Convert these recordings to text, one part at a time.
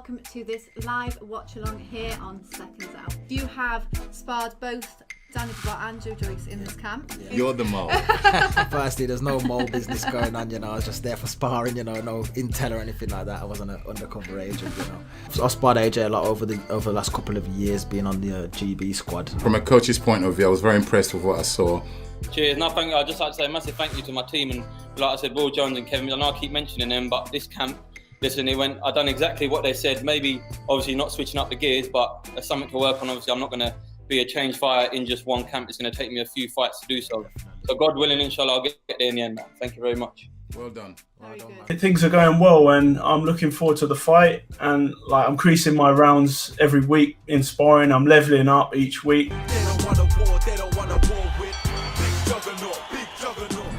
welcome to this live watch along here on Seconds Out. You have sparred both Danny Kubrat and Joe Joyce in this camp. You're the mole. Firstly, there's no mole business going on, I was just there for sparring, no intel or anything like that. I wasn't an undercover agent, So I sparred AJ a lot over the last couple of years being on the GB squad. From a coach's point of view, I was very impressed with what I saw. Cheers. No, thank you. I'd just like to say a massive thank you to my team and, like I said, Will Jones and Kevin. I know I keep mentioning them, but this camp, listen, I done exactly what they said. Maybe, obviously, not switching up the gears, but there's something to work on. Obviously, I'm not going to be a change fire in just one camp. It's going to take me a few fights to do so. So God willing, inshallah, I'll get there in the end, man. Thank you very much. Well done. Things are going well and I'm looking forward to the fight, and I'm increasing my rounds every week in sparring. I'm leveling up each week.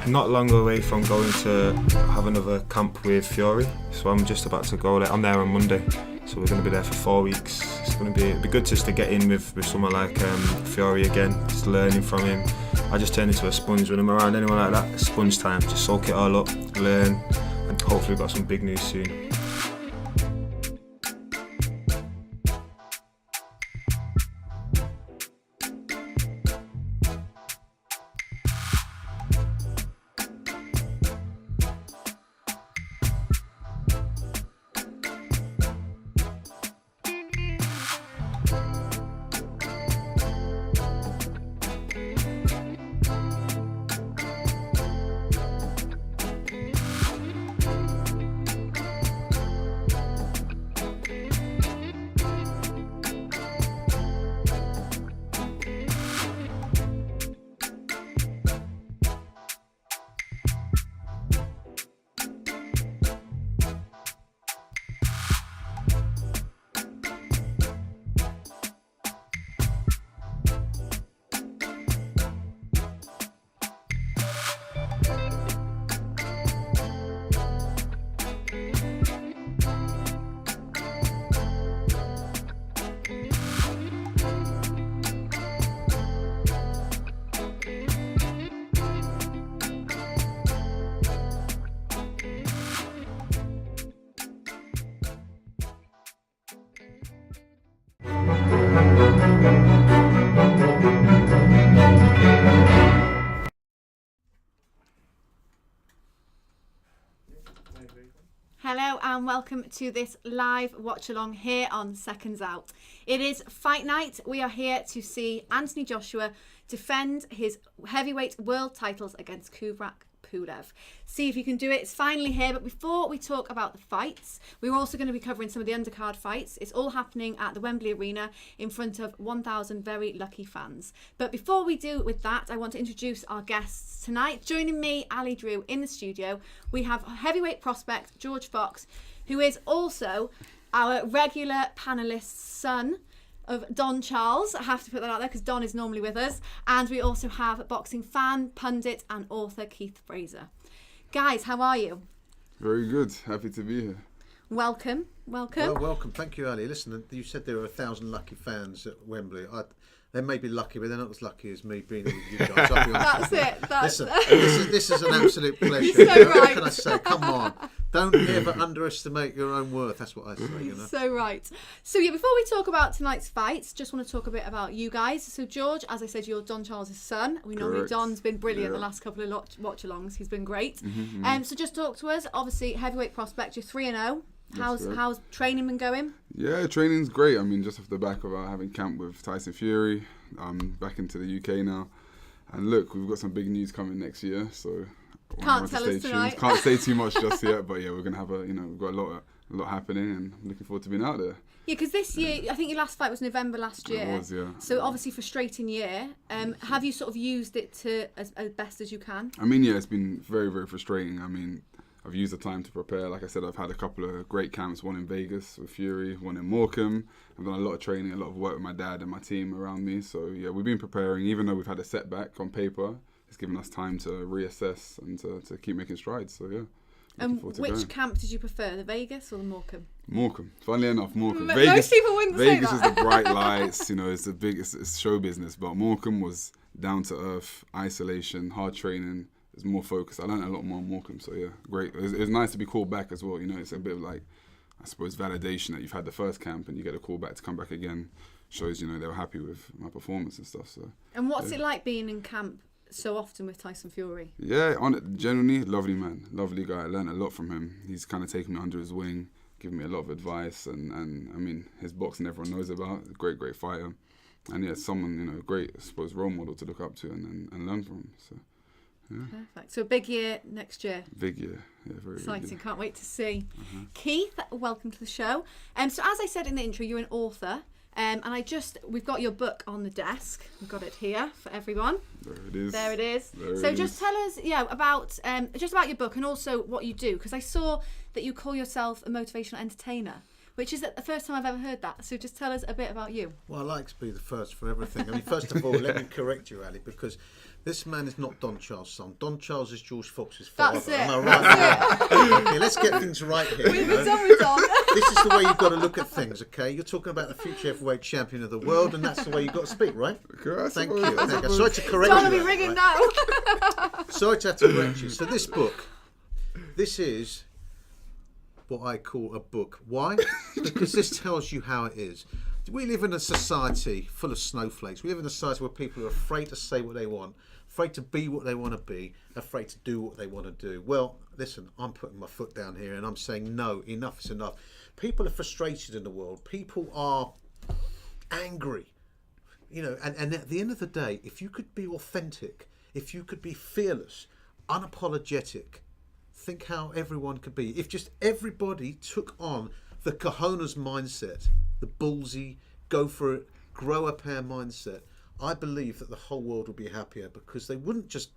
Not long away from going to have another camp with Fury, so I'm just about to go there. I'm there on Monday, so we're going to be there for 4 weeks. It's going to be good just to get in with someone like Fury again, just learning from him. I just turn into a sponge when I'm around anyone like that. It's sponge time, just soak it all up, learn, and hopefully got some big news soon. Hello and welcome to this live watch along here on Seconds Out. It is fight night. We are here to see Anthony Joshua defend his heavyweight world titles against Kubrat Pulev. See if you can do it. It's finally here. But before we talk about the fights, we're also going to be covering some of the undercard fights. It's all happening at the Wembley Arena in front of 1,000 very lucky fans. But before we do with that, I want to introduce our guests tonight. Joining me, Ali Drew, in the studio, we have heavyweight prospect George Fox, who is also our regular panelist's son of Don Charles. I have to put that out there because Don is normally with us. And we also have boxing fan, pundit and author Keith Fraser. Guys, how are you? Very good. Happy to be here. Welcome. Well, welcome. Thank you, Ali. Listen, you said there were 1,000 lucky fans at Wembley. They may be lucky, but they're not as lucky as me being with you guys. I'll be honest. That's it. Listen, this is an absolute pleasure. So right. What can I say? Come on. Don't ever underestimate your own worth. That's what I say, So right. So yeah, before we talk about tonight's fights, just want to talk a bit about you guys. So George, as I said, you're Don Charles' son. We know Don's been brilliant the last couple of watch-alongs. He's been great. So just talk to us. Obviously, heavyweight prospect. You're 3-0. How's training been going? Yeah, training's great. I mean, just off the back of having camp with Tyson Fury, back into the UK now. And look, we've got some big news coming next year, so can't tell us tonight. Can't say too much just yet, but yeah, we're gonna have we've got a lot happening, and I'm looking forward to being out there. Yeah, because this year, I think your last fight was November last year. It was, yeah. So obviously frustrating year. Have you sort of used it to as best as you can? I mean, yeah, it's been very, very frustrating. I mean, I've used the time to prepare. Like I said, I've had a couple of great camps, one in Vegas with Fury, one in Morecambe. I've done a lot of training, a lot of work with my dad and my team around me. So yeah, we've been preparing, even though we've had a setback on paper. It's given us time to reassess and to keep making strides. So yeah. And which camp did you prefer, the Vegas or the Morecambe? Morecambe. Funnily enough, Morecambe. Most people wouldn't say that. Vegas is the bright lights, it's the big, it's show business. But Morecambe was down to earth, isolation, hard training. It's more focused. I learned a lot more on Morecambe, so yeah, great. It was nice to be called back as well. It's a bit of like, I suppose, validation that you've had the first camp and you get a call back to come back again shows, they were happy with my performance and stuff. So. And what's it like being in camp so often with Tyson Fury? Yeah, generally, lovely man, lovely guy. I learned a lot from him. He's kind of taken me under his wing, given me a lot of advice, and I mean, his boxing everyone knows about. Great fighter, and yeah, someone great, I suppose, role model to look up to and learn from. So, yeah. Perfect. So a big year next year. Big year, yeah, very exciting. Big year. Can't wait to see. Keith, welcome to the show. So as I said in the intro, you're an author. And we've got your book on the desk. We've got it here for everyone. There it is. There it is. There just tell us, about your book and also what you do, because I saw that you call yourself a motivational entertainer, which is the first time I've ever heard that. So just tell us a bit about you. Well, I like to be the first for everything. I mean, first of all, let me correct you, Ali, because this man is not Don Charles' son. Don Charles is George Fox's father. That's it. Am I right? Okay, let's get things right here. We've been done with Don. This is the way you've got to look at things, okay? You're talking about the future heavyweight champion of the world, and that's the way you've got to speak, right? Thank you. Sorry to correct Don you. will be ringing now. Sorry to have to correct you. So this book, this is what I call a book. Why? Because this tells you how it is. We live in a society full of snowflakes. We live in a society where people are afraid to say what they want, afraid to be what they want to be, afraid to do what they want to do. Well, listen, I'm putting my foot down here and I'm saying no, enough is enough. People are frustrated in the world. People are angry. And at the end of the day, if you could be authentic, if you could be fearless, unapologetic, think how everyone could be. If just everybody took on the cojones mindset, the ballsy, go for it, grow a pair mindset, I believe that the whole world would be happier, because they wouldn't just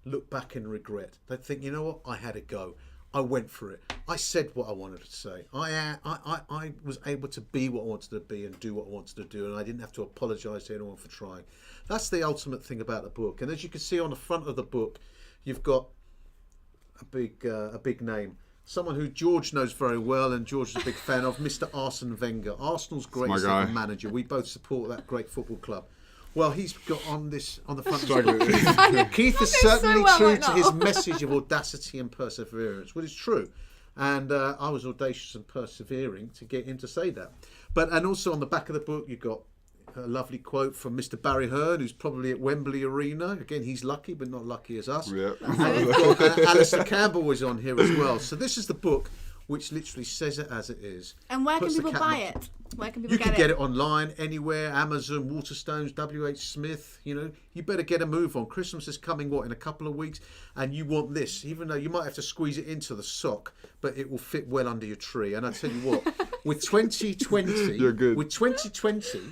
look back and regret. They'd think, you know what, I had a go. I went for it. I said what I wanted to say. I was able to be what I wanted to be and do what I wanted to do, and I didn't have to apologise to anyone for trying. That's the ultimate thing about the book. And as you can see on the front of the book, you've got a big name. Someone who George knows very well, and George is a big fan of, Mr. Arsene Wenger, Arsenal's greatest ever manager. We both support that great football club. Well, he's got on the front of the book. Keith is certainly true to his message of audacity and perseverance, which is true. And I was audacious and persevering to get him to say that. And also on the back of the book, you've got a lovely quote from Mr. Barry Hearn, who's probably at Wembley Arena. Again, he's lucky, but not lucky as us. Yeah. Alistair Campbell was on here as well. So this is the book which literally says it as it is. And where can people buy it? Where can people get it? You can get it online, anywhere, Amazon, Waterstones, WH Smith. You better get a move on. Christmas is coming, in a couple of weeks? And you want this, even though you might have to squeeze it into the sock, but it will fit well under your tree. And I tell you what, with 2020, You're good. With 2020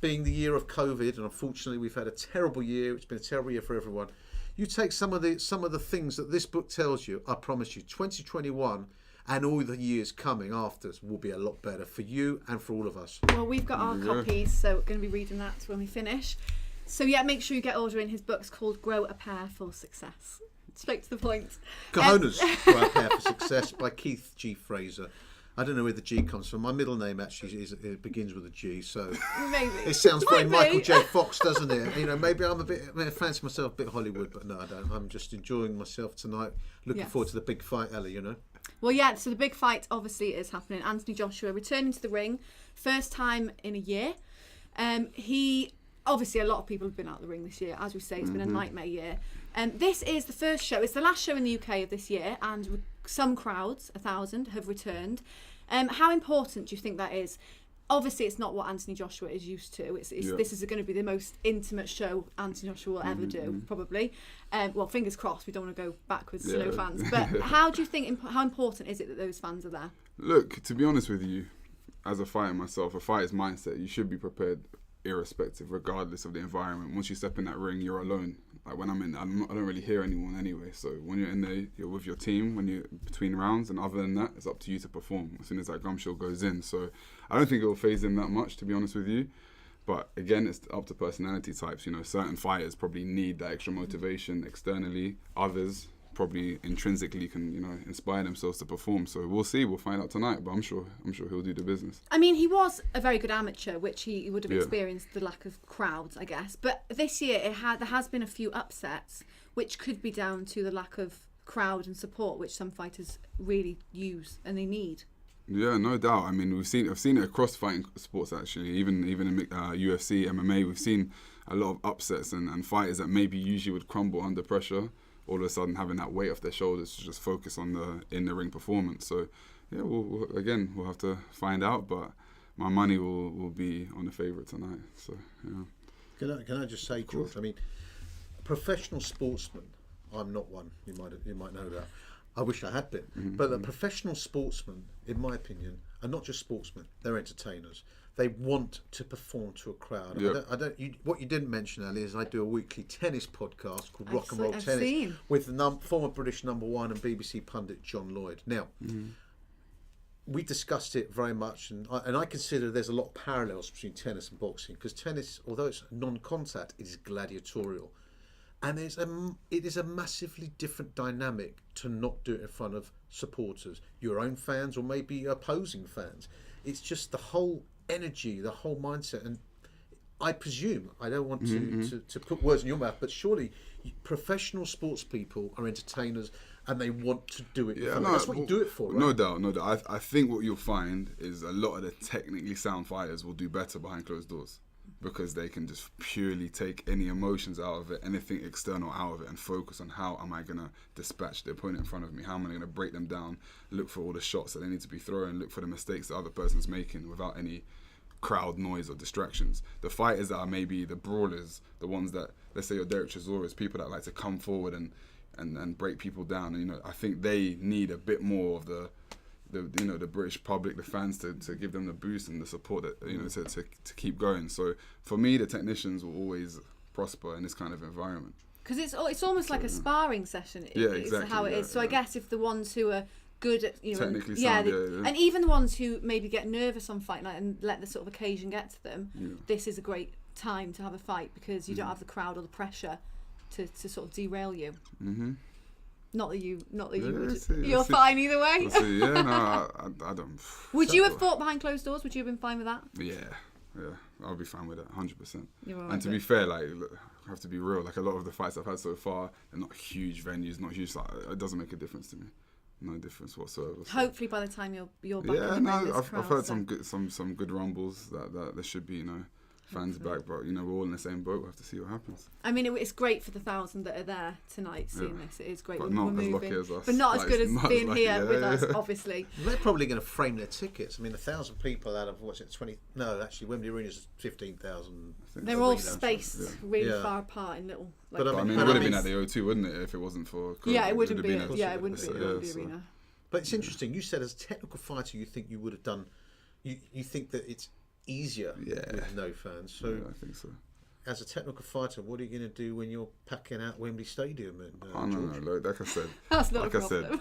being the year of COVID, and unfortunately we've had a terrible year. It's been a terrible year for everyone. You take some of the things that this book tells you. I promise you, 2021 and all the years coming after will be a lot better for you and for all of us. Well, we've got our copies, so we're going to be reading that when we finish. So yeah, make sure you get ordering his books called Grow a Pair for Success. Straight to the point. Cojones, Grow a Pair for Success by Keith G. Fraser. I don't know where the G comes from. My middle name actually it begins with a G, so maybe it sounds very Michael J. Fox, doesn't it? Maybe I'm I fancy myself a bit Hollywood, but no, I don't. I'm just enjoying myself tonight. Looking forward to the big fight, Ellie. Well, yeah. So the big fight obviously is happening. Anthony Joshua returning to the ring, first time in a year. He obviously, a lot of people have been out of the ring this year. As we say, it's been a nightmare year. This is the first show. It's the last show in the UK of this year, and some crowds, 1,000, have returned. How important do you think that is? Obviously, it's not what Anthony Joshua is used to. This is going to be the most intimate show Anthony Joshua will ever do, probably. Well, fingers crossed. We don't want to go backwards to no fans. But how do you think? How important is it that those fans are there? Look, to be honest with you, as a fighter myself, a fighter's mindset, you should be prepared, irrespective, regardless of the environment. Once you step in that ring, you're alone. Like when I'm in, I don't really hear anyone anyway. So when you're in there, you're with your team when you're between rounds, and other than that, it's up to you to perform as soon as that gumshoe goes in. So I don't think it will phase him that much, to be honest with you. But again, it's up to personality types. Certain fighters probably need that extra motivation externally. Others probably intrinsically can, inspire themselves to perform. So we'll see. We'll find out tonight. But I'm sure he'll do the business. I mean, he was a very good amateur, which he would have experienced the lack of crowds, I guess. But this year, there has been a few upsets, which could be down to the lack of crowd and support, which some fighters really use and they need. Yeah, no doubt. I mean, I've seen it across fighting sports actually. Even in UFC, MMA, we've seen a lot of upsets and fighters that maybe usually would crumble under pressure, all of a sudden having that weight off their shoulders to just focus on the in the ring performance. So yeah, we'll have to find out, but my money will be on the favourite tonight. So yeah. Can I just say, George? I mean, professional sportsmen. I'm not one. You might know that. I wish I had been. But the professional sportsmen, in my opinion, are not just sportsmen. They're entertainers. They want to perform to a crowd. Yep. What you didn't mention, Ali, is I do a weekly tennis podcast called Rock and Roll I've Tennis seen. with the former British #1 and BBC pundit John Lloyd. Now, we discussed it very much, and I consider there's a lot of parallels between tennis and boxing, because tennis, although it's non-contact, it is gladiatorial. And it is a massively different dynamic to not do it in front of supporters, your own fans or maybe opposing fans. It's just the whole energy, the whole mindset. And I presume, I don't want to put words in your mouth, but surely professional sports people are entertainers and they want to do it. Yeah, that's what you do it for, right? No doubt. I think what you'll find is a lot of the technically sound fighters will do better behind closed doors, because they can just purely take any emotions out of it, anything external out of it, and focus on how am I going to dispatch the opponent in front of me, how am I going to break them down, look for all the shots that they need to be throwing, look for the mistakes the other person's making without any crowd noise or distractions. The fighters that are maybe the brawlers, the ones that, let's say you're Derek Chisora, people that like to come forward and break people down, and I think they need a bit more of the British public, the fans, to give them the boost and the support that to keep going. So for me, the technicians will always prosper in this kind of environment, because it's almost like a sparring session. Exactly. How it is. So I guess if the ones who are good at technically sound, and even the ones who maybe get nervous on fight night and let the sort of occasion get to them, this is a great time to have a fight, because you don't have the crowd or the pressure to sort of derail you. Not that you would. You're fine either way. I don't. Would you have fought behind closed doors? Would you have been fine with that? Yeah, I'll be fine with that, 100%. And to be fair, look, I have to be real. A lot of the fights I've had so far, they're not huge venues, not huge. It doesn't make a difference to me. No difference whatsoever. So. Hopefully, by the time you're back. I've heard some good rumbles that there should be fans back, but we're all in the same boat. We'll have to see what happens. I mean, it's great for the 1,000 that are there tonight seeing this. It is great. But not as lucky as us. But not as good as being here with us, obviously. They're probably going to frame their tickets. I mean, 1,000 people out of 20? No, actually, Wembley Arena is 15,000. They're all spaced really far apart in little. But I mean, it would have been at the O2, wouldn't it, if it wasn't for COVID? Yeah, it wouldn't be. It wouldn't be at the Arena. But it's interesting. You said as a technical fighter, you think you would have done. You think that it's easier with no fans. So I think so. As a technical fighter, what are you going to do when you're packing out Wembley Stadium? No. Like I said, that's not a problem.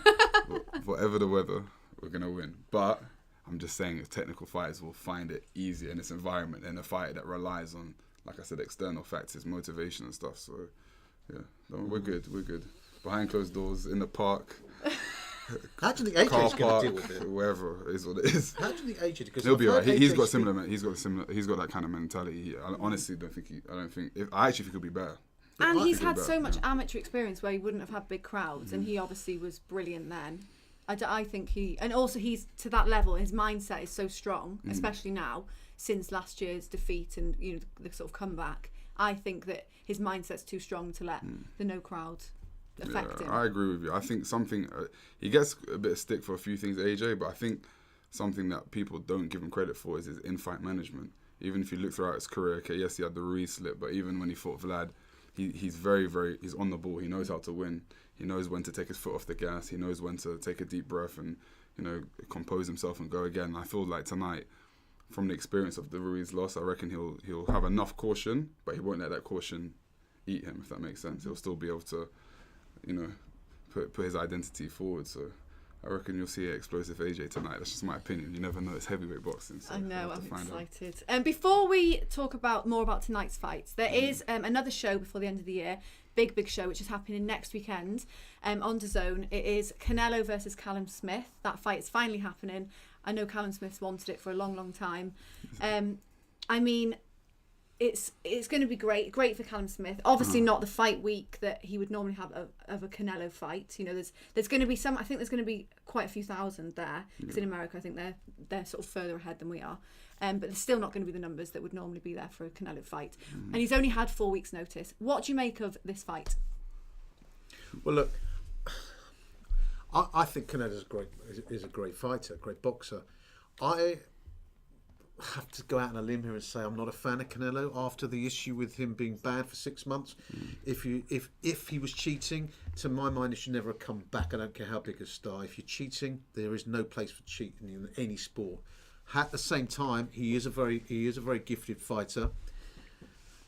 Whatever the weather, we're going to win. But I'm just saying, if technical fighters will find it easier in this environment than a fighter that relies on, like I said, external factors, motivation and stuff. So yeah, we're good. Behind closed doors, in the park. How do you think AJ's going to deal with it? Wherever is what it is. How do you think AJ? Because he'll be right. He's got that kind of mentality. I honestly don't think. I actually think he'll be better. And he's had so much amateur experience where he wouldn't have had big crowds, and he obviously was brilliant then. I think and also he's to that level. His mindset is so strong, especially now since last year's defeat and the sort of comeback. I think that his mindset's too strong to let the no crowd affect him. I agree with you. I think he gets a bit of stick for a few things, AJ, but I think something that people don't give him credit for is his in-fight management. Even if you look throughout his career, okay, yes, he had the Ruiz slip, but even when he fought Vlad, he's very, very, he's on the ball. He knows how to win. He knows when to take his foot off the gas. He knows when to take a deep breath and, compose himself and go again. I feel like tonight, from the experience of the Ruiz loss, I reckon he'll have enough caution, but he won't let that caution eat him, if that makes sense. He'll still be able to put his identity forward. So I reckon you'll see an explosive AJ tonight. That's just my opinion. You never know. It's heavyweight boxing. So I know. I'm excited. And before we talk more about tonight's fights, there is another show before the end of the year, big show, which is happening next weekend on DAZN. It is Canelo versus Callum Smith. That fight is finally happening. I know Callum Smith's wanted it for a long time. I mean, it's going to be great for Callum Smith. Obviously not the fight week that he would normally have of a Canelo fight. You know, there's going to be I think there's going to be quite a few thousand there, because in America I think they're sort of further ahead than we are. But there's still not going to be the numbers that would normally be there for a Canelo fight. And he's only had 4 weeks' notice. What do you make of this fight? Well, look, I think Canelo's is a great fighter, a great boxer. I have to go out on a limb here and say I'm not a fan of Canelo after the issue with him being banned for 6 months. If he was cheating, to my mind, it should never have come back. I don't care how big a star. If you're cheating, there is no place for cheating in any sport. At the same time, he is a very gifted fighter.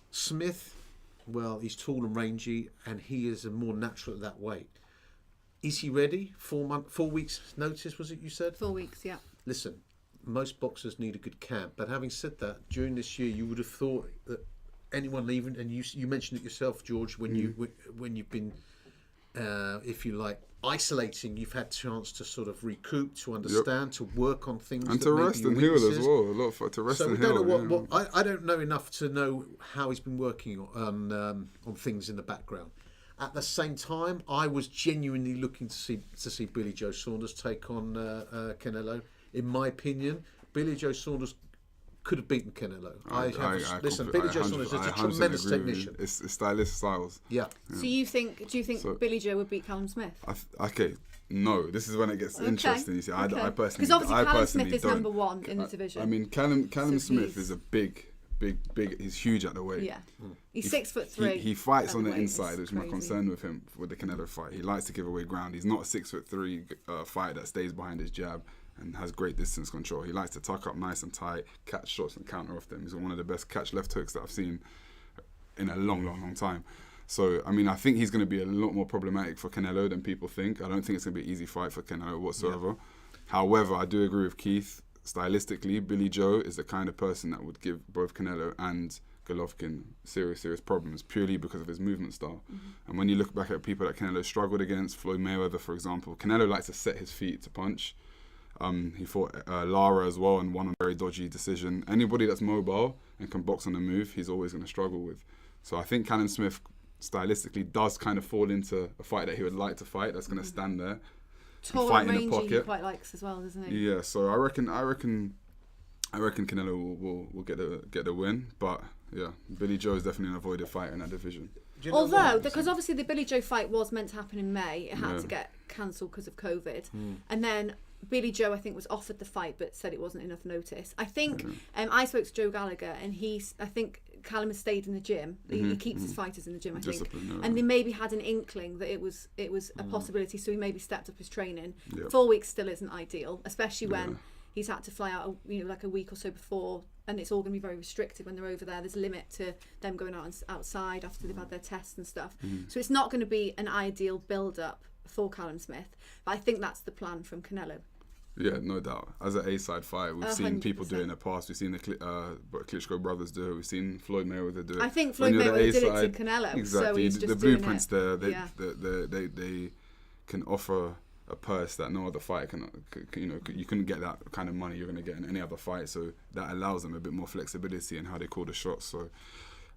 Smith, well, he's tall and rangy, and he is a more natural at that weight. Is he ready? 4 weeks notice, was it you said? 4 weeks, yeah. Listen, most boxers need a good camp, but having said that, during this year, you would have thought that anyone leaving, and you mentioned it yourself, George, when you've been, if you like, isolating, you've had chance to sort of recoup, to understand, to work on things, and to rest and heal as well. A lot to rest and heal. So we don't know I don't know enough to know how he's been working on things in the background. At the same time, I was genuinely looking to see Billy Joe Saunders take on Canelo. In my opinion, Billy Joe Saunders could have beaten Canelo. Billy Joe Saunders is a tremendous technician. It's stylist styles. Yeah. So do you think Billy Joe would beat Callum Smith? No, this is when it gets interesting. You see, I personally, because obviously Callum Smith is don't. number 1 in the division. I mean, Callum Smith is a big. He's huge at the weight. Yeah, he's 6'3". He fights on the inside, which is my concern with him with the Canelo fight. He likes to give away ground. He's not a 6'3" fighter that stays behind his jab and has great distance control. He likes to tuck up nice and tight, catch shots and counter off them. He's one of the best catch left hooks that I've seen in a long time. So, I mean, I think he's going to be a lot more problematic for Canelo than people think. I don't think it's going to be an easy fight for Canelo whatsoever. Yeah. However, I do agree with Keith. Stylistically, Billy Joe is the kind of person that would give both Canelo and Golovkin serious problems purely because of his movement style. And when you look back at people that Canelo struggled against, Floyd Mayweather, for example, Canelo likes to set his feet to punch. He fought Lara as well and won a very dodgy decision. Anybody that's mobile and can box on the move, he's always going to struggle with. So I think Callum Smith stylistically does kind of fall into a fight that he would like to fight. That's going to stand there. Tall and rangy, he quite likes as well, doesn't he? Yeah, so I reckon Canelo will get the win, but yeah, Billy Joe is definitely an avoided fighter in that division. Although, because obviously the Billy Joe fight was meant to happen in May, it had to get cancelled because of COVID, and then Billy Joe, I think, was offered the fight but said it wasn't enough notice. I think I spoke to Joe Gallagher, and I think Callum has stayed in the gym. He keeps his fighters in the gym, I think, and they maybe had an inkling that it was a possibility, so he maybe stepped up his training. 4 weeks still isn't ideal, especially when he's had to fly out, like a week or so before, and it's all going to be very restricted when they're over there. There's a limit to them going outside after they've had their tests and stuff. So it's not going to be an ideal build-up for Callum Smith, but I think that's the plan from Canelo. Yeah, no doubt. As an A-side fight, we've seen people do it in the past. We've seen the Klitschko brothers do it. We've seen Floyd Mayweather do it. I think Floyd Mayweather did it to Canelo. Exactly. So he's just the doing blueprint's it. there. They can offer a purse that no other fighter can. You couldn't get that kind of money you're going to get in any other fight. So that allows them a bit more flexibility in how they call the shots. So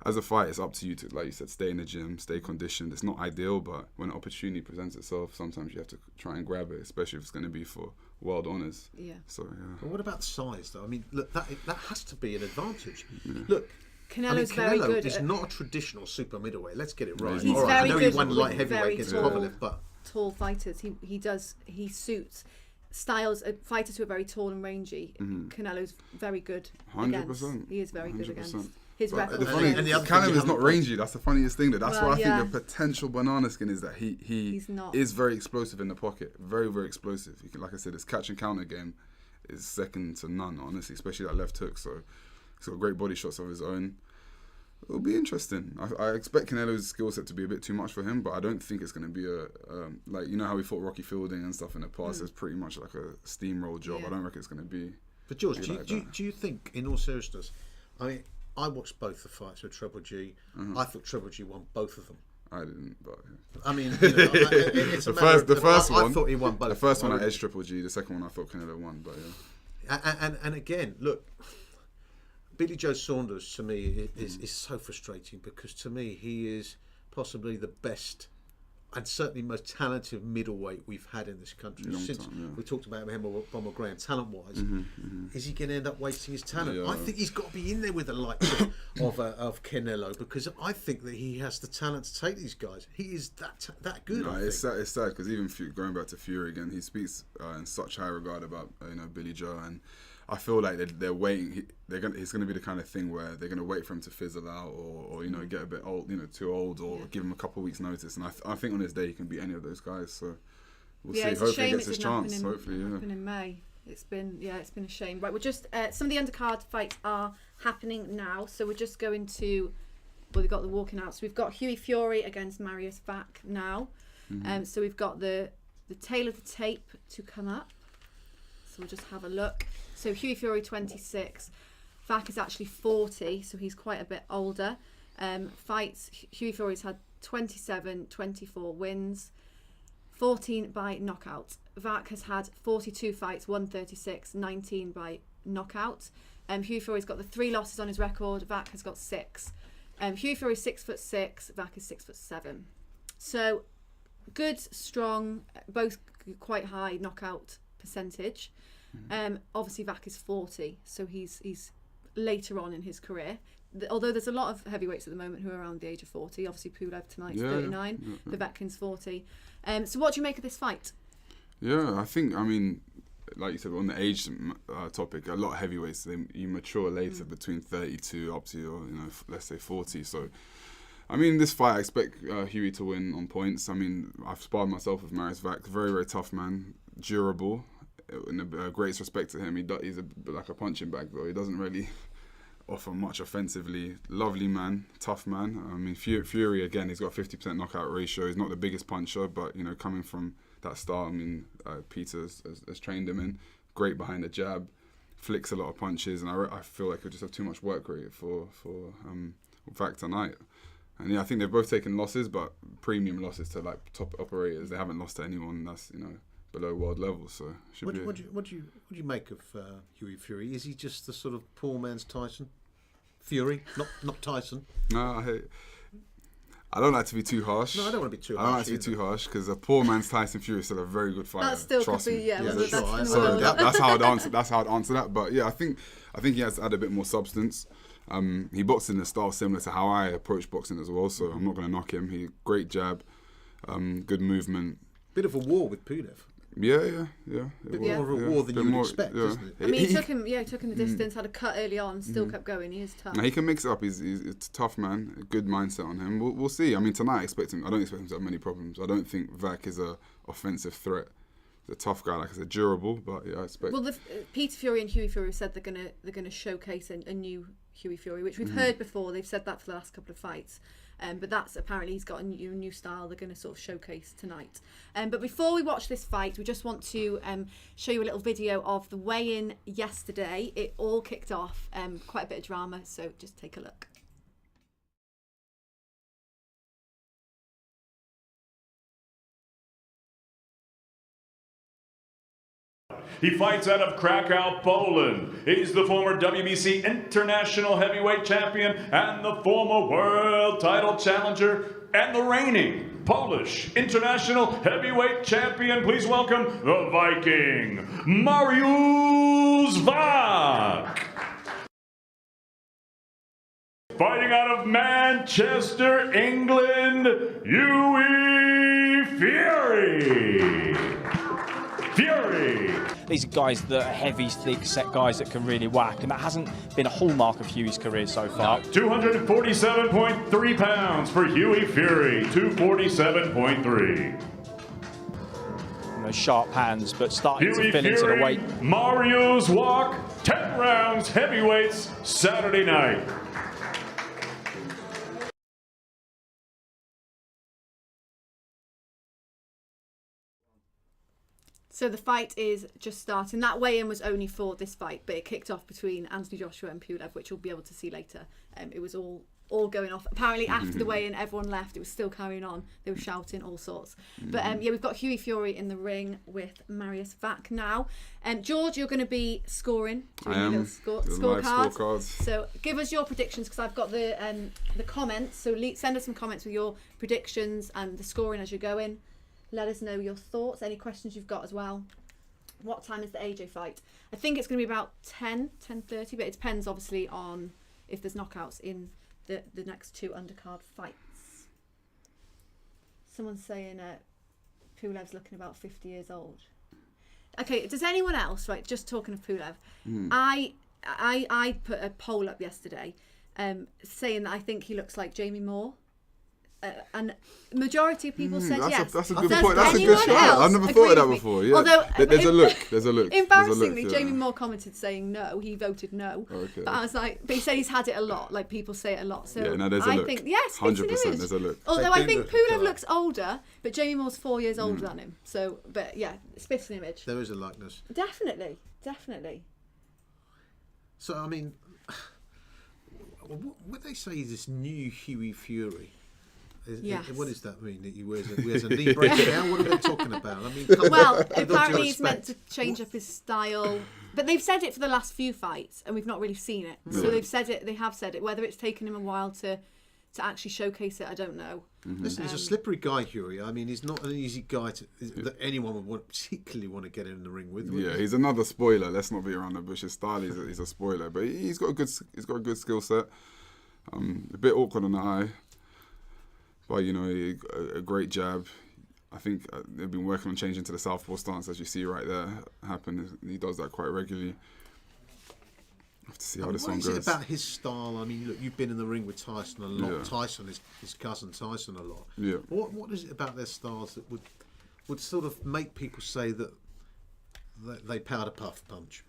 as a fight, it's up to you to, like you said, stay in the gym, stay conditioned. It's not ideal, but when an opportunity presents itself, sometimes you have to try and grab it, especially if it's going to be for world honours. Yeah. So yeah. But what about size, though? I mean, look, that has to be an advantage. Yeah. Look, Canelo's very good. Is not a traditional super middleweight. Let's get it right. He's All right. very I know good he won light with heavyweight very against tall, Kovalev, but tall fighters. He suits styles fighters who are very tall and rangy. Canelo's very good 100%. He is very 100%. good against. His But record. the funny, Callum is not rangy. That's the funniest thing. That's why I yeah. think the potential banana skin is that he is very explosive in the pocket. Very, very explosive. He can, like I said, his catch and counter game is second to none, honestly, especially that left hook. So he's got great body shots of his own. It'll be interesting. I expect Canelo's skill set to be a bit too much for him, but I don't think it's going to be like, you know how he fought Rocky Fielding and stuff in the past. It's pretty much like a steamroll job. Yeah. I don't reckon it's going to be. But George, do you think, in all seriousness, I mean, I watched both the fights with Triple G. I thought Triple G won both of them. I didn't, but I mean, it's the first one. I thought he won both. The first one I edged Triple G. The second one I thought Canelo won, but yeah. And again, look, Billy Joe Saunders to me is so frustrating, because to me he is possibly the best and certainly most talented middleweight we've had in this country since we talked about him or Bomber Graham talent-wise. Is he going to end up wasting his talent? Yeah. I think he's got to be in there with the likes of Canelo, because I think that he has the talent to take these guys. He is that good. No, it's sad because even going back to Fury again, he speaks in such high regard about Billy Joe, and I feel like they're waiting. It's going to be the kind of thing where they're going to wait for him to fizzle out, or get a bit old, too old, or give him a couple of weeks' notice. And I think on his day he can beat any of those guys. So we'll see. It's a Hopefully shame he gets it his didn't chance. Hopefully, happen in May. It's been a shame. Right, we're just some of the undercard fights are happening now. So we're just going to. Well, we've got the walking out. So we've got Hughie Fury against Marius Vac now. So we've got the tail of the tape to come up. So we'll just have a look. So Hughie Fury 26, Vac is actually 40, so he's quite a bit older. Fights, Hughie Fury's had 27, 24 wins, 14 by knockout. Vac has had 42 fights, 136, 19 by knockout. Hughie Fury's got the 3 losses on his record. Vac has got 6. Hughie Fury's 6'6", Vac is 6'7". So good, strong, both quite high knockout percentage. Obviously Vac is 40, so he's later on in his career. Although there's a lot of heavyweights at the moment who are around the age of 40. Obviously Pulev tonight's 39, Povetkin's 40. So what do you make of this fight? Yeah, I think, like you said, on the age topic, a lot of heavyweights, you mature later, between 32 up to, let's say 40. So, this fight, I expect Hughie to win on points. I've sparred myself with Marius Vac, very, very tough man, durable. In the greatest respect to him, he's like a punching bag, though. He doesn't really offer much offensively. Lovely man, tough man. Fury, again, he's got a 50% knockout ratio. He's not the biggest puncher, but, coming from that start, Peter has trained him in. Great behind the jab, flicks a lot of punches, and I feel like he'll just have too much work rate for Vac tonight. And I think they've both taken losses, but premium losses to like top operators. They haven't lost to anyone that's, below world level, so what do you make of Hughie Fury? Is he just the sort of poor man's Tyson? Fury, not Tyson. No, I don't like to be too harsh. No, I don't want to be too harsh. I don't like to be too harsh, because a poor man's Tyson Fury is still a very good fighter. That still Trust could be, me. that's right. So that's how I'd answer. That's how I'd answer that. But yeah, I think he has to add a bit more substance. He boxed in a style similar to how I approach boxing as well, so I'm not going to knock him. Great jab, good movement. Bit of a war with Pulev. Yeah. Bit more of a war than you would expect, isn't it? He took him the distance, had a cut early on, still kept going. He is tough. He can mix it up. He's a tough man. A good mindset on him. We'll see. Tonight I don't expect him to have many problems. I don't think Vac is a offensive threat. He's a tough guy, like I said, durable. But yeah, I expect. Well, Peter Fury and Hughie Fury said they're gonna showcase a new Hughie Fury, which we've heard before. They've said that for the last couple of fights. But that's apparently he's got a new style they're going to sort of showcase tonight. But before we watch this fight, we just want to show you a little video of the weigh-in yesterday. It all kicked off, quite a bit of drama, so just take a look. He fights out of Krakow, Poland. He's the former WBC International Heavyweight Champion and the former World Title Challenger and the reigning Polish International Heavyweight Champion. Please welcome the Viking, Marius Vac. Fighting out of Manchester, England, Hughie Fury. These are guys that are heavy, thick set guys that can really whack, and that hasn't been a hallmark of Hughie's career so far. 247.3 pounds for Hughie Fury, 247.3. Sharp hands, but starting Hughie to fill Fury, into the weight. Marius Vac, 10 rounds heavyweights, Saturday night. So the fight is just starting. That weigh-in was only for this fight, but it kicked off between Anthony Joshua and Pulev, which we'll be able to see later. It was all all going off. Apparently after the weigh-in, everyone left. It was still carrying on. They were shouting all sorts. But we've got Hughie Fury in the ring with Marius Vac now. George, you're going to be scoring. I am. Scorecards. So give us your predictions, because I've got the comments. So send us some comments with your predictions and the scoring as you're going. Let us know your thoughts. Any questions you've got as well. What time is the AJ fight? I think it's going to be about 10:30, but it depends obviously on if there's knockouts in the next 2 undercard fights. Someone's saying Pulev's looking about 50 years old. Okay, does anyone else, right, just talking of Pulev, I put a poll up yesterday saying that I think he looks like Jamie Moore. And majority of people said yes. That's a good point. That's a good shout. I've never thought of that before. Yeah. Although there's a look. Embarrassingly, Jamie Moore commented saying no. He voted no. Okay. But I was like, but he said he's had it a lot. Like people say it a lot. So there's a look. Think yes, 100% there's a look. Although I think Pulev looks older, but Jamie Moore's 4 years older than him. So, but yeah, spits an image. There is a likeness. Definitely. So I mean, when they say this new Hughie Fury. What does that mean? That he wears a knee brace now? What are they talking about? I mean, apparently he's meant to change up his style, but they've said it for the last few fights, and we've not really seen it. So they have said it. Whether it's taken him a while to actually showcase it, I don't know. Listen, he's a slippery guy, Hughie. I mean, he's not an easy guy that anyone would particularly want to get in the ring with. Yeah, he's another spoiler. Let's not be around the bush. His style, he's a spoiler, but he's got a good skill set. A bit awkward on the eye. But, a great jab. I think they've been working on changing to the southpaw stance, as you see right there happen. He does that quite regularly. I have to see how this one goes. What is it about his style? I mean, look, you've been in the ring with Tyson a lot. Yeah. Tyson, his cousin Tyson, a lot. Yeah. What is it about their styles that would sort of make people say that they powder puff punch?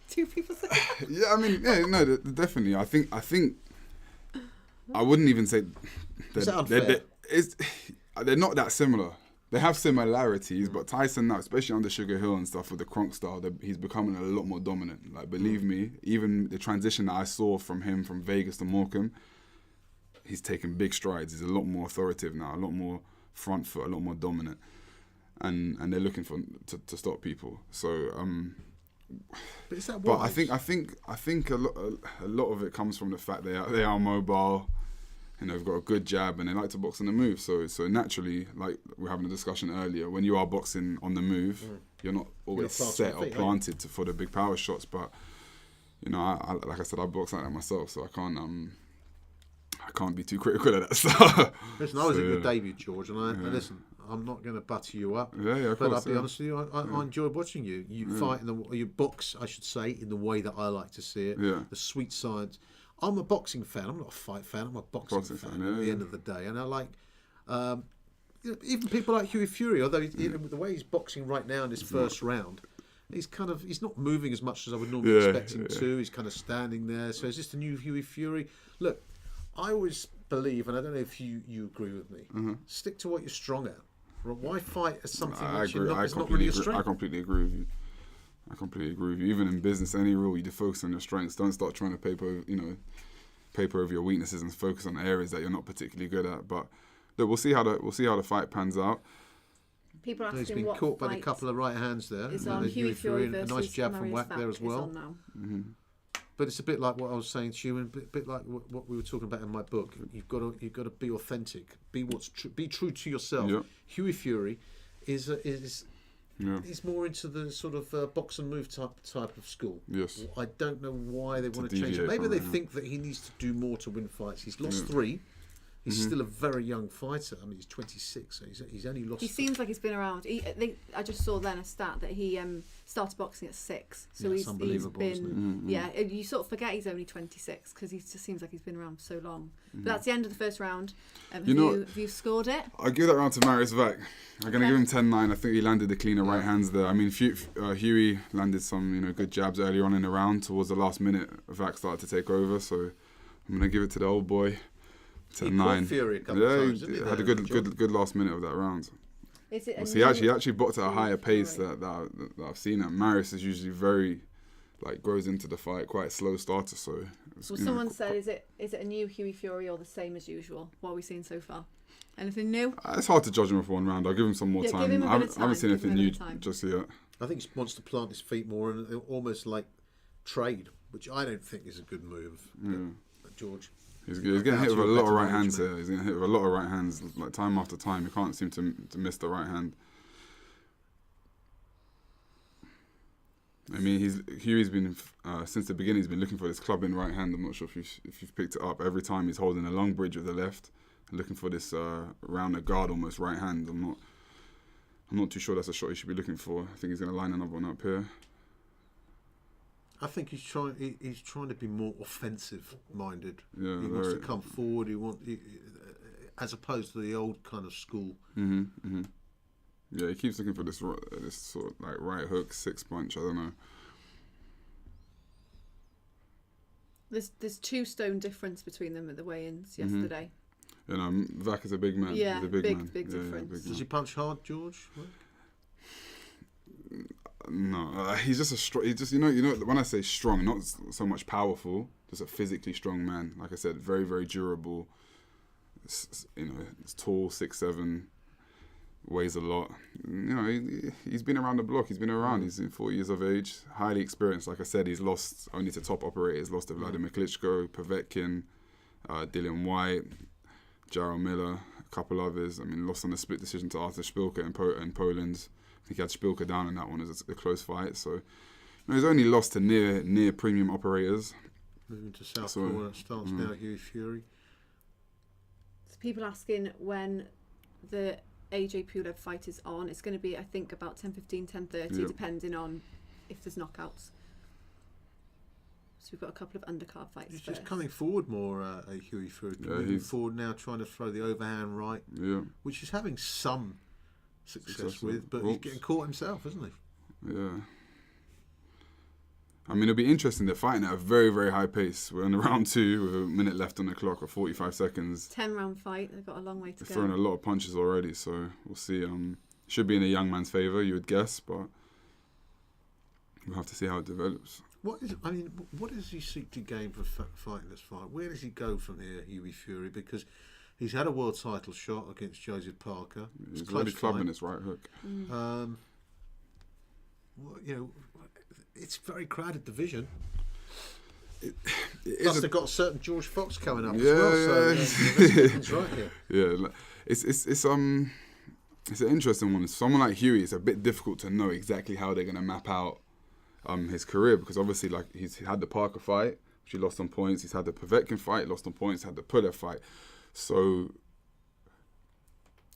Two people say that? Yeah, I mean, definitely. I think. I wouldn't even say they're not that similar. They have similarities, but Tyson now, especially under Sugar Hill and stuff with the Kronk style, he's becoming a lot more dominant. Like, believe me, even the transition that I saw from him from Vegas to Morecambe, he's taken big strides. He's a lot more authoritative now, a lot more front foot, a lot more dominant, and they're looking to stop people. So. But is that wise? But I think a lot of it comes from the fact they are mobile. They've got a good jab and they like to box on the move. So naturally, like we were having a discussion earlier, when you are boxing on the move, you're not always set or planted for the big power shots. But I like I said, I box like that myself, so I can't be too critical of that stuff. Listen, I was at your debut, George, and listen. I'm not going to butter you up, but I'll be honest with you. I enjoyed watching you. You fight you box, I should say, in the way that I like to see it. Yeah. The sweet science. I'm a boxing fan. I'm not a fight fan. I'm a boxing fan at the end of the day. And I like even people like Hughie Fury. Although the way he's boxing right now in his first round, he's not moving as much as I would normally expect him to. He's kind of standing there. So is this the new Hughie Fury? Look, I always believe, and I don't know if you agree with me. Stick to what you're strong at. Why fight as something that's not really your strength? I completely agree with you. Even in business, any rule, you focus on your strengths. Don't start trying to paper over your weaknesses and focus on areas that you're not particularly good at. But look, we'll see how the fight pans out. People asking he's been caught by a couple of right hands there. Is on Hughie Fury versus a nice jab from Wack there as well. But it's a bit like what I was saying to you, and a bit like what we were talking about in my book. You've got to be authentic, be true to yourself. Yep. Hughie Fury is more into the sort of box and move type of school. Yes. I don't know why they want to change it. Maybe they think that he needs to do more to win fights. He's lost 3. He's still a very young fighter. I mean, he's 26, so he's only lost. He seems like he's been around. I just saw then a stat that he started boxing at 6. So he's unbelievable, been, you sort of forget he's only 26 because he just seems like he's been around for so long. But that's the end of the first round. Have you scored it? I'll give that round to Marius Vac. I'm going to give him 10-9. I think he landed the cleaner right hands there. I mean, Hughie landed some good jabs earlier on in the round. Towards the last minute, Vac started to take over. So I'm going to give it to the old boy. 10-9. Fury a couple of times, he had a good last minute of that round. Is it he actually boxed at a higher pace that I've seen. Marius is usually very like grows into the fight, quite a slow starter. So Well, someone said, is it a new Hughie Fury or the same as usual? What are we seeing so far? Anything new? It's hard to judge him for one round. I'll give him some more time. Give him a bit of I haven't seen time. anything new just yet. I think he wants to plant his feet more and almost like trade, which I don't think is a good move. George. He's getting hit with a lot of right hands here. He's getting hit with a lot of right hands, like time after time. He can't seem to miss the right hand. I mean, Hughie's been since the beginning. He's been looking for this clubbing right hand. I'm not sure if you've picked it up. Every time he's holding a long bridge with the left, looking for this round the guard almost right hand. I'm not too sure that's a shot he should be looking for. I think he's going to line another one up here. I think he's trying to be more offensive minded. Yeah, he wants to come forward. As opposed to the old kind of school. Yeah, he keeps looking for this sort of like right hook, 6-punch. I don't know. There's 2 stone difference between them at the weigh-ins yesterday. You know, Vac is a big man. Yeah, he's a big man. Big difference. Does he punch hard, George? No, he's just a strong. He just you know when I say strong, not so much powerful, just a physically strong man. Like I said, very very durable. He's tall, 6'7", weighs a lot. You know, he's been around the block. He's been around. He's 40 years of age, highly experienced. Like I said, he's lost only to top operators. Lost to Vladimir Klitschko, Povetkin, Dillian White, Jarrell Miller, a couple others. I mean, lost on a split decision to Artur Szpilka in Poland. I think he had Szpilka down in that one as a close fight. So, he's only lost to near premium operators. Moving to South Korea starts now. Hughie Fury. So people asking when the AJ Pulev fight is on. It's going to be, I think, about 10:15, 10:30, depending on if there's knockouts. So we've got a couple of undercard fights. He's just coming forward more, Hughie Fury. Moving forward now, trying to throw the overhand right, which he's having some success with, but he's getting caught himself, isn't he? Yeah. I mean, it'll be interesting. They're fighting at a very, very high pace. We're in round 2 with a minute left on the clock, or 45 seconds. 10-round fight. They've got a long way to go. They're throwing a lot of punches already, so we'll see. Should be in a young man's favour, you would guess, but we'll have to see how it develops. What does he seek to gain for fighting this fight? Where does he go from here, Hughie Fury? Because he's had a world title shot against Joseph Parker. He's really clubbing his right hook. It's a very crowded division. Plus, they've got a certain George Fox coming up as well. So right here. Yeah, it's an interesting one. Someone like Hughie, it's a bit difficult to know exactly how they're going to map out his career, because obviously, like, he's had the Parker fight, which he lost on points. He's had the Povetkin fight, lost on points. Had the Pulev fight. So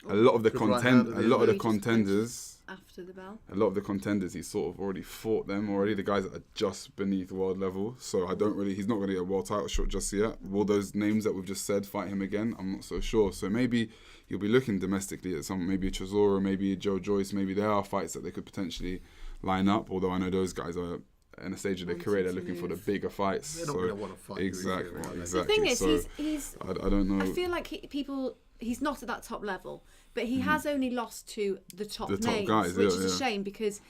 a lot of the contenders. After the bell. A lot of the contenders, he's sort of already fought them already. The guys that are just beneath world level. So he's not going to get a world title shot just yet. Will those names that we've just said fight him again? I'm not so sure. So maybe he'll be looking domestically at maybe a Chisora, maybe a Joe Joyce. Maybe there are fights that they could potentially line up. Although I know those guys are in a stage of their career, they're looking for the bigger fights. They're not going to want to fight. Exactly. The thing is, he's I don't know. I feel like he's not at that top level, but he has only lost to the top names, guys, which is a shame, because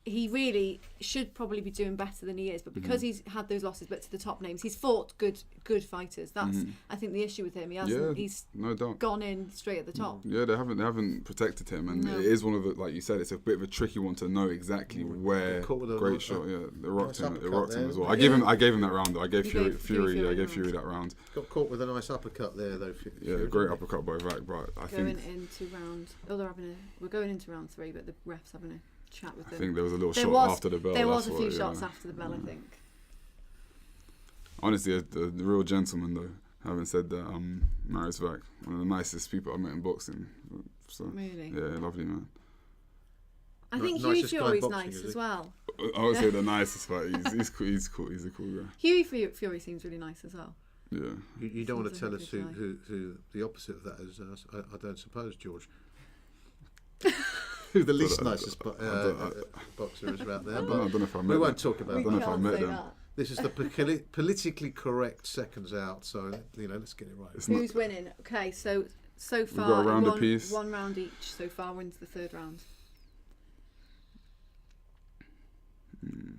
he really should probably be doing better than he is. But because he's had those losses, but to the top names, he's fought good fighters. That's I think the issue with him. He hasn't. He's no doubt gone in straight at the top. Yeah, they haven't protected him, and it is one of the, like you said, it's a bit of a tricky one to know exactly where. Great shot, yeah. They rocked him as well. I gave him that round though. I gave Fury that round. Got caught with a nice uppercut there though. Yeah, great uppercut by Vac, but I think we're going into round 3, but the ref's having a chat with them. I think there was a little shot after the bell. There was a few shots after the bell, I think. Honestly, the real gentleman though. Having said that, Marius Vac, one of the nicest people I've met in boxing. So, really? Yeah, lovely man. I think Hughie Fury's nice as well. I would say the nicest, but he's cool. He's cool. He's a cool guy. Hughie Fury seems really nice as well. Yeah. You don't want to tell us who the opposite of that is. I don't suppose, George. Who the least nicest boxer is out there. I don't know if I met we won't talk about that. I don't know if I met them. This is the politically correct seconds out, so let's get it right. Who's winning? Okay, so far we've got a round apiece. One round each. So far wins the third round.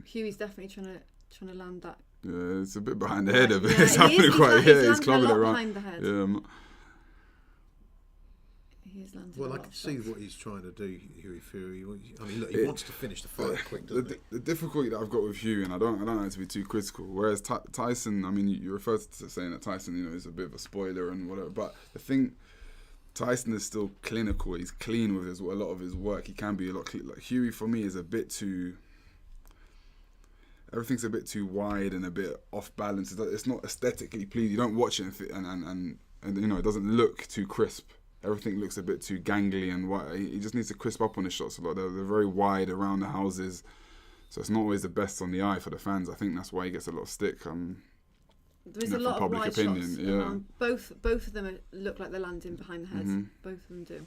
Hughie's definitely trying to trying to land that. Yeah, it's a bit behind the head a bit. Yeah, It's happening quite. He's clubbing a lot it around. behind the head. Yeah. He's landed Well, a I lot can of see shots. what he's trying to do, Hughie Fury. I mean, look, he wants to finish the fight quick, doesn't he? The difficulty that I've got with Hughie, and I don't like to be too critical. Whereas Tyson, I mean, you refer to saying that Tyson, is a bit of a spoiler and whatever. But the thing, Tyson is still clinical. He's clean with a lot of his work. He can be a lot clean. Like Hughie, for me, is a bit too. Everything's a bit too wide and a bit off balance. It's not aesthetically pleasing. You don't watch it and it doesn't look too crisp. Everything looks a bit too gangly and wide. He just needs to crisp up on his shots a lot. They're very wide around the houses, so it's not always the best on the eye for the fans. I think that's why he gets a lot of stick. There's a lot of wide shots. Both of them look like they're landing behind the heads. Mm-hmm. Both of them do.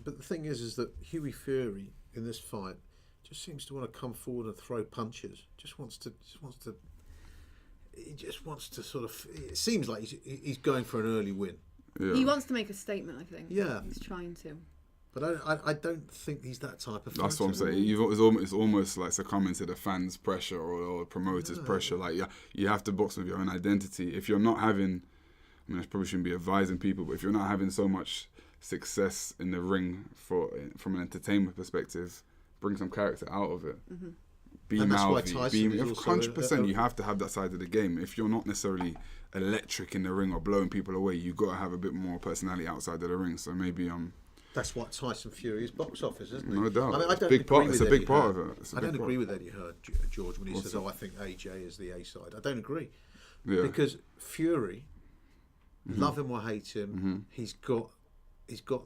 But the thing is that Hughie Fury in this fight just seems to want to come forward and throw punches. He just wants to sort of. It seems like he's going for an early win. Yeah. He wants to make a statement, I think. Yeah. He's trying to. But I don't think he's that type of fighter. That's what I'm saying. It's almost like succumbing to the fans' pressure or promoters' pressure. Like, you have to box with your own identity. If you're not having, I probably shouldn't be advising people, but if you're not having so much success in the ring from an entertainment perspective, bring some character out of it. Mm-hmm. Be mouthy. 100%. You have to have that side of the game. If you're not necessarily electric in the ring or blowing people away, you've got to have a bit more personality outside of the ring. So maybe that's what Tyson Fury's box office, isn't it? No doubt. I don't It's a big part of it. I don't agree with Eddie Hearn, George, when he says, I think AJ is the A side. I don't agree. Yeah. Because Fury, love him or hate him, he's got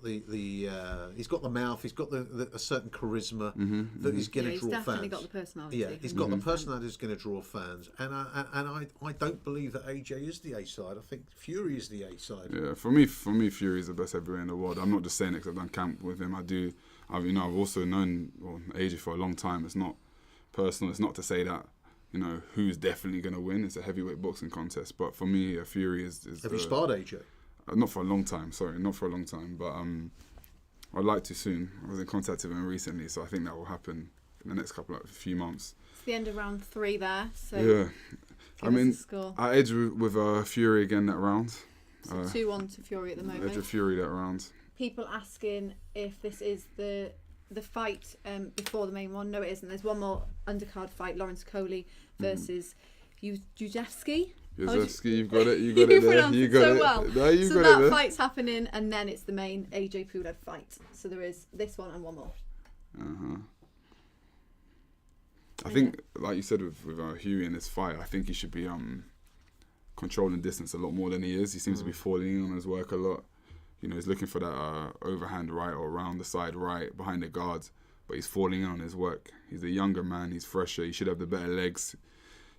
the mouth, he's got a certain charisma that he's going to draw fans. He's definitely got the personality. Yeah, he's got the personality that's going to draw fans, and I don't believe that AJ is the A side. I think Fury is the A side. Yeah, for me, Fury is the best heavyweight in the world. I'm not just saying it because I've done camp with him. I've also known AJ for a long time. It's not personal. It's not to say that who's definitely going to win. It's a heavyweight boxing contest. But for me, Fury is. Have you sparred AJ? Not for a long time, but I'd like to soon. I was in contact with him recently, so I think that will happen in the next few months. It's the end of round 3 there, so yeah. I edged with Fury again that round. So 2-1 to Fury at the moment. Edge of Fury that round. People asking if this is the fight before the main one. No, it isn't. There's one more undercard fight, Lawrence Coley versus Jujevski. You've got it. You got it there. You got it. Well. No, you so got that it there. fight's happening, and then it's the main AJ Pulev fight. So there is this one and one more. I think, like you said with Hughie in this fight, I think he should be controlling distance a lot more than he is. He seems to be falling in on his work a lot. He's looking for that overhand right or around the side right behind the guards, but he's falling in on his work. He's a younger man. He's fresher. He should have the better legs.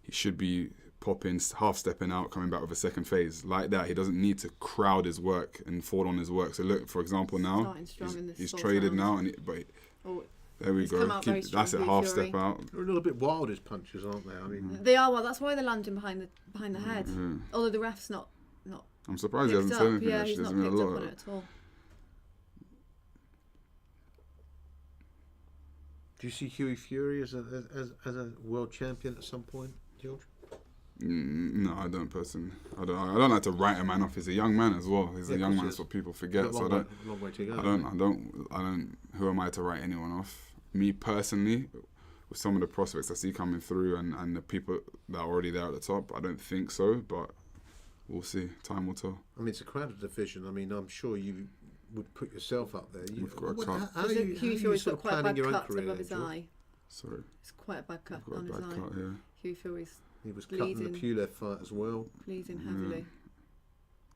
He should be popping, half stepping out, coming back with a second phase like that. He doesn't need to crowd his work and fall on his work. So look, for example, now he's traded now, there we go. That's a half step out. They're a little bit wild, his punches, aren't they? They are. Well, that's why they're landing behind the head. Although the ref's not. I'm surprised he hasn't said anything. Yeah, he's not picked up on it at all. Do you see Hughie Fury as a world champion at some point, George? No, I don't personally. I don't like to write a man off. He's a young man as well. He's a young man. That's what people forget. So long way to go. I don't. Who am I to write anyone off? Me personally, with some of the prospects I see coming through and the people that are already there at the top, I don't think so. But we'll see. Time will tell. It's a crowded division. I'm sure you would put yourself up there. We've got a cut. How are you got quite a bad cut above his eye. Sorry. It's quite a bad cut on his eye. Yeah. Hughie Fury's. He was cut in the Pulev fight as well. Bleeding heavily.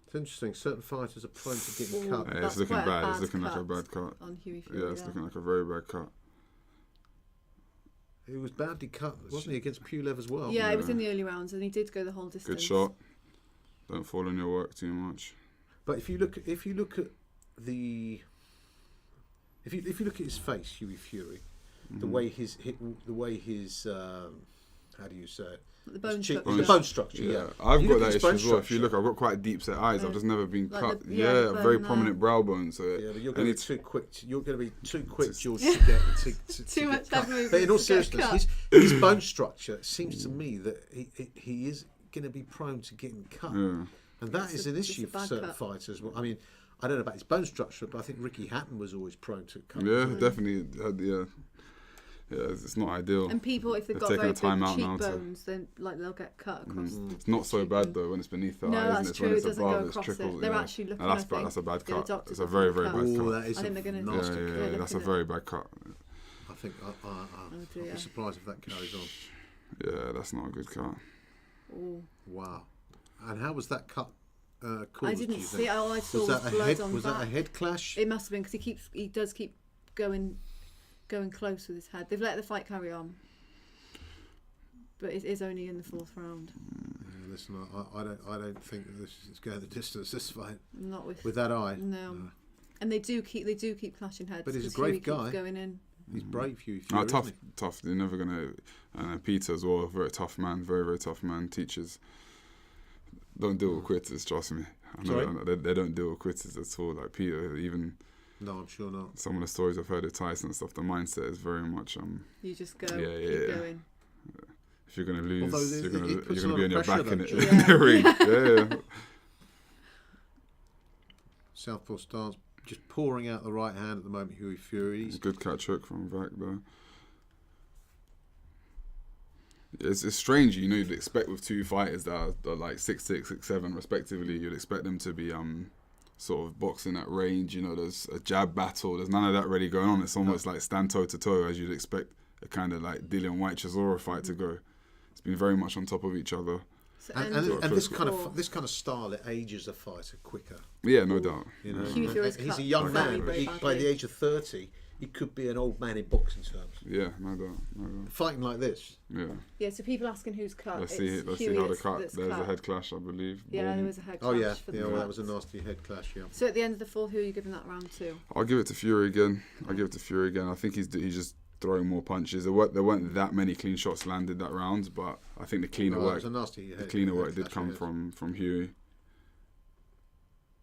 It's interesting. Certain fighters are prone to getting cut. Yeah, it's looking bad. It's looking like a bad cut. On Hughie Fury, yeah, it's looking like a very bad cut. He was badly cut, wasn't he, against Pulev as well? Yeah, it was in the early rounds, and he did go the whole distance. Good shot. Don't fall on your work too much. But if you look at his face, Hughie Fury, the way his how do you say it? The bone cheek- structure. the bone structure. Yeah, I've You got look at that his issue bone as well. If you structure. look, I've got quite deep set eyes. I've just never been Like cut. the- yeah, the a very bone prominent brow bone. So Yeah, but you're I going to need be too quick. You're going to be too quick, George, Yeah. to get to Too get much cut. head movement But in all to get seriousness, cut. his bone structure, it seems to me that he is going to be prone to getting cut, Yeah. and that is an it's issue a for bad certain cut. fighters. Well, I mean, I don't know about his bone structure, but I think Ricky Hatton was always prone to cut. Yeah, definitely. Yeah, it's not ideal. And people, if they've They're got taking very a time big out now to- cheekbones, then like they'll get cut across. It's not so bad though when it's beneath the No, eye, that's isn't it? It's true. when It it's doesn't above, go it's across it. trickles. They're yeah. actually looking, And that's I think. that's a bad The cut. doctors It's a are very looking very at bad Oh, cut. that is I think they're gonna- nasty Yeah, cut. yeah, that's a very bad cut. I think I'll dear. be surprised if that carries on. Yeah, that's not a good cut. Ooh. Wow. And how was that cut caused? I do didn't you see think? it. All I saw was that a blood head? on Was that a back. head clash? It must have been because he does keep going close with his head. They've let the fight carry on, but it is only in the 4th round. Yeah, listen, I don't think that this is going the distance. This fight Not with that eye. No. And they do keep clashing heads. But he's a 'cause brave Huey keeps guy. going in. He's brave, Huey. Oh, Fury, tough, isn't tough. You're never gonna. Peter as well, very tough man, very very tough man. Teachers don't deal with quitters. Trust me. They don't deal with quitters at all. Like Peter, even. No, I'm sure not. Some of the stories I've heard of Tyson and stuff, the mindset is very much You just go. Yeah, keep yeah. going. If you're gonna lose, Although you're it gonna puts a be lot on of your pressure back in though, it. George. In the ring. Yeah. Southpaw stance, just pouring out the right hand at the moment. Huey Fury. He's Good catch hook from Vac though. It's strange, you know. You'd expect with two fighters that are like 6'6", 6'7", respectively. You'd expect them to be sort of boxing at range. You know, there's a jab battle. There's none of that really going on. It's almost like stand toe to toe, as you'd expect a kind of like Dillian White Chisora fight to go. It's been very much on top of each other. So and this kind of style, it ages a fighter quicker. Yeah, no doubt. You know, Huey Fury's he's cut a young very, man. very By the badly. age of 30, he could be an old man in boxing terms. Yeah, no doubt. Fighting like this. Yeah. Yeah, so people asking who's cut. Let's it's see Huey how the that's- cut. that's There's a cut. head clash, I believe. Yeah, there was a head clash. Oh yeah, for the yeah. Well, that was a cuts. nasty head clash. Yeah. So at the end of the 4th, who are you giving that round to? I'll give it to Fury again. I think he's just throwing more punches. There weren't that many clean shots landed that round, but I think the cleaner Oh, it work, was a nasty the head- cleaner head work did clash, come yes. from Huey.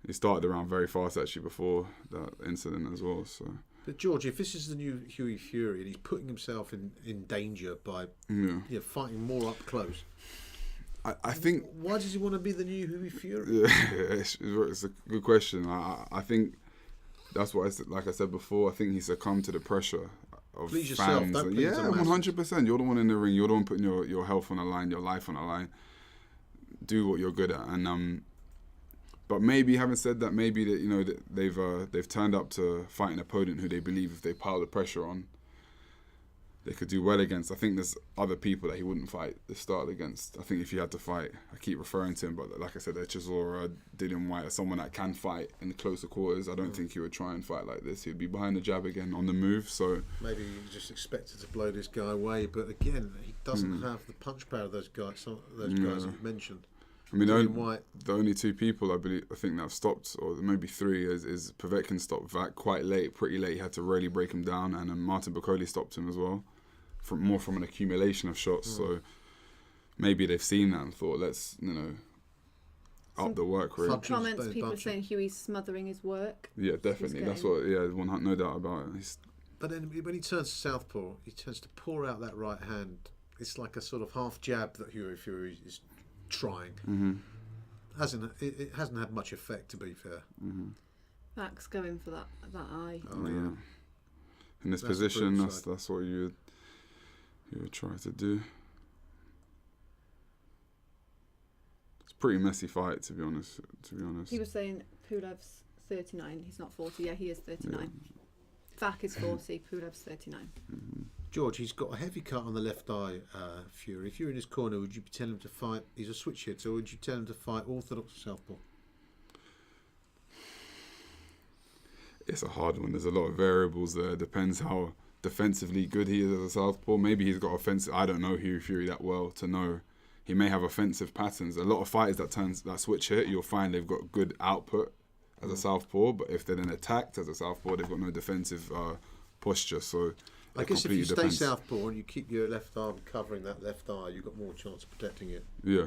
He started around very fast actually before that incident as well. So But George, if this is the new Huey Fury and he's putting himself in danger by fighting more up close, I think. Why does he want to be the new Huey Fury? Yeah, it's a good question. I think that's what like I said before. I think he succumbed to the pressure of Please yourself, fans. don't please the masses. 100%. You're the one in the ring. You're the one putting your health on the line, your life on the line. Do what you're good at, and but maybe having said that, maybe that that they've turned up to fight an opponent who they believe if they pile the pressure on, they could do well against. I think there's other people that he wouldn't fight this style against. I think if he had to fight, I keep referring to him, but like I said, Chisora, Dillian White, or someone that can fight in the closer quarters, I don't think he would try and fight like this. He'd be behind the jab again, on the move. So maybe he just expected to blow this guy away, but again, he doesn't have the punch power of those guys. Guys that you mentioned. I mean, Dillian the only two people I think that have stopped, or maybe three, is Povetkin stopped Vac quite late, pretty late. He had to really break him down, and then Martin Bacoli stopped him as well, from an accumulation of shots. So maybe they've seen that and thought, let's up the work rate. Some comments, people are saying Huey's smothering his work. Yeah, definitely. That's what. Yeah, no doubt about it. But then when he turns to southpaw, he tends to pour out that right hand. It's like a sort of half jab that Huey Fury is trying. It hasn't had much effect, to be fair. Vac's going for that eye. Oh yeah. In this position, that's what you would try to do. It's a pretty messy fight, to be honest. He was saying Pulev's 39. He's not 40. Yeah, he is 39. Yeah. Vac is 40. Pulev's 39. George, he's got a heavy cut on the left eye, Fury. If you're in his corner, would you tell him to fight? He's a switch hitter, or would you tell him to fight orthodox or southpaw? It's a hard one. There's a lot of variables there. Depends how defensively good he is as a southpaw. Maybe he's got offensive. I don't know Huey Fury that well to know. He may have offensive patterns. A lot of fighters that switch hit, you'll find they've got good output as a southpaw, but if they're then attacked as a southpaw, they've got no defensive posture. So I guess if you stay depends. southpaw and you keep your left arm covering that left eye, you've got more chance of protecting it. Yeah,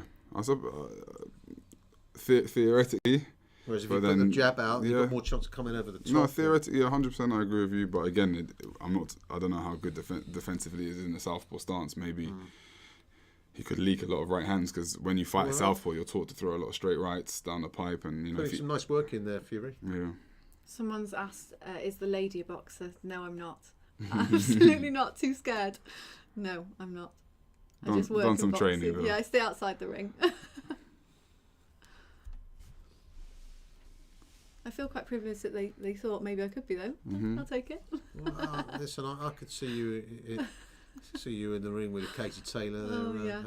theoretically. Whereas if you put the jab out, you've got more chance of coming over the top. No, theoretically, 100% I agree with you. But again, I don't know how good defensively he is in the southpaw stance. Maybe he could leak a lot of right hands because when you fight southpaw, you're taught to throw a lot of straight rights down the pipe, and Putting some nice work in there, Fury. Yeah. Someone's asked, is the lady a boxer? No, I'm not. Absolutely not. Too scared. No, I'm not. I just work done in some boxing. training, though. Yeah, I stay outside the ring. I feel quite privileged that they thought maybe I could be though. I'll take it. Well, listen, I could see you in the ring with Katie Taylor.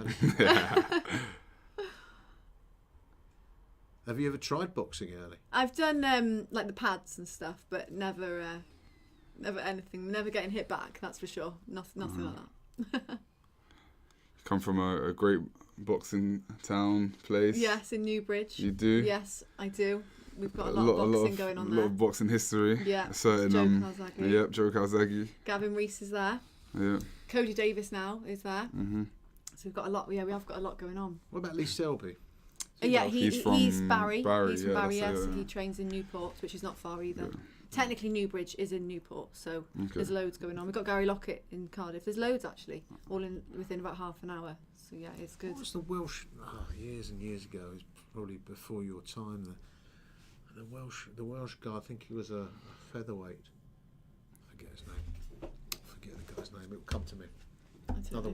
Have you ever tried boxing, Ali? I've done like the pads and stuff, but never anything. Never getting hit back. That's for sure. Nothing like that. Come from a great boxing town place. Yes, in Newbridge. You do? Yes, I do. We've got a lot of boxing going on there. A lot of boxing history. Yeah. A certain, Joe Calzaghe. Yep, Joe Calzaghe. Gavin Rees is there. Yeah. Cody Davis now is there. So we've got a lot. Yeah, we have got a lot going on. What about Lee Selby? Yeah, he's Barry. Barry. He's from Barry, yes. He trains in Newport, which is not far either. Yeah. Technically, Newbridge is in Newport, so there's loads going on. We've got Gary Lockett in Cardiff. There's loads, actually, all within about half an hour. So, yeah, it's good. What was the Welsh... years and years ago, it was probably before your time. The Welsh guy, I think he was a featherweight. Forget his name. Forget the guy's name. It will come to me. Another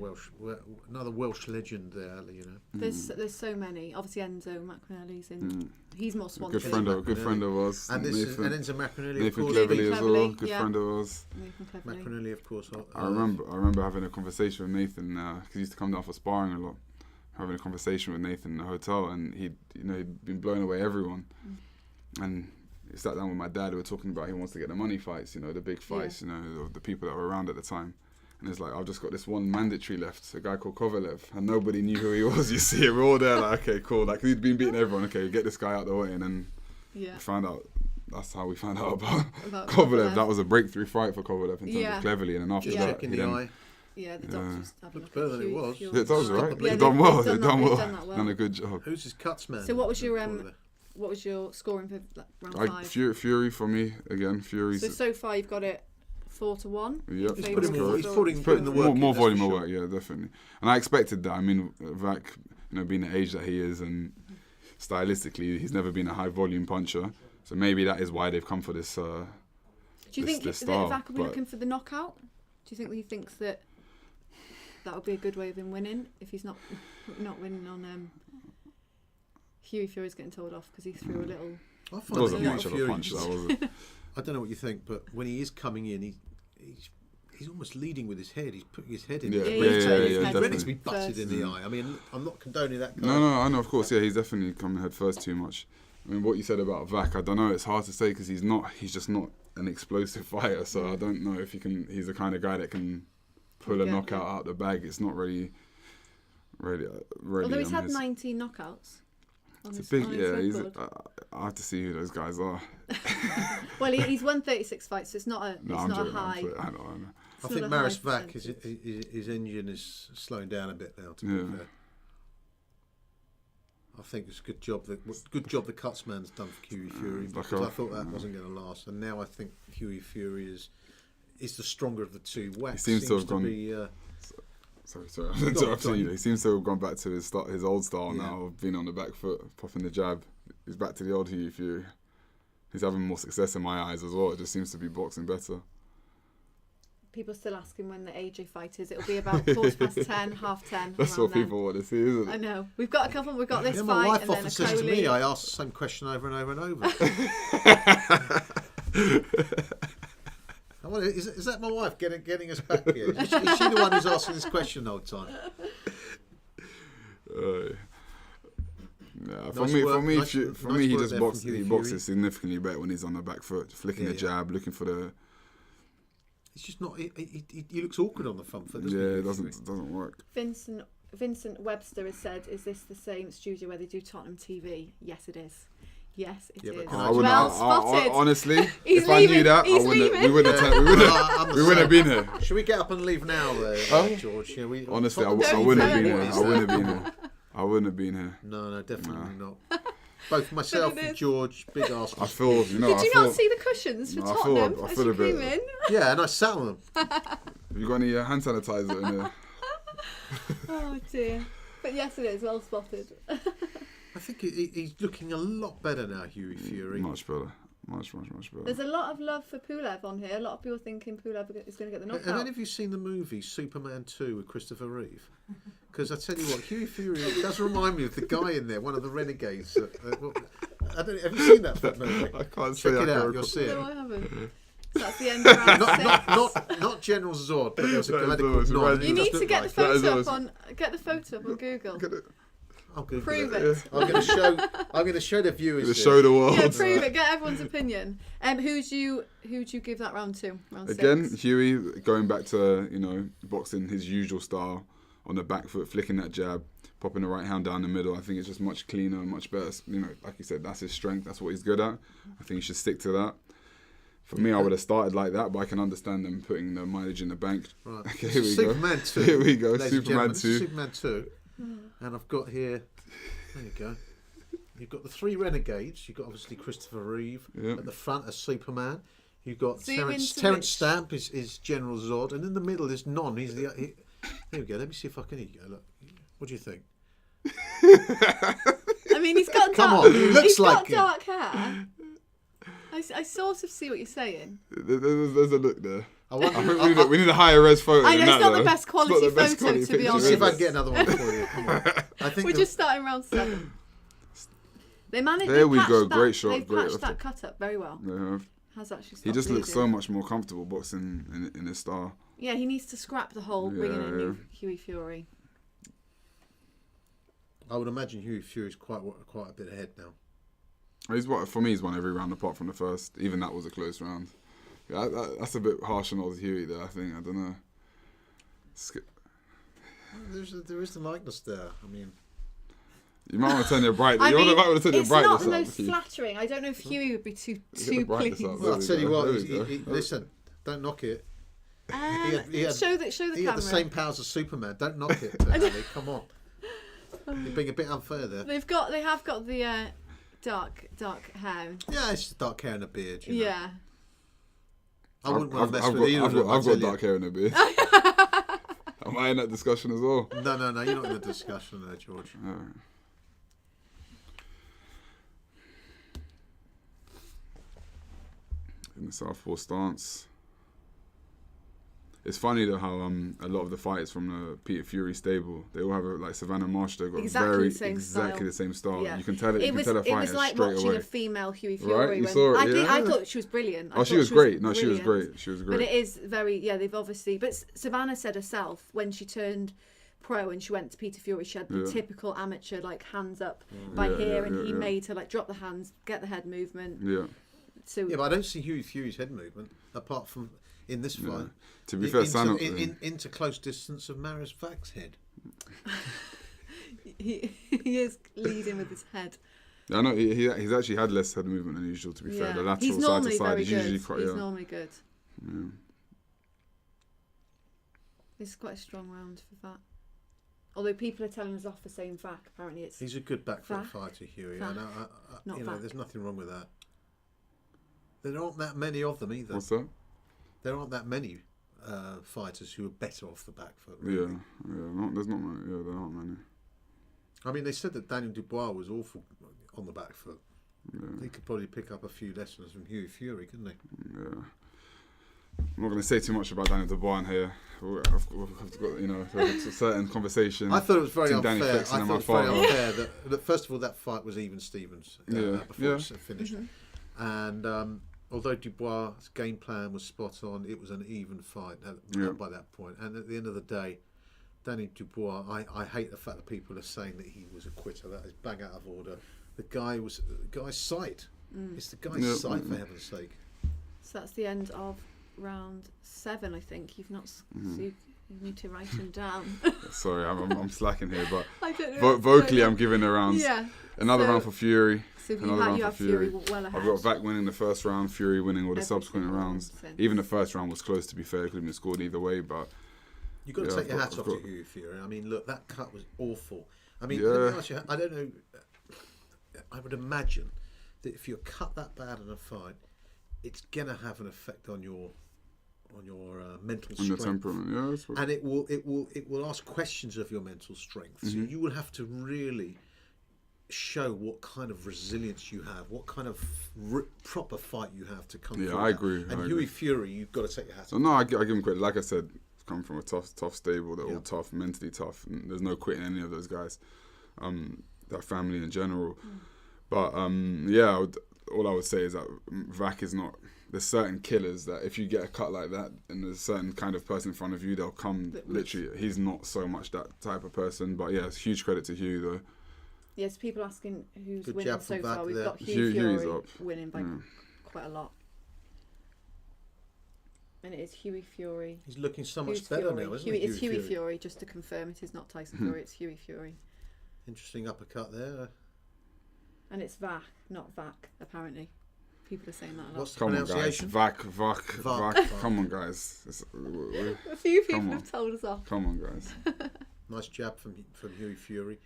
Welsh legend there, you know. There's so many. Obviously Enzo McNally's in. He's more Swansea. Good friend of ours. And Enzo McNally, of course. Nathan Cleverley as well. Good friend of ours. Nathan McNally, of course. I remember having a conversation with Nathan because he used to come down for sparring a lot. Having a conversation with Nathan in the hotel, and he'd been blowing away everyone. And he sat down with my dad. We were talking about he wants to get the money fights, the big fights, the people that were around at the time. And it's like, I've just got this one mandatory left, a guy called Kovalev, and nobody knew who he was. You see it, we're all there like, okay, cool. Like, he'd been beating everyone. Okay, get this guy out the way. And then we found out, that's how we found out about Kovalev. That was a breakthrough fight for Kovalev in terms of Cleverly. And then after that, in the eye. Yeah, the doctors have looked better than it was. It does, right? Yeah, They've done well. They've done well. Done a good job. Who's his cuts man? So what was your scoring for round 5? Fury for me again. Fury's. So far you've got it 4-1. Yeah, he's putting the work. More volume of work. Yeah, definitely. And I expected that. I mean, Vac, being the age that he is, and stylistically, he's never been a high volume puncher. So maybe that is why they've come for this. Do you think that Vac will be looking for the knockout? Do you think he thinks that would be a good way of him winning if he's not winning on? Fury's getting told off because he threw a little. I find it wasn't much of a punch, that was it? I don't know what you think, but when he is coming in, he's almost leading with his head. He's putting his head in. Yeah, he's ready to be butted in the eye. I mean, I'm not condoning that. No, I know, of course. Yeah, he's definitely coming head first too much. I mean, what you said about Vac, I don't know. It's hard to say because he's just not an explosive fighter. So I don't know if he can. He's the kind of guy that can pull a knockout out the bag. It's not really. Although he's had 19 knockouts. It's a big, I have to see who those guys are. Well, he's won 36 fights, so it's not a high. I know. I think Maris Vac, his engine is slowing down a bit now. To be fair, I think it's a good job the Cutsman's done for Hughie Fury because I thought that wasn't going to last, and now I think Hughie Fury is the stronger of the two. Wax seems to have gone. Sorry, I'm interrupting you. He seems to have gone back to his old style now of being on the back foot, popping the jab. He's back to the old Hughie Fury. He's having more success in my eyes as well. It just seems to be boxing better. People still asking when the AJ fight is. It'll be about 10:15, 10:30. That's what people want to see, isn't it? I know. We've got a couple. We've got this fight. My wife and often then says to me, I ask the same question over and over and over. Is that my wife getting us back here? Is she the one who's asking this question the whole time? For me, he boxes significantly better when he's on the back foot, flicking the jab, looking for the. It's just not. He looks awkward on the front foot. Doesn't he? It doesn't work. Vincent Webster has said, "Is this the same studio where they do Tottenham TV?" Yes, it is. Yes, it Yeah, but is. can I- I wouldn't. Well spotted. Honestly, He's if I knew leaving. that, He's we leaving. wouldn't have been here. Should we get up and leave now, George? Yeah, Honestly, I Don't wouldn't have tell been here. anyone. I wouldn't have been here. I wouldn't have been here. No, definitely not. Both myself But it and is. George, big Arsenal. I feel, you know, Did you not see the cushions for No, I Tottenham feel as a you bit- came in? Yeah, and I sat on them. Have you got any hand sanitizer in there? Oh dear. But yes, it is well spotted. I think he's looking a lot better now, Hughie Fury. Much better. Much better. There's a lot of love for Pulev on here. A lot of people thinking Pulev is going to get the knockout. Have any of you seen the movie Superman 2 with Christopher Reeve? Because I tell you what, Hughie Fury does remind me of the guy in there, one of the renegades. I don't, have you seen that movie? I can't Check say it I out, can you'll see it. No, I haven't. So that's the end of round 6. Not General Zod, but there was a guy That is called always Nod. right. You need to get the That is photo always- up on Google. I'll Google Prove it. it. I'm going to show the viewers. To this. show the world. Yeah, prove it. Get everyone's opinion. Who'd you give that round to? Round Again, 6. Hughie going back to boxing his usual style on the back foot, flicking that jab, popping the right hand down the middle. I think it's just much cleaner and much better. Like you said, that's his strength. That's what he's good at. I think he should stick to that. For me, I would have started like that, but I can understand them putting the mileage in the bank. Right. Okay, here we Superman go. 2. Here we go. Ladies and Superman gentlemen, 2. Superman 2. And I've got here. There you go. You've got the 3 renegades. You've got obviously Christopher Reeve at the front as Superman. You've got Terrence Stamp is General Zod, and in the middle is Non. Here we go. Let me see if I can. Here you go. Look. What do you think? I mean, he's got Come dark, on, he looks he's like got dark hair. I sort of see what you're saying. There's a look there. I think we need a higher res photo. I know than it's that, not the though. best quality It's not the best photo, quality to be picture, honest. See is if I it? can get another one for you. Come on. I think We're just starting round 7. They managed. There we go. That, Great shot. They've Great patched that cut up very well. Yeah. Has actually. He just stopped looks so bleeding. much more comfortable boxing in his style. Yeah, he needs to scrap the whole bringing in new Hughie Fury. I would imagine Hughie Fury's quite a bit ahead now. For me, he's won every round apart from the first. Even that was a close round. Yeah, that's a bit harsh on old Hughie there, I think. I don't know. There is the likeness there. I mean, you might want to turn your bright. I mean, might want to turn your it's not brightness the up. most flattering. I don't know if Hughie would be too the brightness pleased. up. well, I'll tell you what. There we go. Listen, don't knock it. Show the He camera. had the same powers as Superman. Don't knock it, Ali. Come on. You're being a bit unfair there. They have got the dark hair. Yeah, it's just dark hair and a beard. You know. Yeah. I wouldn't want to mess with either of them. I've got dark hair and a beard. Am I in that discussion as well? No, you're not in the discussion there, George. Alright. In the southpaw stance. It's funny though how a lot of the fighters from the Peter Fury stable, they all have like Savannah Marsh. They've got Exactly exactly the same style. Yeah. You can tell it. It was like straight watching away. a female Hughie Fury. Right? You when, saw it, I yeah. thought she was brilliant. Oh, she was great. No, she was brilliant. great. She was great. But it is very, they've obviously, but Savannah said herself when she turned pro and she went to Peter Fury, she had the typical amateur, like hands up by here, and he made her like drop the hands, get the head movement. Yeah. So, Yeah, but I don't see Hughie Fury's head movement apart from in this fight. To be fair, into close distance of Maris Vak's head. he is leading with his head. I know he's actually had less head movement than usual. To be fair, the lateral He's side normally to side very is good. usually quite. He's normally good. Yeah. It's quite a strong round for that. Although people are telling us off for saying Vak, apparently it's. He's a good back foot Vak. fighter, Hughie. Vak. You know, Vak. there's nothing wrong with that. There aren't that many of them either. What's that? There aren't that many fighters who are better off the back foot. Really. There's not many. Yeah, there aren't many. I mean, they said that Daniel Dubois was awful on the back foot. Yeah. He could probably pick up a few lessons from Hughie Fury, couldn't he? Yeah. I'm not going to say too much about Daniel Dubois here. I've got, there's a certain conversation. I thought it was very between Danny unfair. Flexen I and thought my it was very father. unfair that first of all that fight was even Stevens before it finished, and although Dubois' game plan was spot on, it was an even fight by that point. And at the end of the day, Danny Dubois, I hate the fact that people are saying that he was a quitter. That is bang out of order. The guy's sight. It's the guy's sight, for heaven's sake. So that's the end of round 7, I think. You've not. So you need to write them down. Sorry, I'm slacking here, but I don't know vocally I'm giving a round. Yeah. Another round for Fury. So Another round you for have Fury well ahead. I've got Vac winning the first round, Fury winning all the Every subsequent single rounds. round since. Even the first round was close, to be fair. It could have been scored either way, but You've got to Yeah, take I've your got- hat I've off to got- Hughie Fury. I mean, look, that cut was awful. I mean, Yeah. let me ask you, I don't know. I would imagine that if you're cut that bad in a fight, it's gonna have an effect on your mental on your strength. temperament, yeah. That's what, And it will ask questions of your mental strength. So you will have to really show what kind of resilience you have, what kind of proper fight you have to come. Yeah, through I that. agree, And I Hughie agree. Fury, you've got to take your hat So off. no, I give him credit. Like I said, come from a tough stable. They're Yeah. all tough, mentally tough. And there's no quitting any of those guys. That family in general. But yeah, all I would say is that Vac is not. There's certain killers that if you get a cut like that and there's a certain kind of person in front of you, they'll come. Literally, he's not so much that type of person. But yeah, it's huge credit to Hugh though. Yes, people asking who's Good winning jab so from far. back We've there. got Hugh Hughie's Fury up. winning by Yeah. quite a lot. And it is Hughie Fury. He's looking so Who's much better Fury? now, isn't Hughie, he? it's Hughie Fury, just to confirm. It is not Tyson Fury, it's Hughie Fury. Interesting uppercut there. And it's Vac, not Vac, apparently. People are saying that a lot. What's the Come on, guys. pronunciation? Vac. Vac. Come on, guys. We're- A few people Come on. have told us off. Come on, guys. Nice jab from Hughie Fury.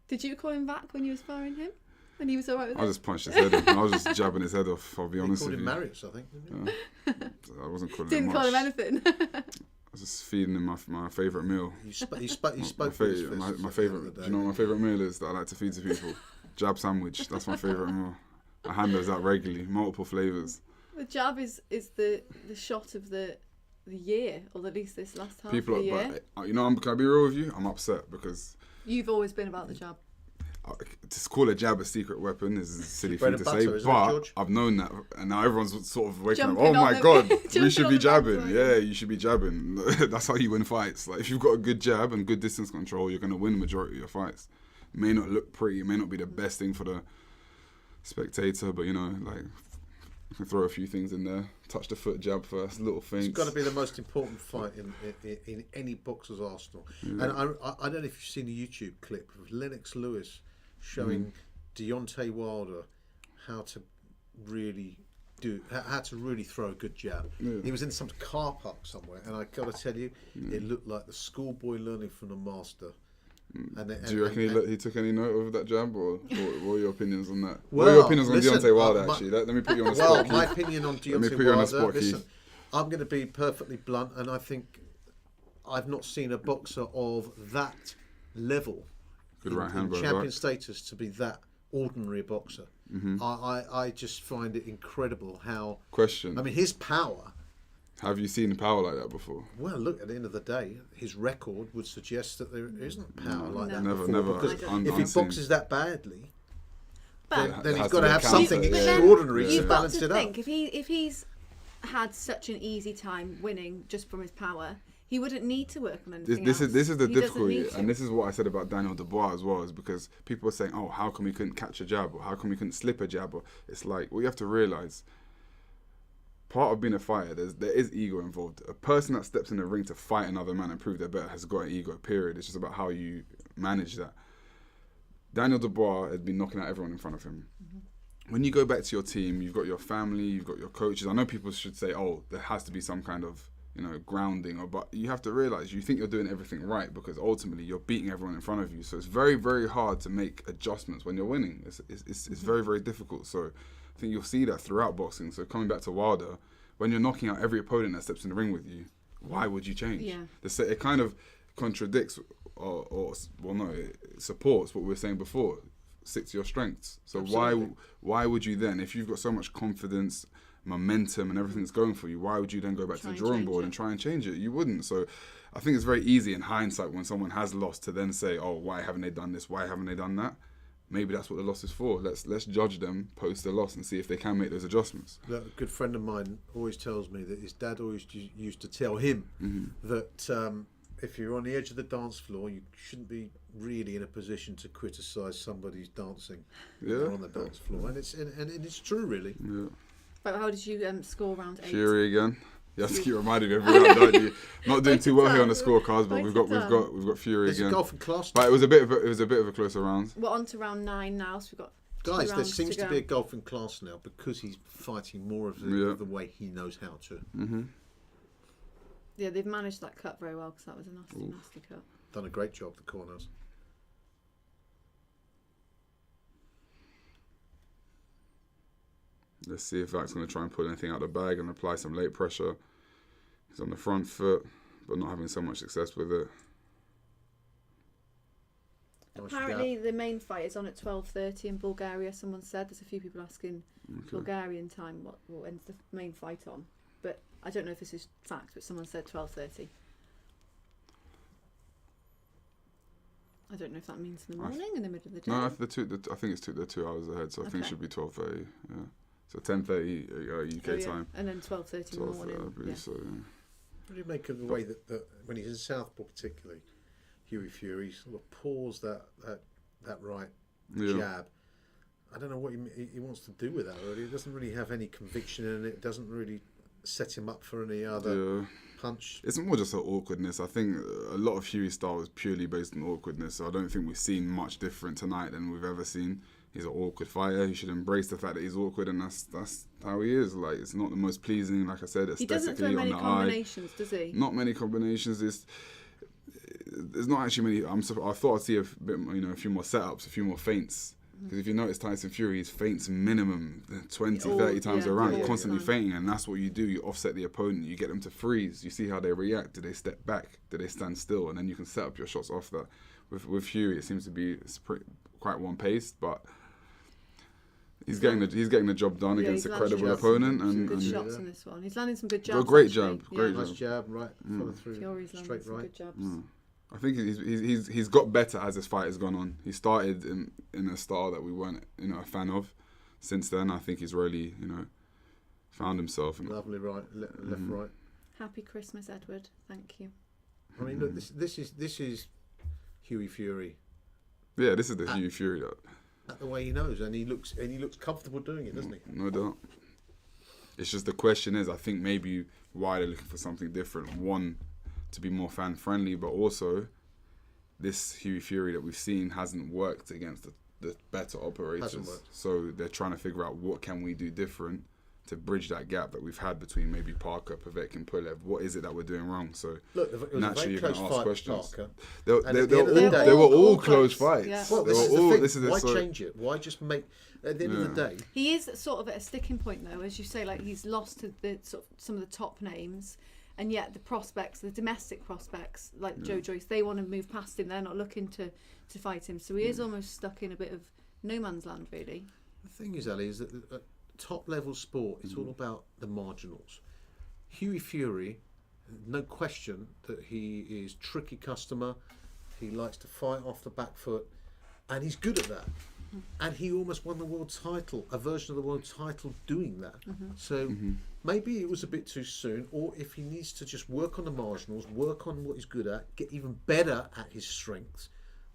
Did you call him Vac when you were sparring him? And he was alright with I it? just punched his head off. I was just jabbing his head off, I'll be He honest called with him you. Marius, I think, didn't he? I wasn't calling Didn't him call him much. anything. I was just feeding him my favourite meal. He spoke with his My fists at the favourite. end of Do the you day. know what my favourite meal is that I like to feed to people? Jab sandwich. That's my favourite meal. I hand those out regularly, multiple flavours. The jab is the shot of the year, or at least this last half People, of the year. but you know, can I be real with you? I'm upset because You've always been about the jab. to call a jab a secret weapon is a silly Bread thing and to butter, say, isn't it, but George? I've known that, and now everyone's sort of waking Jumping up. Oh on my the- god, we jumping should on be the jabbing. bandwagon. Yeah, you should be jabbing. That's how you win fights. Like if you've got a good jab and good distance control, you're going to win the majority of your fights. It may not look pretty, it may not be the best thing for the spectator, but you know, like you can throw a few things in there. Touch the foot jab first, little things. It's got to be the most important fight in any boxer's arsenal. And I don't know if you've seen the YouTube clip of Lennox Lewis showing Deontay Wilder how to really throw a good jab. Yeah. He was in some car park somewhere, and I got to tell you, it looked like the schoolboy learning from the master. Do you reckon he took any note of that jab, or what are your opinions on that? Well, what are your opinions on listen, Deontay Wilder, my- actually? Let me put you on the Well, spot. my Keith. opinion on Let me Deontay put you on the Wilder, spot, listen, Keith. I'm going to be perfectly blunt, and I think I've not seen a boxer of that level Good in right hand, bro. champion Right? status to be that ordinary a boxer. I just find it incredible how... Question. I mean, his power... Have you seen power like that before? Well, look, at the end of the day, his record would suggest that there isn't power like that Never, before. never. Because if he Unseen. boxes that badly, But then It he's has got to to be have counter. something But then extraordinary to you've got balance to it think, up. if he's had such an easy time winning just from his power, he wouldn't need to work on anything This else. is the He doesn't difficulty, need to. and this is what I said about Daniel Dubois as well, is because people are saying, "Oh, how come he couldn't catch a jab, or how come he couldn't slip a jab?" Or it's like, what you have to realize. Part of being a fighter, there is ego involved. A person that steps in the ring to fight another man and prove they're better has got an ego, period. It's just about how you manage that. Daniel Dubois had been knocking out everyone in front of him. When you go back to your team, you've got your family, you've got your coaches. I know people should say, oh, there has to be some kind of, grounding, but you have to realize you think you're doing everything right because ultimately you're beating everyone in front of you. So it's very, very hard to make adjustments when you're winning. It's very, very difficult. So I think you'll see that throughout boxing. So coming back to Wilder, when you're knocking out every opponent that steps in the ring with you, why would you change? Yeah. It kind of contradicts it supports what we were saying before. Stick to your strengths. So why would you then, if you've got so much confidence, momentum and everything's going for you, why would you then go back to the drawing board and try and change it? You wouldn't. So I think it's very easy in hindsight when someone has lost to then say, oh, why haven't they done this? Why haven't they done that? Maybe that's what the loss is for. Let's judge them post the loss and see if they can make those adjustments. A good friend of mine always tells me that his dad always used to tell him that if you're on the edge of the dance floor, you shouldn't be really in a position to criticise somebody's dancing when they're on the dance floor. And it's true, really. Yeah. But how did you score round 8? Fury again. You have to keep reminding me every round, don't you? Not doing too well here on the scorecards, but we've got Fury It's again. a golf and class. But it was a bit of a closer round. We're on to round 9 now, so we've got Guys, there rounds seems to to go. be a golfing class now because he's fighting more of the way he knows how to. Mm-hmm. Yeah, they've managed that cut very well because that was a nasty cut. Done a great job, the corners. Let's see if Vak's going to try and pull anything out of the bag and apply some late pressure. He's on the front foot, but not having so much success with it. Apparently, the main fight is on at 12:30 in Bulgaria. Someone said there's a few people asking Bulgarian time when's the main fight on, but I don't know if this is fact. But someone said 12:30. I don't know if that means in the morning, in the middle of the day. No, I think it's they're 2 hours ahead, so I think it should be 12:30. Yeah, so 10:30 UK time. And then 12:30 in the morning. I believe so. Yeah. What do you make of the way that when he's in Southpaw, particularly, Hughie Fury sort of paws that right jab? I don't know what he wants to do with that. Really, he doesn't really have any conviction in it. It doesn't really set him up for any other punch. It's more just an awkwardness. I think a lot of Hughie's style is purely based on awkwardness. So I don't think we've seen much different tonight than we've ever seen. He's an awkward fighter. He should embrace the fact that he's awkward, and that's how he is. Like, it's not the most pleasing, like I said, aesthetically. He doesn't throw many combinations, does he? Not many combinations. There's not actually many. I thought I'd see a bit, a few more setups, a few more feints. Because if you notice Tyson Fury, his feints minimum 20, 30 times around, constantly feinting, and that's what you do. You offset the opponent, you get them to freeze. You see how they react. Do they step back? Do they stand still? And then you can set up your shots off that. With Fury, it seems to be quite one-paced, but he's getting the job done against a credible opponent. And good shots in this one. He's landing some good jabs. Great jab. Nice jab, right, follow through. Fury's landing some good jabs. I think he's got better as this fight has gone on. He started in a style that we weren't a fan of. Since then, I think he's really found himself. Lovely right, left, right. Happy Christmas, Edward. Thank you. I mean, look, this is Hughie Fury. Yeah, this is the Hughie Fury At the way he knows, and he looks comfortable doing it, doesn't he? No doubt. It's just the question is, I think maybe why they're looking for something different. One, to be more fan friendly, but also this Hughie Fury that we've seen hasn't worked against the better operators. So they're trying to figure out what can we do different to bridge that gap that we've had between maybe Parker, Pavek and Pulev. What is it that we're doing wrong? So look, it was naturally a very you're going close to ask fight, questions. Parker. They were all close fights. Yeah. Well, this is the thing. Why change it? Why just make at the end of the day? He is sort of at a sticking point though, as you say. Like he's lost to some of the top names. And yet the prospects, the domestic prospects, like Joe Joyce, they want to move past him. They're not looking to fight him. So he is almost stuck in a bit of no man's land, really. The thing is, Ali, is that at top level sport, it's all about the marginals. Hughie Fury, no question that he is tricky customer. He likes to fight off the back foot, and he's good at that. And he almost won the world title, a version of the world title doing that. So maybe it was a bit too soon, or if he needs to just work on the marginals, work on what he's good at, get even better at his strengths,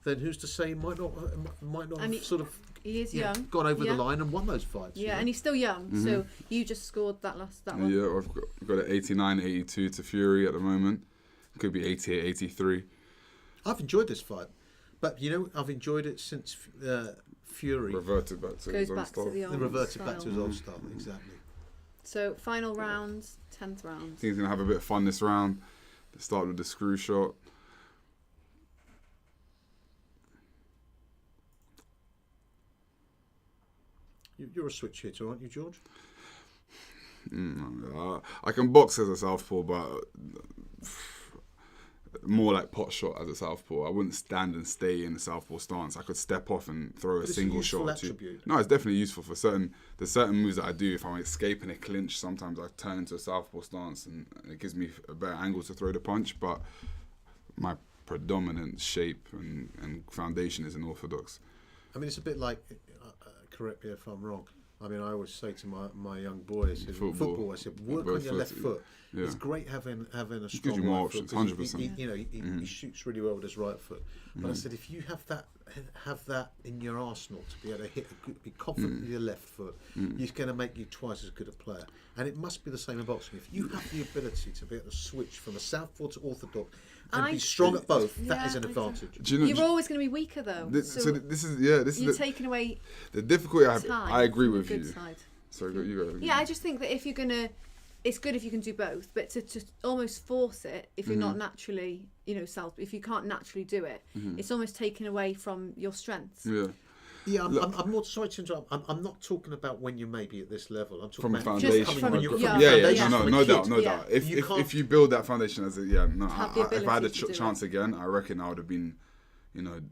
then who's to say he might not have he is young, gone over the line and won those fights. Yeah, and he's still young. So you just scored that one. Yeah, I've got an 89, 82 to Fury at the moment. Could be 88, 83. I've enjoyed this fight, but I've enjoyed it since Fury reverted back to his old style. Back to his old style, exactly. So final rounds, 10th round. I think he's gonna have a bit of fun this round. Let's start with the screw shot. You're a switch hitter, aren't you, George? I can box as a southpaw, but more like pot shot as a southpaw. I wouldn't stand and stay in the southpaw stance. I could step off and throw a single shot. No, it's definitely useful for there's certain moves that I do. If I'm escaping a clinch, sometimes I turn into a southpaw stance and it gives me a better angle to throw the punch. But my predominant shape and foundation is in orthodox. I mean, it's a bit like, correct me if I'm wrong, I mean, I always say to my young boys, football, I said, work on your left foot. Yeah. It's great having a strong gives you more right options, foot. 100%. He shoots really well with his right foot. But I said, if you have that have that in your arsenal to be able to be confident with your left foot. It's going to make you twice as good a player. And it must be the same in boxing. If you have the ability to be able to switch from a southpaw to orthodox and be strong at both, that is an advantage. You're always going to be weaker though. This you're is taking away the difficulty. I agree with good you. Side. Sorry, you go. Yeah, I just think that if you're gonna, it's good if you can do both, but to almost force it if you're not naturally, if you can't naturally do it, it's almost taken away from your strengths. Yeah. Yeah, I'm more sorry to interrupt. I'm not talking about when you may be at this level. I'm talking From a about foundation. No doubt. If you build that foundation as if I had a chance again, I reckon I would have been,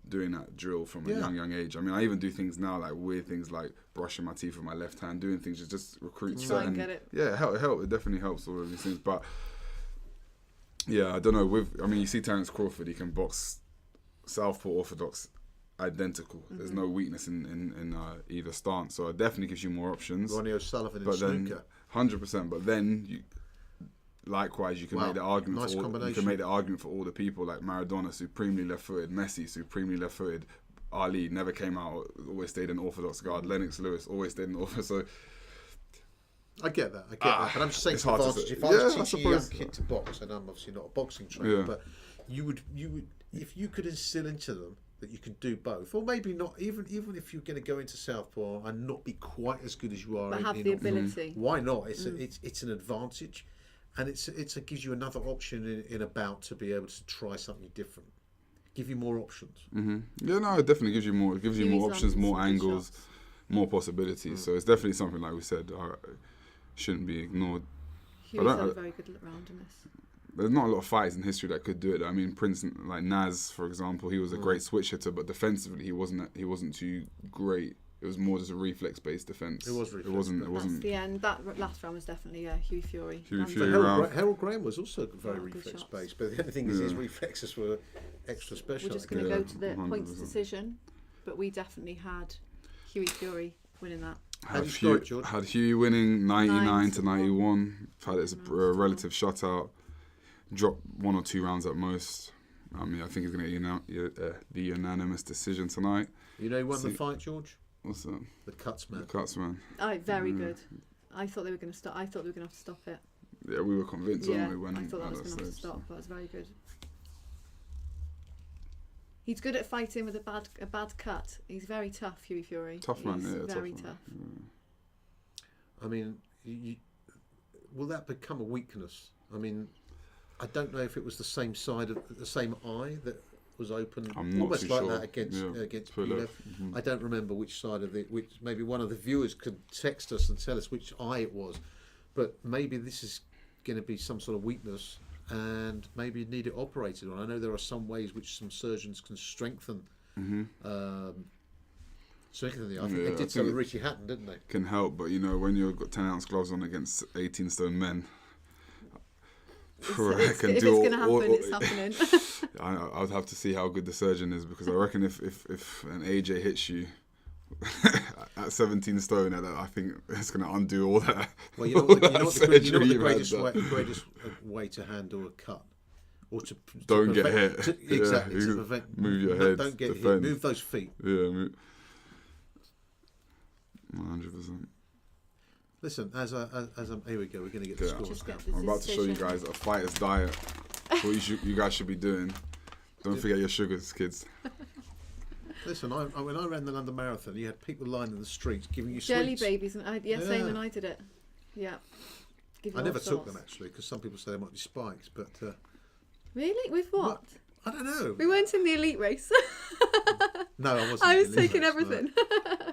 doing that drill from a young age. I mean, I even do things now, like weird things like brushing my teeth with my left hand, doing things to just recruit certain. Get it. Yeah, it definitely helps all of these things. But yeah, I don't know. You see Terence Crawford, he can box southpaw orthodox identical. There's no weakness in either stance, so it definitely gives you more options. Ronnie O'Sullivan in snooker. 100%. But then likewise, you can make the argument. Nice combination. You can make the argument for all the people like Maradona, supremely left-footed; Messi, supremely left-footed; Ali never came out, always stayed an orthodox guard; Lennox Lewis always stayed an orthodox. So I get that. But I'm just saying, it's hard advantage. to If I was teaching a young kid to box, and I'm obviously not a boxing trainer, but you would, if you could instill into them that you can do both, or maybe not, even if you're going to go into southpaw and not be quite as good as you are, but have the ability. Why not? It's an advantage, and it gives you another option in a bout to be able to try something different, give you more options. Yeah, no, it definitely gives you more. It gives you more options, more angles, more possibilities. So it's definitely something, like we said, shouldn't be ignored. Hugh's had a very good round in this. There's not a lot of fighters in history that could do it. I mean, Prince, like Naz, for example, he was a great switch hitter, but defensively he wasn't too great. It was more just a reflex-based defense. It was reflex. It wasn't. That's the end. That last round was definitely Hughie Fury. Harold Graham was also very reflex-based, but the only thing is his reflexes were extra special. We're just going to go to the 100%. Points decision, but we definitely had Hughie Fury winning that. How did you score it, George? Had Hughie winning 99 to 91. Had it as a relative shutout. Dropped 1 or 2 rounds at most. I mean, I think he's going to get the unanimous decision tonight. You know who won the fight, George? What's that? The Cutsman. The Cutsman. Very good. I thought they were going to stop. I thought they were going to have to stop it. Yeah, we were convinced, weren't we? When I thought that was going to have to stop. That was very good. He's good at fighting with a bad cut. He's very tough, Hughie Fury. Tough man, very tough. I mean, will that become a weakness? I mean, I don't know if it was the same side of the same eye that was open, almost like that against Pulev. I don't remember which side of which maybe one of the viewers could text us and tell us which eye it was, but maybe this is going to be some sort of weakness and maybe need it operated on. I know there are some ways which some surgeons can strengthen. Strengthen the eye. I think they did so with Richie Hatton, didn't they? Can help, but when you've got 10-ounce gloves on against 18-stone men. If it's going to happen, it's happening. I would have to see how good the surgeon is, because I reckon if an AJ hits you at 17 stone, I think it's going to undo all that. Well, you know what the greatest way to handle a cut, or to don't get hit. To prevent. Move your head. Don't get defend. hit. Move those feet. Yeah. 100%. Listen, here we go. We're going to get the scores. I'm about to show you guys a fighter's diet. What you guys should be doing. Don't forget your sugars, kids. Listen, when I ran the London Marathon, you had people lying in the streets giving you jelly sweets. babies, and same when I did it. Yeah. I never took them actually, because some people say they might be spikes, but. Really? With what? I don't know. We weren't in the elite race. No, I wasn't. I was taking everything. No.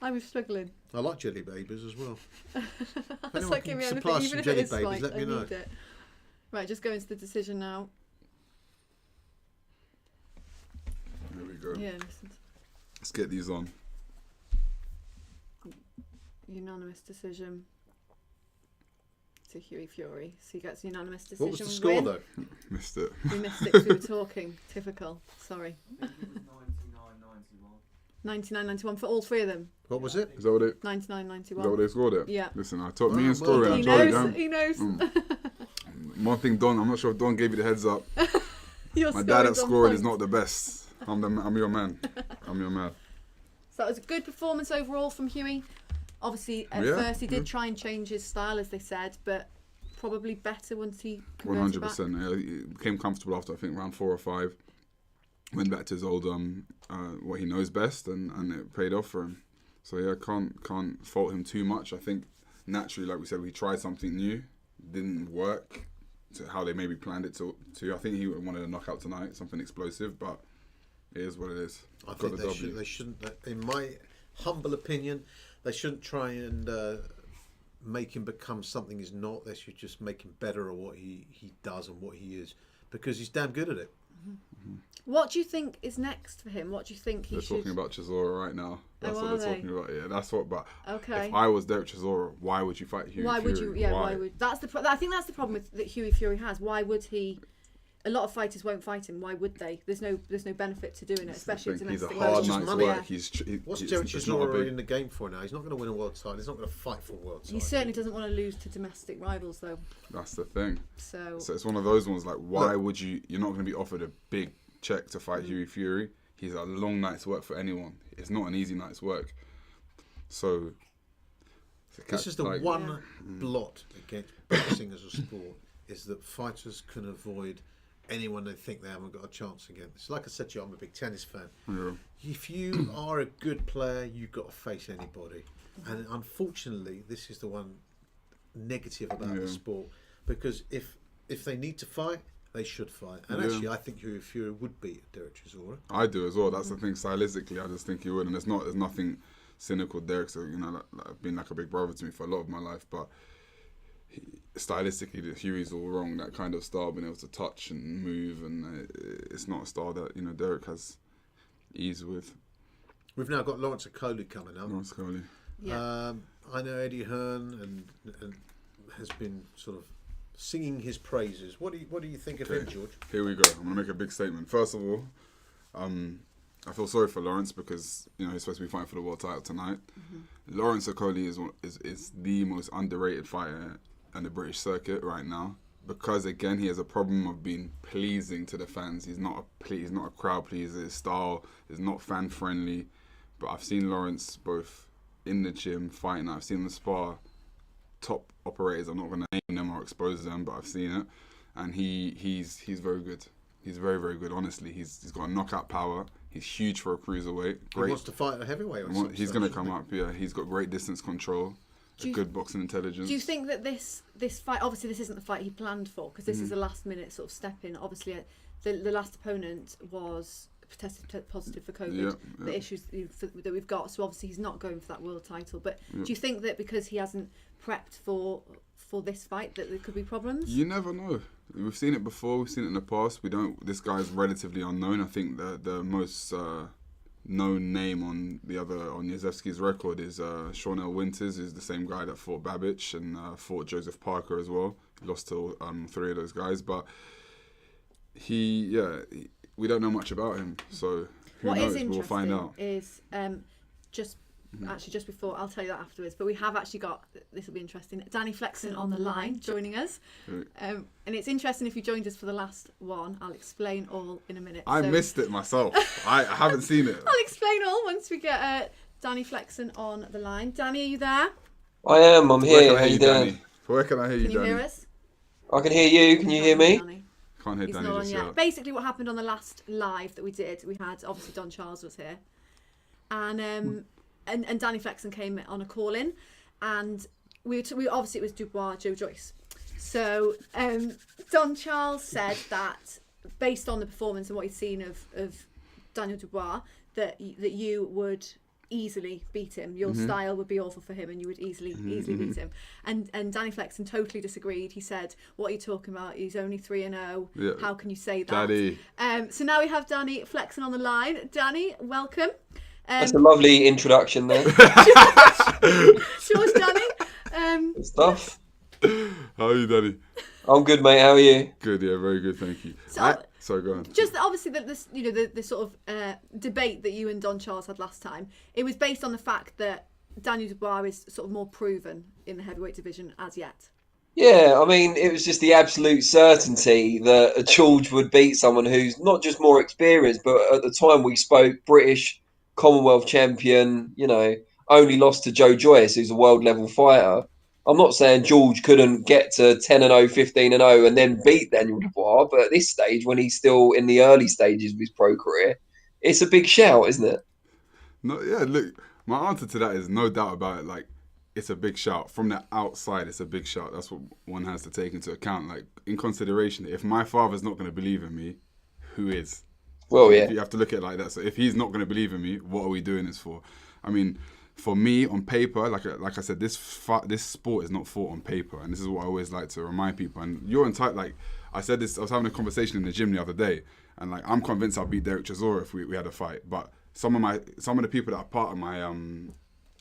I was struggling. I like jelly babies as well. That's like giving me anything, even if it is spiked, let me know. Right, just go into the decision now. There we go. Yeah, listen. Let's get these on. Unanimous decision to Hughie Fury. So he gets unanimous decision. What was the score though? Missed it. We missed it because we were talking. Typical. Sorry. 99-91 for all three of them. What was it? Is that what it? 99-91. Is that what they scored it? Yeah. Listen, I taught me and scoring. He knows. One thing, Don. I'm not sure if Don gave you the heads up. My dad at scoring is not the best. I'm your man. I'm your man. So it was a good performance overall from Hughie. Obviously, at first he did try and change his style, as they said, but probably better once he converted back. 100%. Yeah, he became comfortable after I think round 4 or 5. Went back to his old what he knows best, and it paid off for him. So yeah, can't fault him too much. I think naturally, like we said, we tried something new, didn't work to how they maybe planned it to. I think he wanted a knockout tonight, something explosive, but it is what it is. I think they shouldn't, in my humble opinion, they shouldn't try and make him become something he's not. They should just make him better at what he does and what he is, because he's damn good at it. Mm-hmm. What do you think is next for him? What do you think he should... They're talking about Chisora right now. That's what they're talking about. Yeah, that's what. But okay. If I was Derek Chisora, why would you fight Hughie? Why Fury? would you? Yeah, why would? I think that's the problem that Hughie Fury has. Why would he? A lot of fighters won't fight him. Why would they? There's no benefit to doing it, especially he's domestic. a hard night's work. Yeah. What's Derek Chisora in the game for now? He's not going to win a world title. He's not going to fight for a world title. He certainly doesn't want to lose to domestic rivals, though. That's the thing. So it's one of those ones like, why would you? You're not going to be offered a big check to fight Hughie Fury. He's a long night's work for anyone. It's not an easy night's work. So this is the one blot against boxing as a sport, is that fighters can avoid anyone they think they haven't got a chance against. Like I said to you, I'm a big tennis fan. Yeah. If you are a good player, you've got to face anybody. And unfortunately, this is the one negative about the sport, because if they need to fight, they should fight. And actually, I think Hughie Fury would beat Derek Chisora. I do as well. That's the thing. Stylistically, I just think he would. And there's nothing cynical. Derek's, been like a big brother to me for a lot of my life. But stylistically, Hughie's all wrong. That kind of style, being able to touch and move, and it's not a style that Derek has ease with. We've now got Lawrence Okoli coming up. Lawrence Okoli. Yeah. I know Eddie Hearn and has been sort of singing his praises. What do you think of him, George? Here we go. I'm gonna make a big statement. First of all, I feel sorry for Lawrence because he's supposed to be fighting for the world title tonight. Mm-hmm. Lawrence Okoli is the most underrated fighter on the British circuit right now, because again he has a problem of being pleasing to the fans. He's not a crowd pleaser. His style is not fan friendly. But I've seen Lawrence both in the gym fighting. I've seen him spar top operators. I'm not going to name them or expose them, but I've seen it, and he's very good. He's very, very good. Honestly, he's got a knockout power. He's huge for a cruiserweight. He wants to fight a heavyweight. He's going to come up. Yeah, he's got great distance control. Good boxing intelligence. Do you think that this fight, obviously this isn't the fight he planned for, because this is a last minute sort of step in. Obviously, the last opponent was tested positive for COVID, the issues that we've got. So obviously he's not going for that world title. But do you think that because he hasn't prepped for this fight that there could be problems? You never know. We've seen it before. We've seen it in the past. This guy's relatively unknown. I think the most known name on Yazevsky's record is Shawnell Winters, who's the same guy that fought Babic and fought Joseph Parker as well. He lost to 3 of those guys, but we don't know much about him, so who knows? We'll find out. Is just before, I'll tell you that afterwards, but we have actually got, this will be interesting, Danny Flexen on the line joining us. And it's interesting if you joined us for the last one. I'll explain all in a minute. I missed it myself. I haven't seen it. I'll explain all once we get Danny Flexen on the line. Danny, are you there? I am. I'm here. How you doing? Where can I hear you, Danny? Can you hear us? I can hear you. Can you hear me? Can't hear Danny just yet. Basically, what happened on the last live that we did, we had, obviously Don Charles was here, and Danny Flexen came on a call in, and we obviously it was Dubois, Joe Joyce. So Don Charles said that based on the performance and what he'd seen of Daniel Dubois, that you would easily beat him. Your style would be awful for him, and you would easily beat him. And Danny Flexen totally disagreed. He said, "What are you talking about? He's only 3-0. Yeah. How can you say that?" Daddy. So now we have Danny Flexen on the line. Danny, welcome. That's a lovely introduction there. Sure, Danny. Good stuff. How are you, Danny? I'm good, mate. How are you? Good, yeah, very good, thank you. Sorry, go on. Just obviously the sort of debate that you and Don Charles had last time, it was based on the fact that Daniel Dubois is sort of more proven in the heavyweight division as yet. Yeah, I mean, it was just the absolute certainty that George would beat someone who's not just more experienced, but at the time we spoke, British Commonwealth champion, only lost to Joe Joyce, who's a world level fighter. I'm not saying George couldn't get to 10-0, 15-0 and then beat Daniel Dubois, but at this stage, when he's still in the early stages of his pro career, it's a big shout, isn't it? No, yeah, look, my answer to that is no doubt about it. Like, it's a big shout. From the outside, it's a big shout. That's what one has to take into account. Like, in consideration, if my father's not going to believe in me, who is? Well, yeah. You have to look at it like that. So if he's not going to believe in me, what are we doing this for? I mean, for me, on paper, like I said, this sport is not fought on paper. And this is what I always like to remind people. And you're entitled, like, I said this, I was having a conversation in the gym the other day. And, like, I'm convinced I'll beat Derek Chisora if we had a fight. But some of the people that are part of my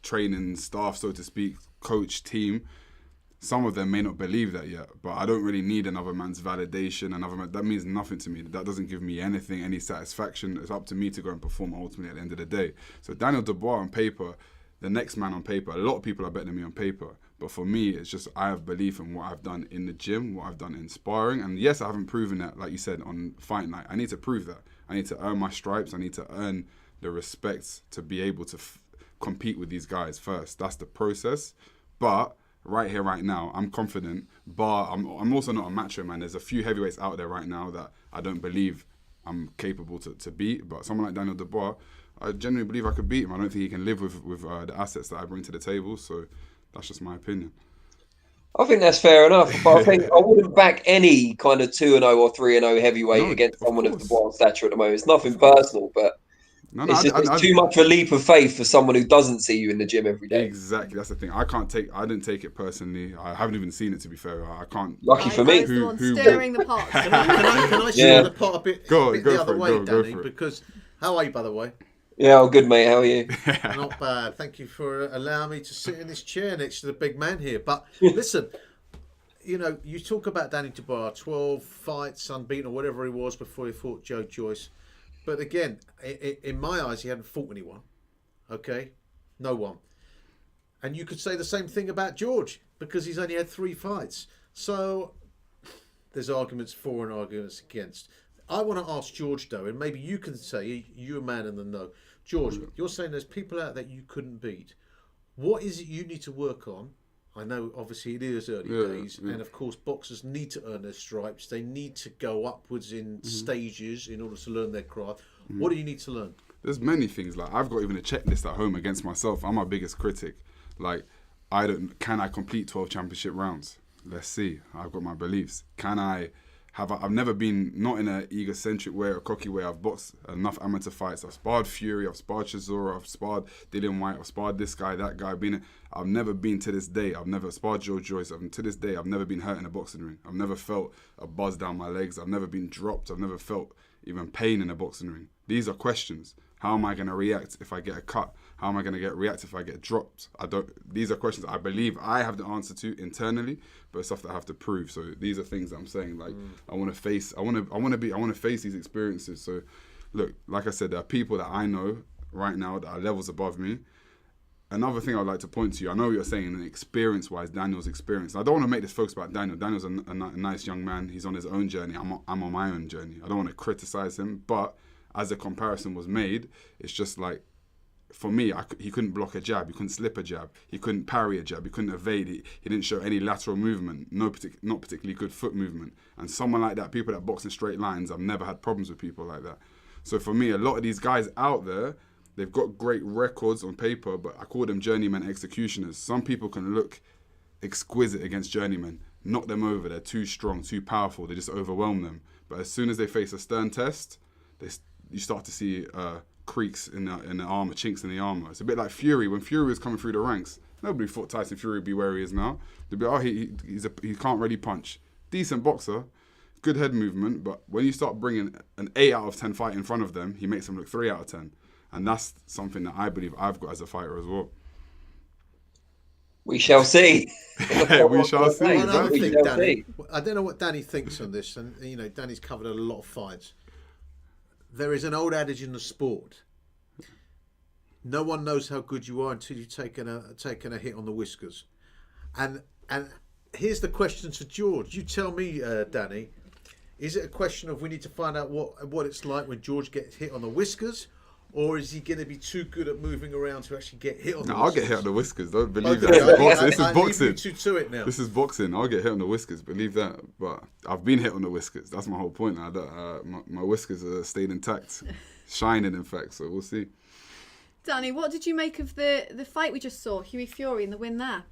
training staff, so to speak, coach team, some of them may not believe that yet, but I don't really need another man's validation. That means nothing to me. That doesn't give me anything, any satisfaction. It's up to me to go and perform ultimately at the end of the day. So Daniel Dubois on paper, the next man on paper, a lot of people are better than me on paper. But for me, it's just I have belief in what I've done in the gym, what I've done in sparring. And yes, I haven't proven that, like you said, on fight night. I need to prove that. I need to earn my stripes. I need to earn the respect to be able to compete with these guys first. That's the process. But right here, right now, I'm confident. I'm also not a macho man. There's a few heavyweights out there right now that I don't believe I'm capable to beat. But someone like Daniel Dubois, I genuinely believe I could beat him. I don't think he can live with the assets that I bring to the table. So that's just my opinion. I think that's fair enough. But I think I wouldn't back any kind of 2-0 or 3-0 heavyweight against someone of Dubois' stature at the moment. It's nothing personal, but it's too much of a leap of faith for someone who doesn't see you in the gym every day. Exactly, that's the thing. I didn't take it personally. I haven't even seen it, to be fair. I can't. Lucky for me. Stirring the pot. Can I stir the pot a bit the other way, Danny? Because how are you, by the way? Yeah, all good, mate. How are you? Not bad. Thank you for allowing me to sit in this chair next to the big man here. But listen, you talk about Danny Dubois, 12 fights unbeaten or whatever he was before he fought Joe Joyce. But again, in my eyes, he hadn't fought anyone. Okay? No one. And you could say the same thing about George, because he's only had 3 fights. So there's arguments for and arguments against. I want to ask George, though, and maybe you can say, you're a man in the know. George, you're saying there's people out there you couldn't beat. What is it you need to work on? I know, obviously, it is early days, and of course, boxers need to earn their stripes. They need to go upwards in stages in order to learn their craft. What do you need to learn? There's many things. Like, I've got even a checklist at home against myself. I'm my biggest critic. Like, can I complete 12 championship rounds? Let's see. I've got my beliefs. I've never been, not in an egocentric way or cocky way. I've boxed enough amateur fights. I've sparred Fury, I've sparred Chisora, I've sparred Dillian White, I've sparred this guy, that guy. I've never been to this day. I've never sparred Joe Joyce. To this day, I've never been hurt in a boxing ring. I've never felt a buzz down my legs. I've never been dropped. I've never felt even pain in a boxing ring. These are questions. How am I going to react if I get a cut? How am I going to react if I get dropped? These are questions I believe I have the answer to internally, but it's stuff that I have to prove. So these are things that I'm saying. Like, I want to face these experiences. So, look, like I said, there are people that I know right now that are levels above me. Another thing I'd like to point to you, I know what you're saying, and experience-wise, Daniel's experience. I don't want to make this focus about Daniel. Daniel's a nice young man. He's on his own journey. I'm on my own journey. I don't want to criticize him, but as a comparison was made, it's just like, for me, he couldn't block a jab, he couldn't slip a jab, he couldn't parry a jab, he couldn't evade, he didn't show any lateral movement, not particularly good foot movement. And someone like that, people that box in straight lines, I've never had problems with people like that. So for me, a lot of these guys out there, they've got great records on paper, but I call them journeyman executioners. Some people can look exquisite against journeymen, knock them over, they're too strong, too powerful, they just overwhelm them. But as soon as they face a stern test, you start to see creaks in the armor, chinks in the armor. It's a bit like Fury. When Fury was coming through the ranks, nobody thought Tyson Fury would be where he is now. They'd be, he can't really punch. Decent boxer, good head movement, but when you start bringing an 8 out of 10 fight in front of them, he makes them look 3 out of 10. And that's something that I believe I've got as a fighter as well. We shall see. We shall see. I don't know what Danny thinks on this, and Danny's covered a lot of fights. There is an old adage in the sport: no one knows how good you are until you've taken a hit on the whiskers. And here's the question to George. You tell me, Danny. Is it a question of we need to find out what it's like when George gets hit on the whiskers, or is he going to be too good at moving around to actually get hit on the whiskers? I'll get hit on the whiskers. Don't believe Okay, that. This is boxing. This is boxing. To it now. This is boxing. I'll get hit on the whiskers. Believe that. But I've been hit on the whiskers. That's my whole point. My whiskers are stayed intact, shining in fact. So we'll see. Danny, what did you make of the fight we just saw? Hughie Fury and the win there.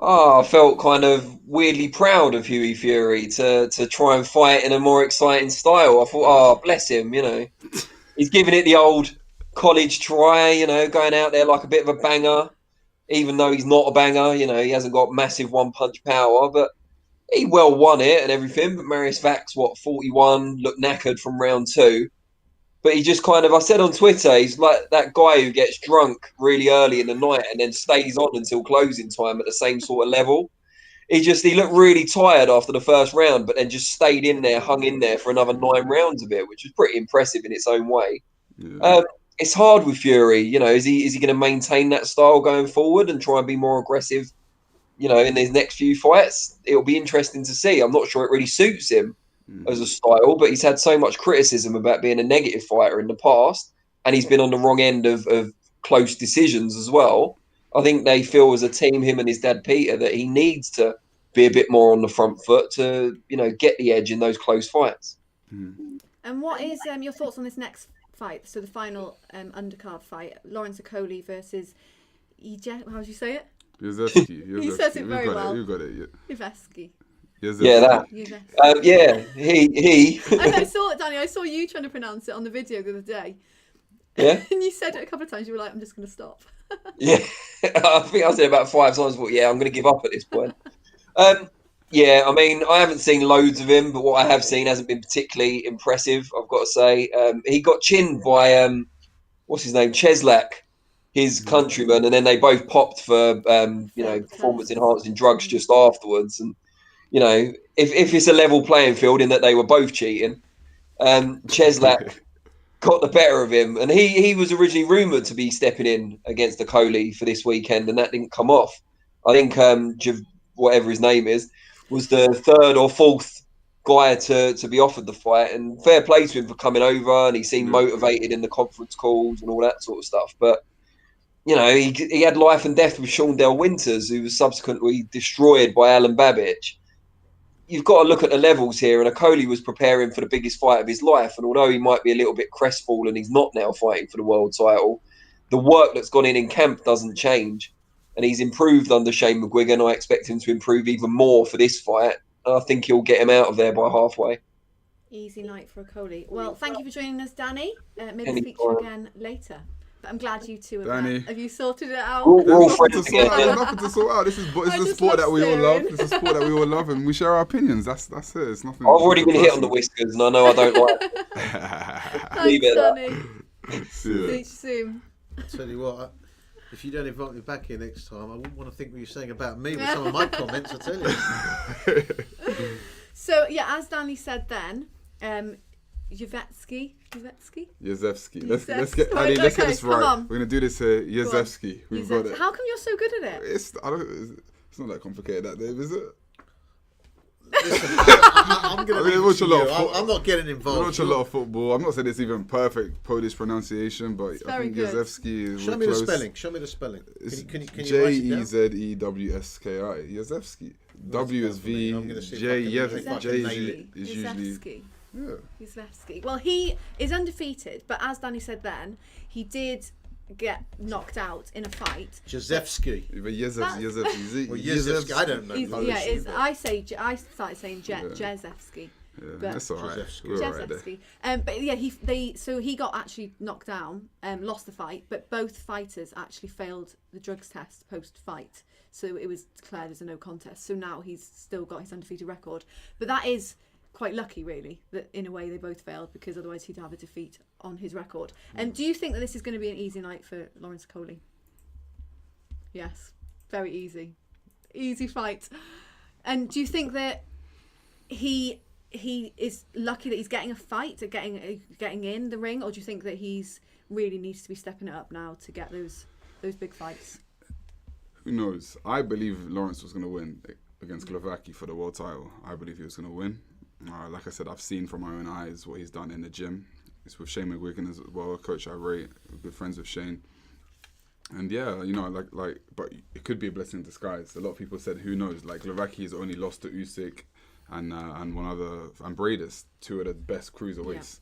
Oh, I felt kind of weirdly proud of Hughie Fury to try and fight in a more exciting style. I thought, oh, bless him, you know. He's giving it the old college try, you know, going out there like a bit of a banger, even though he's not a banger, you know, he hasn't got massive one-punch power, but he well won it and everything. But Marius Vax, 41, looked knackered from round 2. But he just kind of, I said on Twitter, he's like that guy who gets drunk really early in the night and then stays on until closing time at the same sort of level. He looked really tired after the first round, but then just stayed in there, hung in there for another 9 rounds of it, which was pretty impressive in its own way. Yeah. It's hard with Fury, you know, is he going to maintain that style going forward and try and be more aggressive, you know, in his next few fights? It'll be interesting to see. I'm not sure it really suits him as a style, but he's had so much criticism about being a negative fighter in the past, and he's been on the wrong end of close decisions as well. I think they feel as a team, him and his dad Peter, that he needs to be a bit more on the front foot to, you know, get the edge in those close fights. And what is your thoughts on this next fight? So the final undercard fight, Lawrence Okoli versus how do you say it? Yezevsky. He says it very well. You got it. Yezevsky. Yeah, that. He. And I saw you trying to pronounce it on the video the other day. Yeah. And you said it a couple of times. You were like, "I'm just going to stop." Yeah, I think I said it about 5 times. But yeah, I'm going to give up at this point. Yeah, I mean, I haven't seen loads of him, but what I have seen hasn't been particularly impressive, I've got to say. He got chinned by what's his name, Cheslak, his countryman, and then they both popped for performance enhancing drugs just afterwards. And you know, if it's a level playing field in that they were both cheating, Cheslak got the better of him, and he was originally rumoured to be stepping in against Okoli for this weekend, and that didn't come off. I think whatever his name is was the 3rd or 4th guy to be offered the fight, and fair play to him for coming over, and he seemed motivated in the conference calls and all that sort of stuff. But you know, he had life and death with Sean Del Winters, who was subsequently destroyed by Alan Babbage. You've got to look at the levels here, and Okoli was preparing for the biggest fight of his life, and although he might be a little bit crestfallen, he's not now fighting for the world title. The work that's gone in camp doesn't change, and he's improved under Shane McGuigan. I expect him to improve even more for this fight. I think he'll get him out of there by halfway. Easy night for Okoli. Well, thank you for joining us, Danny. Maybe speak to you again later. But I'm glad you two have you sorted it out. We're all There's nothing to sort out. This is a sport that we all love. It's a sport that we all love, and we share our opinions. That's it. It's nothing. I've already been hit on the whiskers, and I know I don't like it. Thanks, Danny. See you soon. I'll tell you what, if you don't invite me back here next time, I wouldn't want to think what you're saying about me with some of my comments, I tell you. So, yeah, as Danny said then, Yezevsky. Let's get this right. We're gonna do this Yezevsky. We've got it. How come you're so good at it? It's not that complicated, that Dave, is it? Listen, I'm gonna watch a lot of I'm not getting involved. I watch a lot of football. I'm not saying it's even perfect Polish pronunciation, but I think Yezevsky is Show me the spelling. Can you Jezewski. Yezevsky. W is V. J is usually. Yeah. Yezevsky. Well, he is undefeated, but as Danny said then, he did get knocked out in a fight. Yezevsky. Yezevsky. I don't know. I started saying Jezevsky. Yeah, that's all right. Jezevsky. But yeah, he got actually knocked down, lost the fight, but both fighters actually failed the drugs test post-fight, so it was declared as a no contest. So now he's still got his undefeated record, but that is quite lucky, really, that in a way they both failed, because otherwise he'd have a defeat on his record. And do you think that this is going to be an easy night for Lawrence Okoli? Yes, very easy fight. And do you think that he is lucky that he's getting a fight, getting in the ring, or do you think that he's really needs to be stepping it up now to get those big fights? Who knows? I believe Lawrence was going to win. against Glovacki for the world title. I believe he was going to win. Like I said, I've seen from my own eyes what he's done in the gym. It's with Shane McGuigan as well, a coach I rate. We're good friends with Shane. And yeah, you know, but it could be a blessing in disguise. A lot of people said, who knows? Like Glovacki has only lost to Usyk and one other, and Bradis, two of the best cruiserweights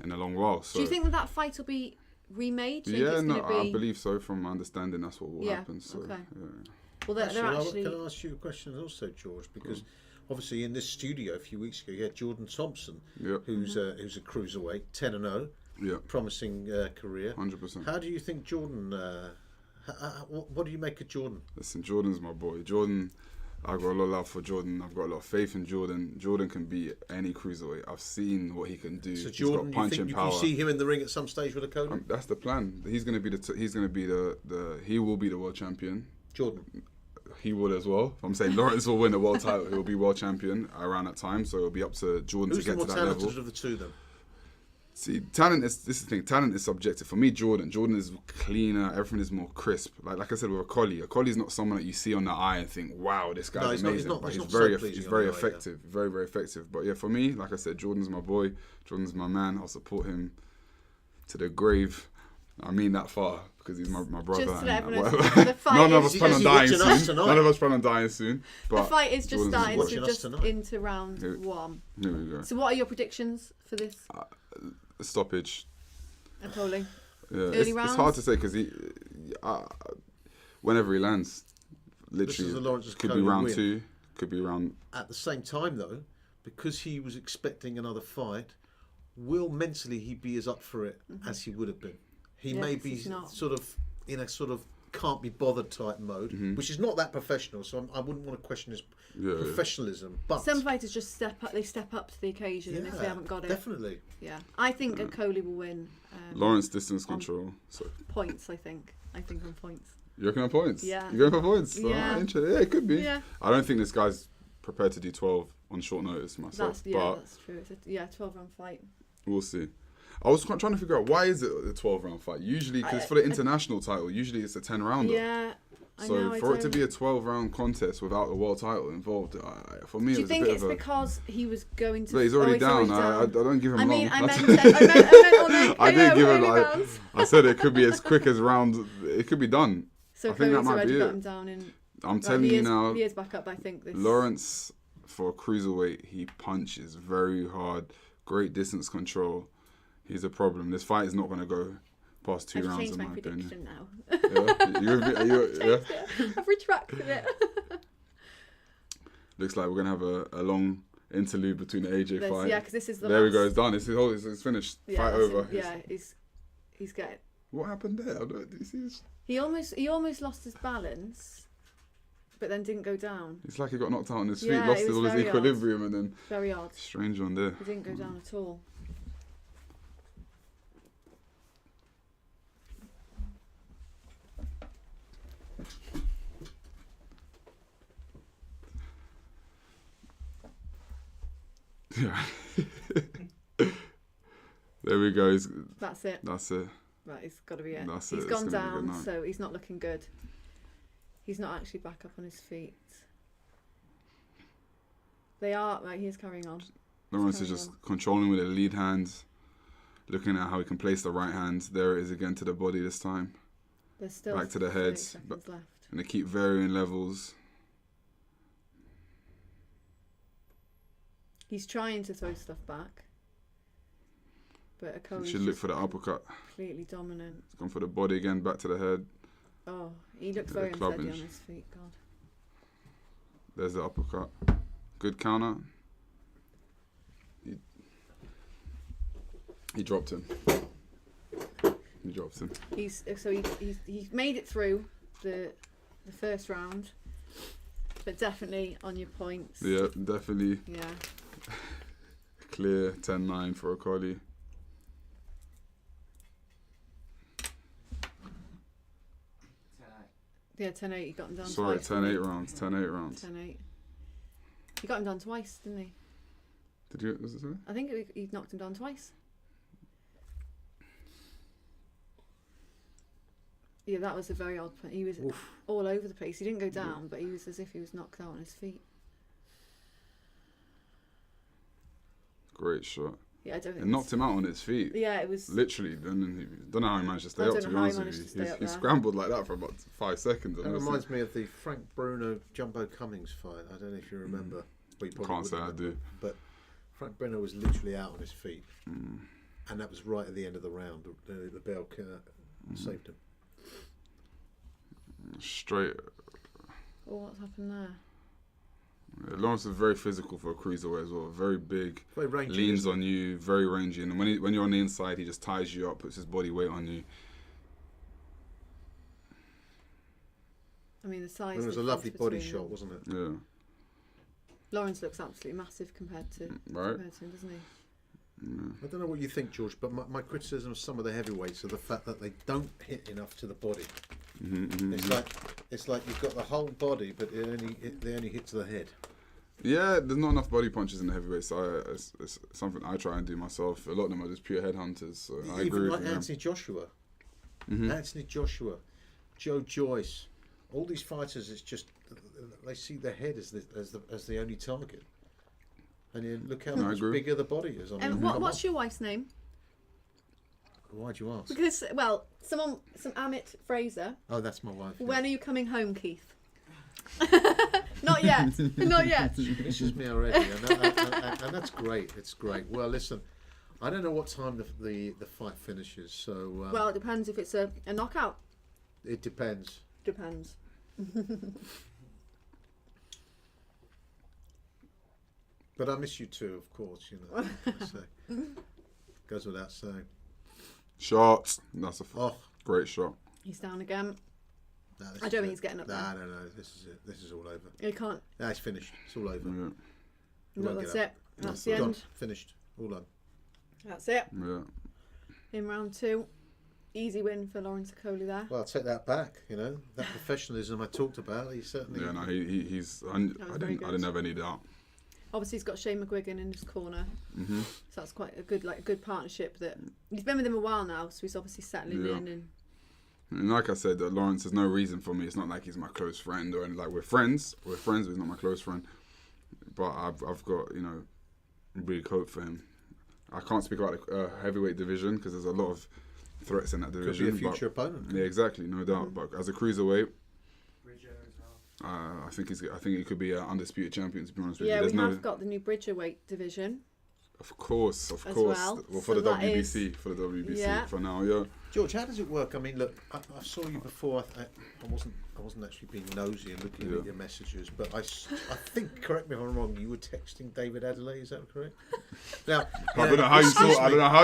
in a long while. So do you think that fight will be remade? Do you yeah, think it's I believe so. From my understanding, that's what will happen. So, okay. Yeah. Well, they're actually. Can I ask you a question also, George? Because obviously in this studio a few weeks ago you had Jordan Thompson, who's a cruiserweight, 10-0, promising career. 100%. How do you think Jordan? What do you make of Jordan? Listen, Jordan's my boy. Jordan, I've got a lot of love for Jordan. I've got a lot of faith in Jordan. Jordan can beat any cruiserweight. I've seen what he can do. So Jordan, he's got punch and power. You see him in the ring at some stage with a Cody? That's the plan. He's going to be he will be the world champion. Jordan. He will as well. I'm saying Lawrence will win the world title. He'll be world champion around that time. So it'll be up to Jordan to get to that level. Who's the more talented of the two then? See, this is the thing. Talent is subjective. For me, Jordan is cleaner. Everything is more crisp. Like I said with a collie is not someone that you see on the eye and think, wow, this guy's amazing. He's very effective. Very, very effective. But yeah, for me, like I said, Jordan's my boy. Jordan's my man. I'll support him to the grave. I mean that far because he's my brother. Just to let everyone know, the fight none of us plan on dying soon. soon. None of us plan on dying soon. But the fight is just starting into round one. Here we go. So what are your predictions for this? Stoppage. A polling. Yeah, Early rounds? it's hard to say because whenever he lands, literally, could be round 2, could be round. At the same time, though, because he was expecting another fight, will mentally he be as up for it as he would have been? He may be sort of in a sort of can't be bothered type mode, which is not that professional. So I wouldn't want to question his professionalism. But some fighters just step up to the occasion, and if they haven't got it, definitely. Yeah, I think Coley will win. Lawrence distance control. So points, I think on points. You reckon on points? Yeah. You going for points? Yeah. Yeah, it could be. Yeah. I don't think this guy's prepared to do 12 on short notice myself. That's true. It's a 12-round fight. We'll see. I was trying to figure out why is it a 12-round fight? Usually, because for the international title, usually it's a 10-rounder. Yeah. So for it to be a 12-round contest without a world title involved, for me, do it you was think a bit it's of a... because he was going to? But he's already down. I don't give him long. I meant on the I didn't give him. I said it could be as quick as round. It could be done. So I think that might be got it. him down in. I'm telling you now. He is back up. I think this. Lawrence, for a cruiserweight, he punches very hard. Great distance control. He's a problem. This fight is not going to go past 2 rounds in my opinion. I've changed my prediction now. I've retracted it. Looks like we're going to have a long interlude between the AJ fight. Yeah, because this is the There we go, it's done. It's finished. Fight over. He's getting... What happened there? Do you see this? He almost lost his balance, but then didn't go down. It's like he got knocked out on his feet, Yeah, lost all his equilibrium, and then... Very odd. Strange one there. He didn't go down at all. Yeah. There we go. That's it. Right, it's got to be it. He's gone down, so he's not looking good. He's not actually back up on his feet. They are, right, he's carrying on. Lawrence is just controlling with the lead hands, looking at how he can place the right hand. There it is again to the body this time. There's still back to the heads. Left. And they keep varying levels. He's trying to throw stuff back. But Okoye's should look for the uppercut. Completely dominant. He's gone for the body again, back to the head. Oh, he looks very unsteady on his feet, God. There's the uppercut. Good counter. He dropped him. He's made it through the first round, but definitely on your points. Yeah, definitely. Yeah. Clear 10-9 for Okoye. Yeah, 10-8. He got him down. Sorry, twice. 10-8 rounds. 10-8 rounds. 10-8. He got him down twice, didn't he? Did you? Was it so? I think he knocked him down twice. Yeah, that was a very odd point. He was all over the place. He didn't go down, but he was as if he was knocked out on his feet. Great shot. Yeah, I don't think it knocked him out on his feet. Yeah, it was literally. Then don't know how he managed to stay up. To be honest with you, he scrambled like that for about 5 seconds. That reminds me of the Frank Bruno Jumbo Cummings fight. I don't know if you remember. Well, you can't say I do. But Frank Bruno was literally out on his feet, and that was right at the end of the round. The bell saved him. Straight. Oh, what's happened there? Yeah, Lawrence is very physical for a cruiserweight as well. Very big, very rangy, leans on you, very rangy. And when you're on the inside, he just ties you up, puts his body weight on you. I mean, the size. It was a lovely body shot, wasn't it? Yeah. Lawrence looks absolutely massive compared to him, doesn't he? Yeah. I don't know what you think, George, but my criticism of some of the heavyweights are the fact that they don't hit enough to the body. It's like you've got the whole body, but they only hit to the head. Yeah, there's not enough body punches in the heavyweights. So it's something I try and do myself. A lot of them are just pure headhunters. So I agree with Anthony Joshua, Anthony Joshua, Joe Joyce, all these fighters. It's just they see their head as the only target. And you look how much bigger the body is. And what's your wife's name? Why'd you ask? Because, well, some Amit Fraser. Oh, that's my wife. When are you coming home, Keith? Not yet. Not yet. This is me already, and that's great. It's great. Well, listen, I don't know what time the fight finishes. So. Well, it depends if it's a knockout. It depends. Depends. But I miss you too, of course. You know, goes without saying. Shots. That's a great shot. He's down again. No, I don't think he's getting up there. No. This is it. This is all over. He can't. No, it's finished. It's all over. Yeah. No, that's it. That's the end. Finished. All done. That's it. Yeah. In round 2. Easy win for Lawrence Okoli there. Well, I'll take that back. You know, that professionalism I talked about. He certainly. Yeah, no, he's. I didn't have any doubt. Obviously, he's got Shane McGuigan in his corner, so that's quite a good partnership. That he's been with him a while now, so he's obviously settling in. And like I said, Lawrence, there's no reason for me. It's not like he's my close friend or anything. Like we're friends, but he's not my close friend. But I've got big hope for him. I can't speak about the heavyweight division because there's a lot of threats in that division. Could be a future opponent. Yeah, exactly, no doubt. But as a cruiserweight. I think he could be an undisputed champion. To be honest with you, we have got the new Bridgerweight division. Of course. Well, for the WBC, for now, yeah. George, how does it work? I mean, look, I saw you before. I wasn't actually being nosy and looking at your messages, but I think, correct me if I'm wrong, you were texting David Adelaide. Is that correct? Now, I don't know how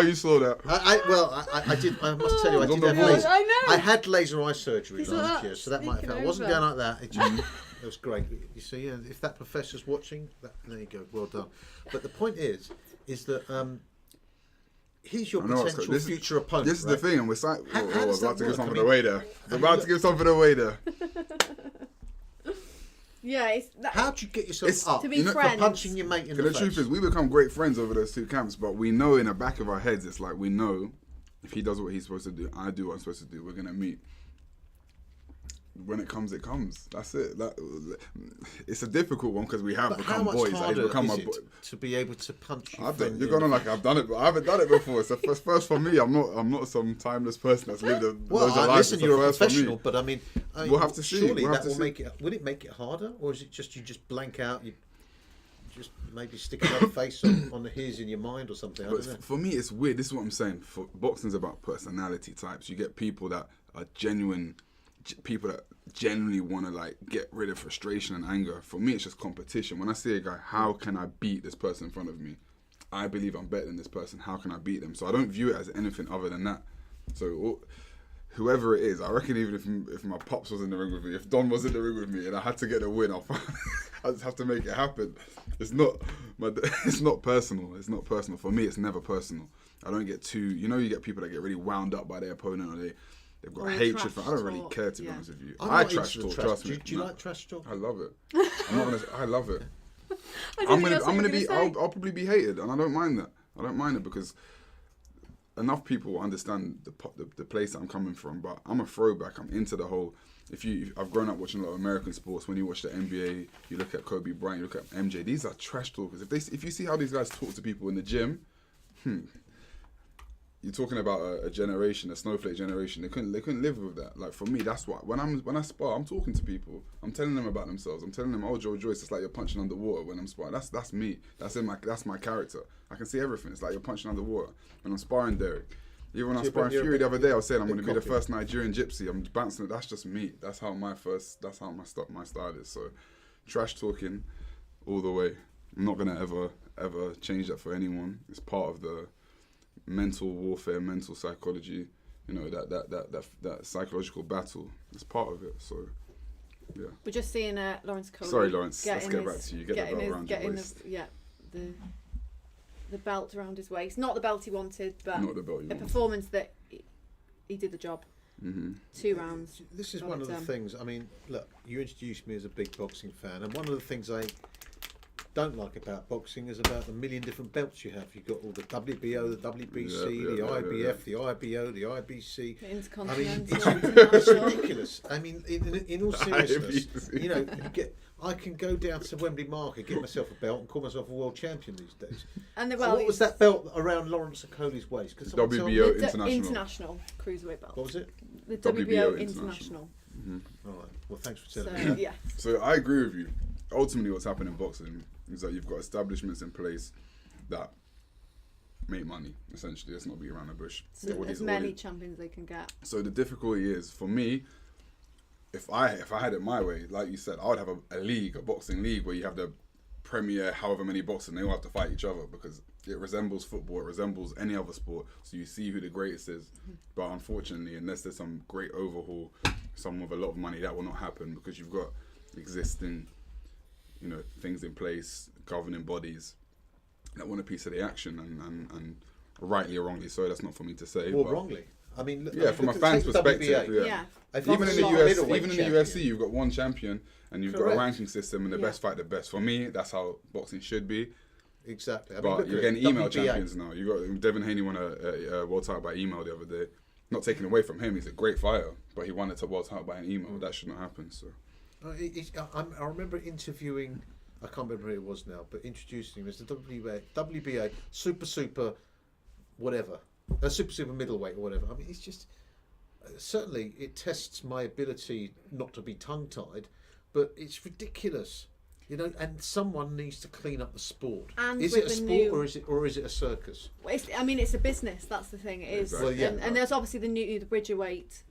you saw that. I did. I must tell you, I did have laser. I had laser eye surgery last year, so that might have. I wasn't going like that. It was great. You see, if that professor's watching, there you go. Well done. But the point is that he's your potential future opponent. This is the thing, and we're about to give something away there. We're about to give something away there. Yeah, how'd you get yourself up to be friends? For punching your mate in the face? The truth is, we become great friends over those two camps, but we know in the back of our heads, it's like we know if he does what he's supposed to do, I do what I'm supposed to do, we're gonna meet. When it comes, it comes. That's it. It's a difficult one because we have become boys. How much harder is it to be able to punch your friend? You're going on like I've done it, but I haven't done it before. It's the first for me. I'm not some timeless person that's lived loads of life. Listen, you're a professional, but I mean, we'll have to see. Surely that will make it. Will it make it harder, or is it just you just blank out? You just maybe stick another face on his in your mind or something. But for me, it's weird. This is what I'm saying. For boxing's about personality types. You get people that are genuine. People that genuinely want to like get rid of frustration and anger. For me, it's just competition. When I see a guy, how can I beat this person in front of me? I believe I'm better than this person. How can I beat them? So I don't view it as anything other than that. So whoever it is, I reckon even if my pops was in the ring with me, if Don was in the ring with me, and I had to get a win, I just have to make it happen. It's not personal. It's not personal. For me, it's never personal. I don't get too. You get people that get really wound up by their opponent, or they've got hatred for. I don't really care, to be honest with you. I trash talk. Trust me. Do you like trash talk? I love it. I love it. I'm gonna be. I'll probably be hated, and I don't mind that. I don't mind it because enough people understand the place that I'm coming from, but I'm a throwback. I'm into the whole. I've grown up watching a lot of American sports. When you watch the NBA, you look at Kobe Bryant, you look at MJ. These are trash talkers. If you see how these guys talk to people in the gym, you're talking about a generation, a snowflake generation. They couldn't live with that. Like for me, that's why when I spar, I'm talking to people. I'm telling them about themselves. I'm telling them, oh, Joe Joyce, it's like you're punching underwater when I'm sparring. That's me. That's my character. I can see everything. It's like you're punching underwater when I'm sparring Derek. Even when I was sparring Fury the other day, I was saying I'm going to be the first Nigerian gypsy. I'm bouncing. That's just me. That's how my style is. So, trash talking, all the way. I'm not going to ever change that for anyone. It's part of the mental warfare, mental psychology. You know, that psychological battle. It's part of it. So, yeah. We're just seeing Lawrence Coley. Sorry, Lawrence. Let's get back to you. Get the belt around your waist. The belt around his waist. Not the belt he wanted, but not the belt a performance that he did the job. 2 rounds. This is one of the things. I mean, look, you introduced me as a big boxing fan, and one of the things I don't like about boxing is about the million different belts you have. You've got all the WBO, the WBC, the IBF, the IBO, the IBC. The Intercontinental. I mean, it's ridiculous. I mean, in all seriousness, you know, I can go down to Wembley Market, get myself a belt, and call myself a world champion these days. And what was that belt around Lawrence Coley's waist? WBO International Cruiserweight belt. What was it? The WBO International. All right. Well, thanks for telling me. Yeah. So I agree with you. Ultimately, what's happened in boxing is that you've got establishments in place that make money. Essentially, let's not be around the bush. So as many champions they can get. So the difficulty is for me. If I had it my way, like you said, I would have a boxing league where you have the premier, however many boxers, and they all have to fight each other because it resembles football, it resembles any other sport. So you see who the greatest is. But unfortunately, unless there's some great overhaul, someone with a lot of money, that will not happen because you've got existing, you know, things in place, governing bodies that want a piece of the action, and rightly or wrongly so. That's not for me to say. Well, wrongly. I mean, from a fan's perspective, Even in the UFC, you've got one champion, and you've got a ranking system, and the best fight the best. For me, that's how boxing should be. Exactly. But you're getting email champions now. You got Devin Haney won a world title by email the other day. Not taking away from him, he's a great fighter, but he won a world title by an email. That should not happen. So. I remember interviewing, I can't remember who it was now, but introducing him as the WBA super whatever, a super middleweight or whatever. I mean, it's just certainly it tests my ability not to be tongue-tied, but it's ridiculous, you know. And someone needs to clean up the sport. And is it a sport or is it a circus? Well, it's a business. That's the thing. It is, Exactly. and there's obviously the Bridgerweight.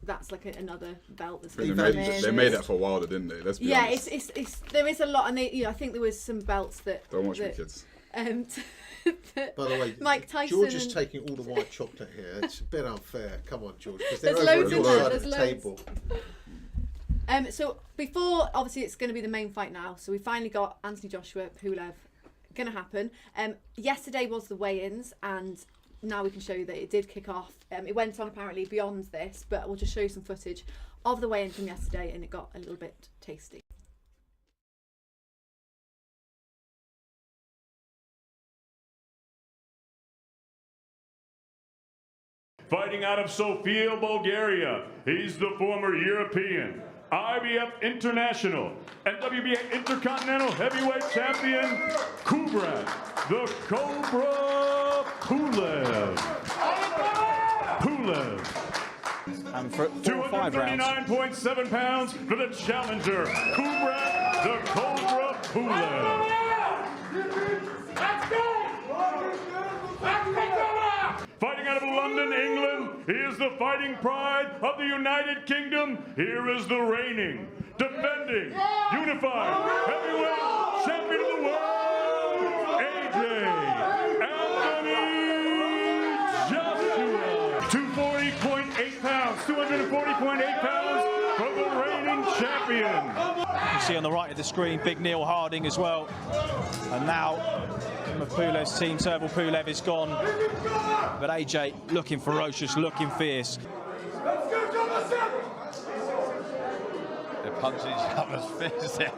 That's like another belt that's been They made that for Wilder, didn't they? Let's be honest. It's there is a lot, and I think there was some belts that. Don't watch me, kids. By the way, Mike Tyson. George is taking all the white chocolate here. It's a bit unfair. Come on, George, because they're There's over loads on in your there. side of There's the loads. table. So before, obviously, it's going to be the main fight now. So we finally got Anthony Joshua Pulev going to happen. Yesterday was the weigh-ins, and now we can show you that it did kick off. It went on apparently beyond this, but we'll just show you some footage of the weigh-in from yesterday, and it got a little bit tasty. Fighting out of Sofia, Bulgaria, he's the former European, IBF International, and WBA Intercontinental Heavyweight Champion, Kubrat the Cobra Pulev. And for 4 or 5 rounds. 239.7 pounds for the challenger, Kubrat the Cobra Pulev. Fighting out of London, England, he is the fighting pride of the United Kingdom. Here is the reigning, defending, unified heavyweight champion of the world, AJ Anthony Joshua. 240.8 pounds, 240.8 pounds for the reigning champion. You see on the right of the screen, big Neil Harding as well. And now, of Pulev's team, Serval Pulev is gone. But AJ looking ferocious, looking fierce. They're punching each other's fists there.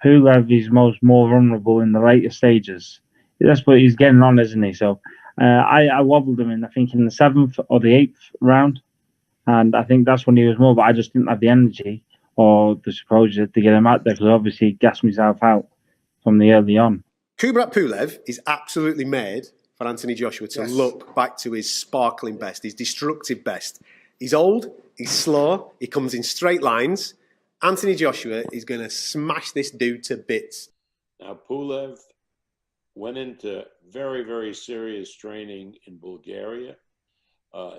Pulev is more vulnerable in the later stages. That's what he's getting on, isn't he? So I wobbled him in, I think, in the 7th or the 8th round. And I think that's when he was more, but I just didn't have the energy or the composure to get him out there because obviously he gassed myself out from the early on. Kubrat Pulev is absolutely made for Anthony Joshua to look back to his sparkling best, his destructive best. He's old, he's slow, he comes in straight lines. Anthony Joshua is going to smash this dude to bits. Now, Pulev went into very, very serious training in Bulgaria.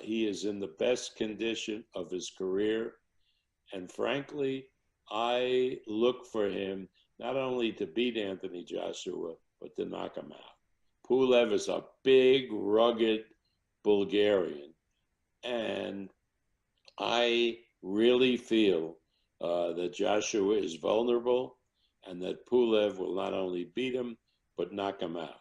He is in the best condition of his career. And frankly, I look for him not only to beat Anthony Joshua, but to knock him out. Pulev is a big, rugged Bulgarian. And I really feel that Joshua is vulnerable and that Pulev will not only beat him, but knock him out.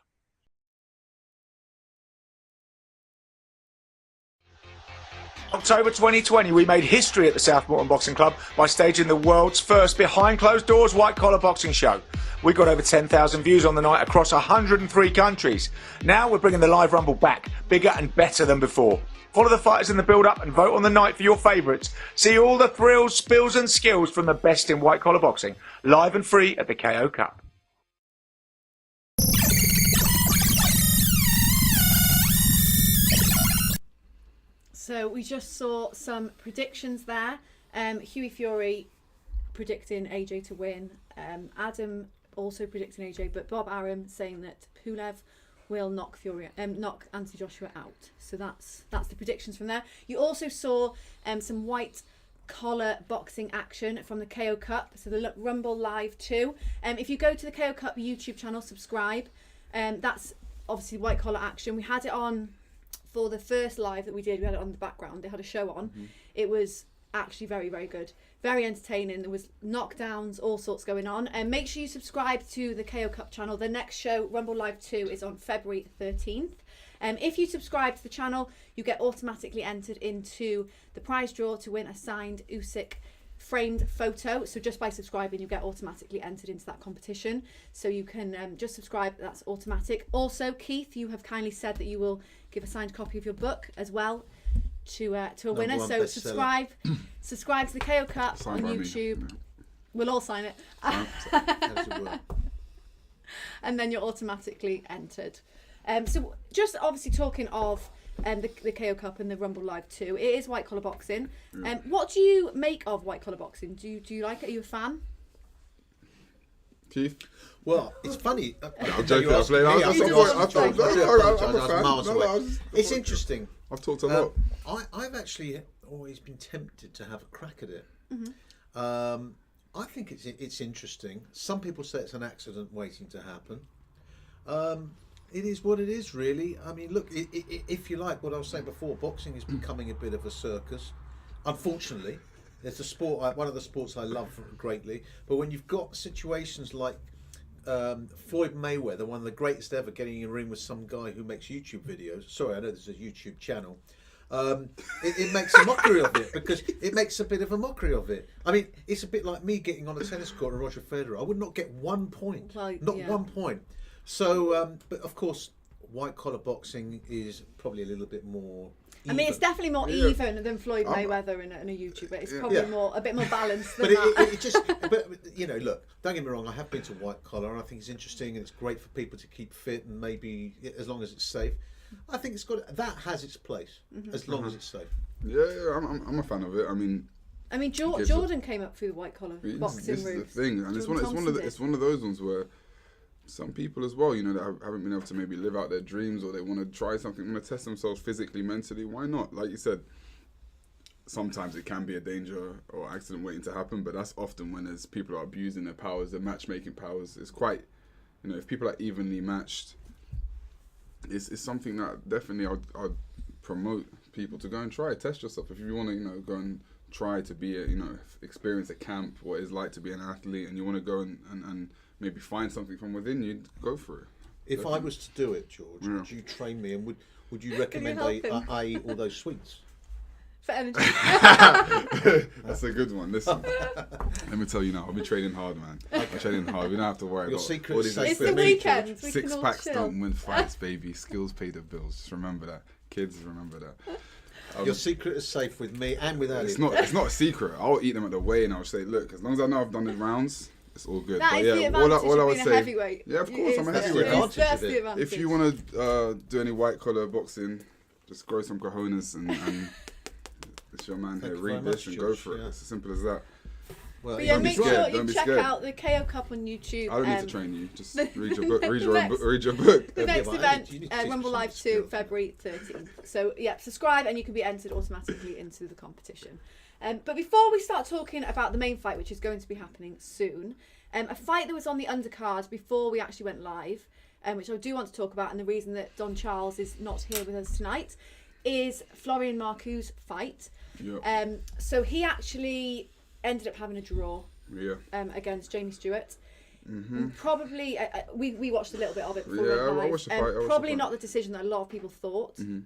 October 2020, we made history at the Southmorton Boxing Club by staging the world's first behind-closed-doors white-collar boxing show. We got over 10,000 views on the night across 103 countries. Now we're bringing the live rumble back, bigger and better than before. Follow the fighters in the build-up and vote on the night for your favourites. See all the thrills, spills and skills from the best in white-collar boxing, live and free at the KO Cup. So we just saw some predictions there. Hughie Fury predicting AJ to win. Adam also predicting AJ, but Bob Arum saying that Pulev will knock Anthony Joshua out. So that's the predictions from there. You also saw some white collar boxing action from the KO Cup. So the Rumble Live 2. If you go to the KO Cup YouTube channel, subscribe. That's obviously white collar action. We had it on for the first live that we did. We had it on the background. They had a show on. It was actually very, very good. Very entertaining. There was knockdowns, all sorts going on. And make sure you subscribe to the KO Cup channel. The next show, Rumble Live 2, is on February 13th. If you subscribe to the channel, you get automatically entered into the prize draw to win a signed Usyk framed photo. So just by subscribing, you get automatically entered into that competition. So you can just subscribe. That's automatic. Also, Keith, you have kindly said that you will give a signed copy of your book as well to a winner. So subscribe to the KO Cup on YouTube. We'll all sign it. And then you're automatically entered. So just obviously talking of the KO Cup and the Rumble Live 2, it is white collar boxing. What do you make of white collar boxing? Do you like it? Are you a fan? Keith? Well, it's funny. I'm joking. It's interesting. I've talked a lot. I've actually always been tempted to have a crack at it. I think it's interesting. Some people say it's an accident waiting to happen. It is what it is, really. I mean, look, if you like what I was saying before, boxing is becoming a bit of a circus. Unfortunately, it's a sport, one of the sports I love greatly. But when you've got situations like Floyd Mayweather, one of the greatest ever, getting in a ring with some guy who makes YouTube videos. Sorry, I know there's a YouTube channel. It makes a mockery of it, because it makes a bit of a mockery of it. I mean, it's a bit like me getting on a tennis court and Roger Federer. I would not get 1 point, not 1 point. So, but of course, white collar boxing is probably a little bit more even. I mean, it's definitely more even than Floyd Mayweather and a YouTuber. It's probably a bit more balanced than that. But you know, look, don't get me wrong. I have been to white collar, and I think it's interesting, and it's great for people to keep fit, and maybe as long as it's safe. I think that has its place as long as it's safe. Yeah, I'm a fan of it. I mean, Jordan came up through the white collar boxing route. This is the thing, and it's one of those ones where some people as well, you know, that haven't been able to maybe live out their dreams, or they want to try something, want to test themselves physically, mentally. Why not? Like you said, sometimes it can be a danger or accident waiting to happen, but that's often when there's people are abusing their powers, their matchmaking powers. It's quite, you know, if people are evenly matched, it's something that definitely I'd promote people to go and try, test yourself. If you want to, you know, go and try to be experience a camp, what it's like to be an athlete, and you want to go and maybe find something from within you, go for it. If I was to do it, George, would you train me, and would you recommend I eat all those sweets? for energy. That's a good one. Listen, let me tell you now. I'll be training hard, man. I'm training hard. We don't have to worry Your about secret all is these safe. It's the weekend. We can Six all packs chill. don't win fights, baby. Skills pay the bills. Just remember that. Kids, remember that. Your secret is safe with me and with Ali. It's not a secret. I'll eat them at the weigh and I'll say, look, as long as I know I've done the rounds, it's all good. That But is yeah, the advantage all I of would being say, a heavyweight. yeah, of course, I'm a That's heavyweight. That's the advantage. If you want to do any white collar boxing, just grow some cojones and it's your man here. you very Read much, this and go George, for it. yeah. It's as simple as that. Well, But yeah, Don't be make scared, sure don't you be check scared. out the KO Cup on YouTube. I don't need to train you. Just the- read your book. Read the your next- book. Read your book. The next but event, you need to teach Wembley me Live some 2, skills. February 13th. So, yeah, subscribe and you can be entered automatically into the competition. But before we start talking about the main fight, which is going to be happening soon, a fight that was on the undercard before we actually went live, which I do want to talk about, and the reason that Don Charles is not here with us tonight, is Florian Marcoux's fight. Yeah. So he actually ended up having a draw Yeah. against Jamie Stewart. Mm-hmm. Probably, we watched a little bit of it before we Yeah, went I live. watched the fight, I watched the Probably fight. not the decision that a lot of people thought. Mhm.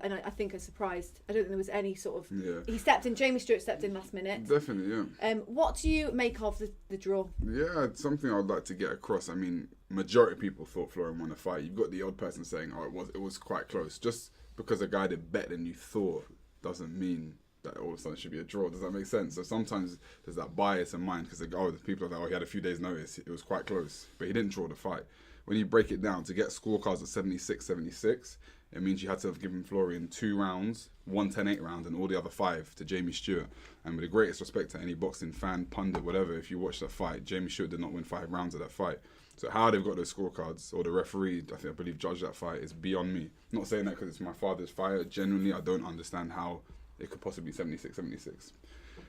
And I think are surprised. I don't think there was any sort of. Yeah. He stepped in. Jamie Stewart stepped in last minute. Definitely, yeah. What do you make of the draw? Yeah, it's something I'd like to get across. I mean, majority of people thought Florian won the fight. You've got the odd person saying, "Oh, it was quite close." Just because a guy did better than you thought doesn't mean that all of a sudden it should be a draw. Does that make sense? So sometimes there's that bias in mind because the people are like, "Oh, he had a few days' notice. It was quite close, but he didn't draw the fight." When you break it down to get scorecards at 76-76, it means you had to have given Florian 2 rounds, 1 10-8 round, and all the other 5 to Jamie Stewart. And with the greatest respect to any boxing fan, pundit, whatever, if you watch that fight, Jamie Stewart did not win 5 rounds of that fight. So how they've got those scorecards, or the referee, I believe, judged that fight, is beyond me. I'm not saying that because it's my father's fight. Genuinely, I don't understand how it could possibly be 76-76.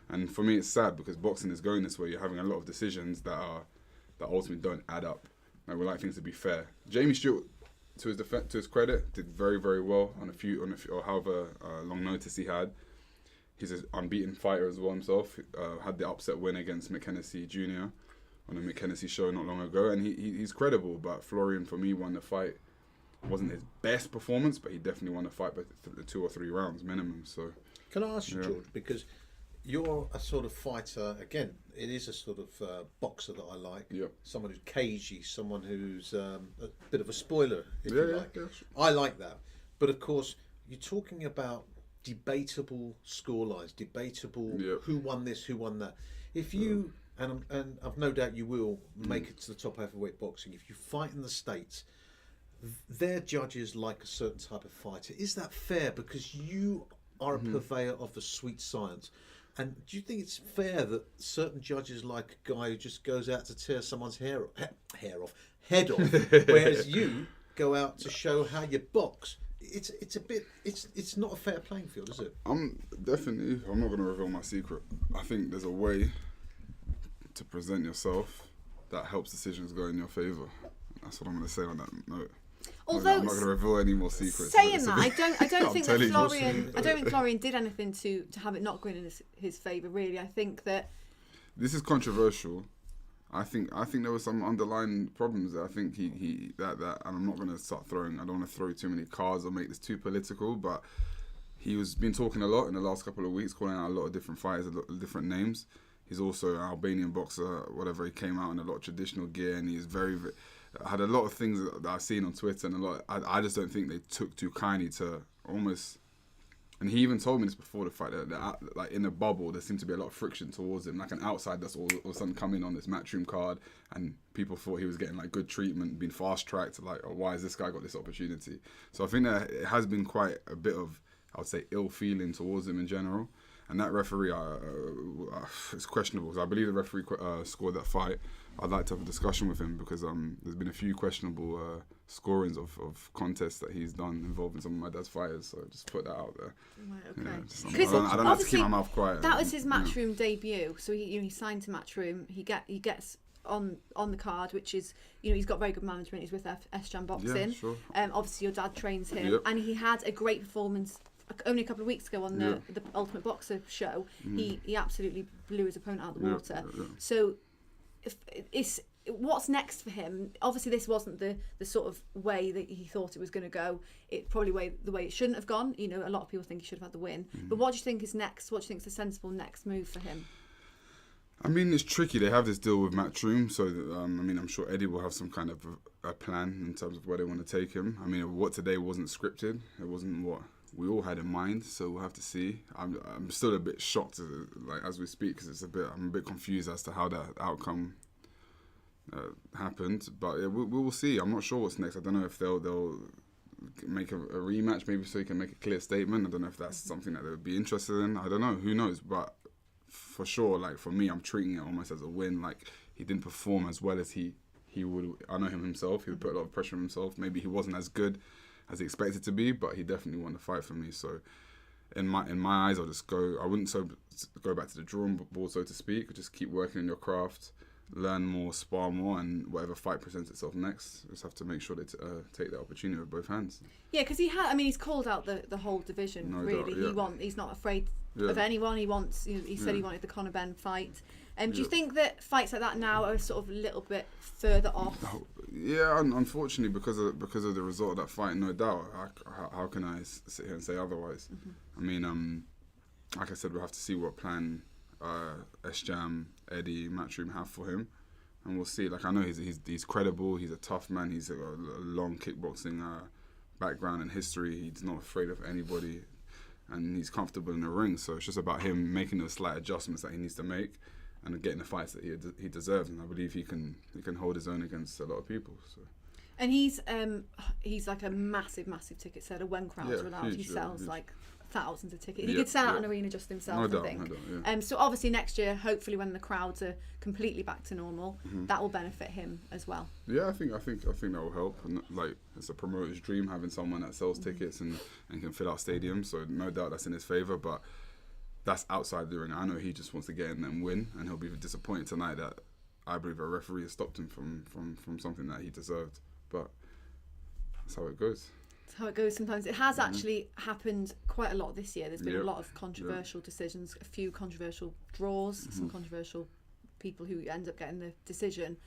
And for me, it's sad because boxing is going this way. You're having a lot of decisions that ultimately don't add up. And we like things to be fair. Jamie Stewart, to his credit, did very, very well on a few or however long notice he had. He's an unbeaten fighter as well himself. Had the upset win against Mick Hennessy Jr. on the Mick Hennessy show not long ago, and he's credible. But Florian, for me, won the fight. It wasn't his best performance, but he definitely won the fight by 2 or 3 rounds minimum. So, can I ask you, yeah. George, because you're a sort of fighter. Again, it is a sort of boxer that I like. Yep. Someone who's cagey, someone who's a bit of a spoiler, if you Yeah, like. yeah, sure. I like that. But of course, you're talking about debatable scorelines, debatable who won this, who won that. If you and I've no doubt you will make it to the top heavyweight boxing. If you fight in the States, their judges like a certain type of fighter. Is that fair? Because you are a purveyor of the sweet science. And do you think it's fair that certain judges like a guy who just goes out to tear someone's head off, whereas you go out to show how you box? It's not a fair playing field, is it? I'm not going to reveal my secret. I think there's a way to present yourself that helps decisions go in your favour. That's what I'm going to say on that note. Although I'm not going to reveal any more secrets. Saying that, I don't think that telling you. I don't think Florian did anything to have it not going in his favour. Really, I think that this is controversial. I think there were some underlying problems there. I think he that and I'm not going to start throwing. I don't want to throw too many cards or make this too political. But he was been talking a lot in the last couple of weeks, calling out a lot of different fighters, a lot of different names. He's also an Albanian boxer, whatever. He came out in a lot of traditional gear, and he's very had a lot of things that I've seen on Twitter, and I just don't think they took too kindly to almost. And he even told me this before the fight that like in the bubble there seemed to be a lot of friction towards him, like an outside that's all of a sudden come in on this Matchroom card, and people thought he was getting like good treatment, being fast tracked. Like, oh, why has this guy got this opportunity? So I think that it has been quite a bit of, I would say, ill feeling towards him in general. And that referee, it's questionable because I believe the referee scored that fight. I'd like to have a discussion with him because there's been a few questionable scorings of contests that he's done involving some of my dad's fighters. So just put that out there. Right, okay. Yeah, I don't have to keep my mouth quiet. That was his Matchroom debut. So he signed to Matchroom. He gets on the card, which is, he's got very good management. He's with S-Jam Boxing. Yeah, sure. Obviously your dad trains him, Yep. and he had a great performance only a couple of weeks ago on the Ultimate Boxer show. He absolutely blew his opponent out of the water. Yeah. So what's next for him? Obviously, this wasn't the sort of way that he thought it was going to go. It probably the way it shouldn't have gone. You know, a lot of people think he should have had the win. But what do you think is next? What do you think is the sensible next move for him? I mean, it's tricky. They have this deal with Matchroom, so I mean, I'm sure Eddie will have some kind of a plan in terms of where they want to take him. I mean, what today wasn't scripted. It wasn't what we all had in mind, so we'll have to see. I'm still a bit shocked, like as we speak, because I'm a bit confused as to how that outcome happened. But yeah, we will see. I'm not sure what's next. I don't know if they'll make a rematch, maybe so he can make a clear statement. I don't know if that's something that they would be interested in. I don't know. Who knows? But for sure, like for me, I'm treating it almost as a win. Like he didn't perform as well as he would. I know him himself. He would put a lot of pressure on himself. Maybe he wasn't as good as he expected to be, but he definitely won the fight for me. So in my eyes, I'll just go. I wouldn't go back to the drawing board, so to speak. Just keep working on your craft, learn more, spar more, and whatever fight presents itself next, just have to make sure they take that opportunity with both hands. Yeah, because he's called out the whole division. No really, doubt, yeah. He's not afraid of anyone. He wants. He said he wanted the Conor Benn fight. Do you think that fights like that now are sort of a little bit further off? Yeah, unfortunately, because of the result of that fight, no doubt. How can I sit here and say otherwise? I mean, like I said, we'll have to see what plan S-Jam, Eddie, Matchroom have for him, and we'll see. Like I know he's credible. He's a tough man. He's got a long kickboxing background and history. He's not afraid of anybody, and he's comfortable in the ring. So it's just about him making those slight adjustments that he needs to make, and getting the fights that he deserves. And I believe he can hold his own against a lot of people. So. And he's like a massive ticket seller. When crowds are allowed, he sells like thousands of tickets. He could sell out an arena just himself, I think. So obviously next year, hopefully when the crowds are completely back to normal, that will benefit him as well. Yeah, I think that will help. And like it's a promoter's dream having someone that sells tickets and can fill out stadiums. So no doubt that's in his favour. But that's outside the ring. I know he just wants to get in there and win, and he'll be disappointed tonight that I believe a referee has stopped him from something that he deserved. But that's how it goes. That's how it goes sometimes. It has actually happened quite a lot this year. There's been a lot of controversial decisions, a few controversial draws, some controversial people who end up getting the decision.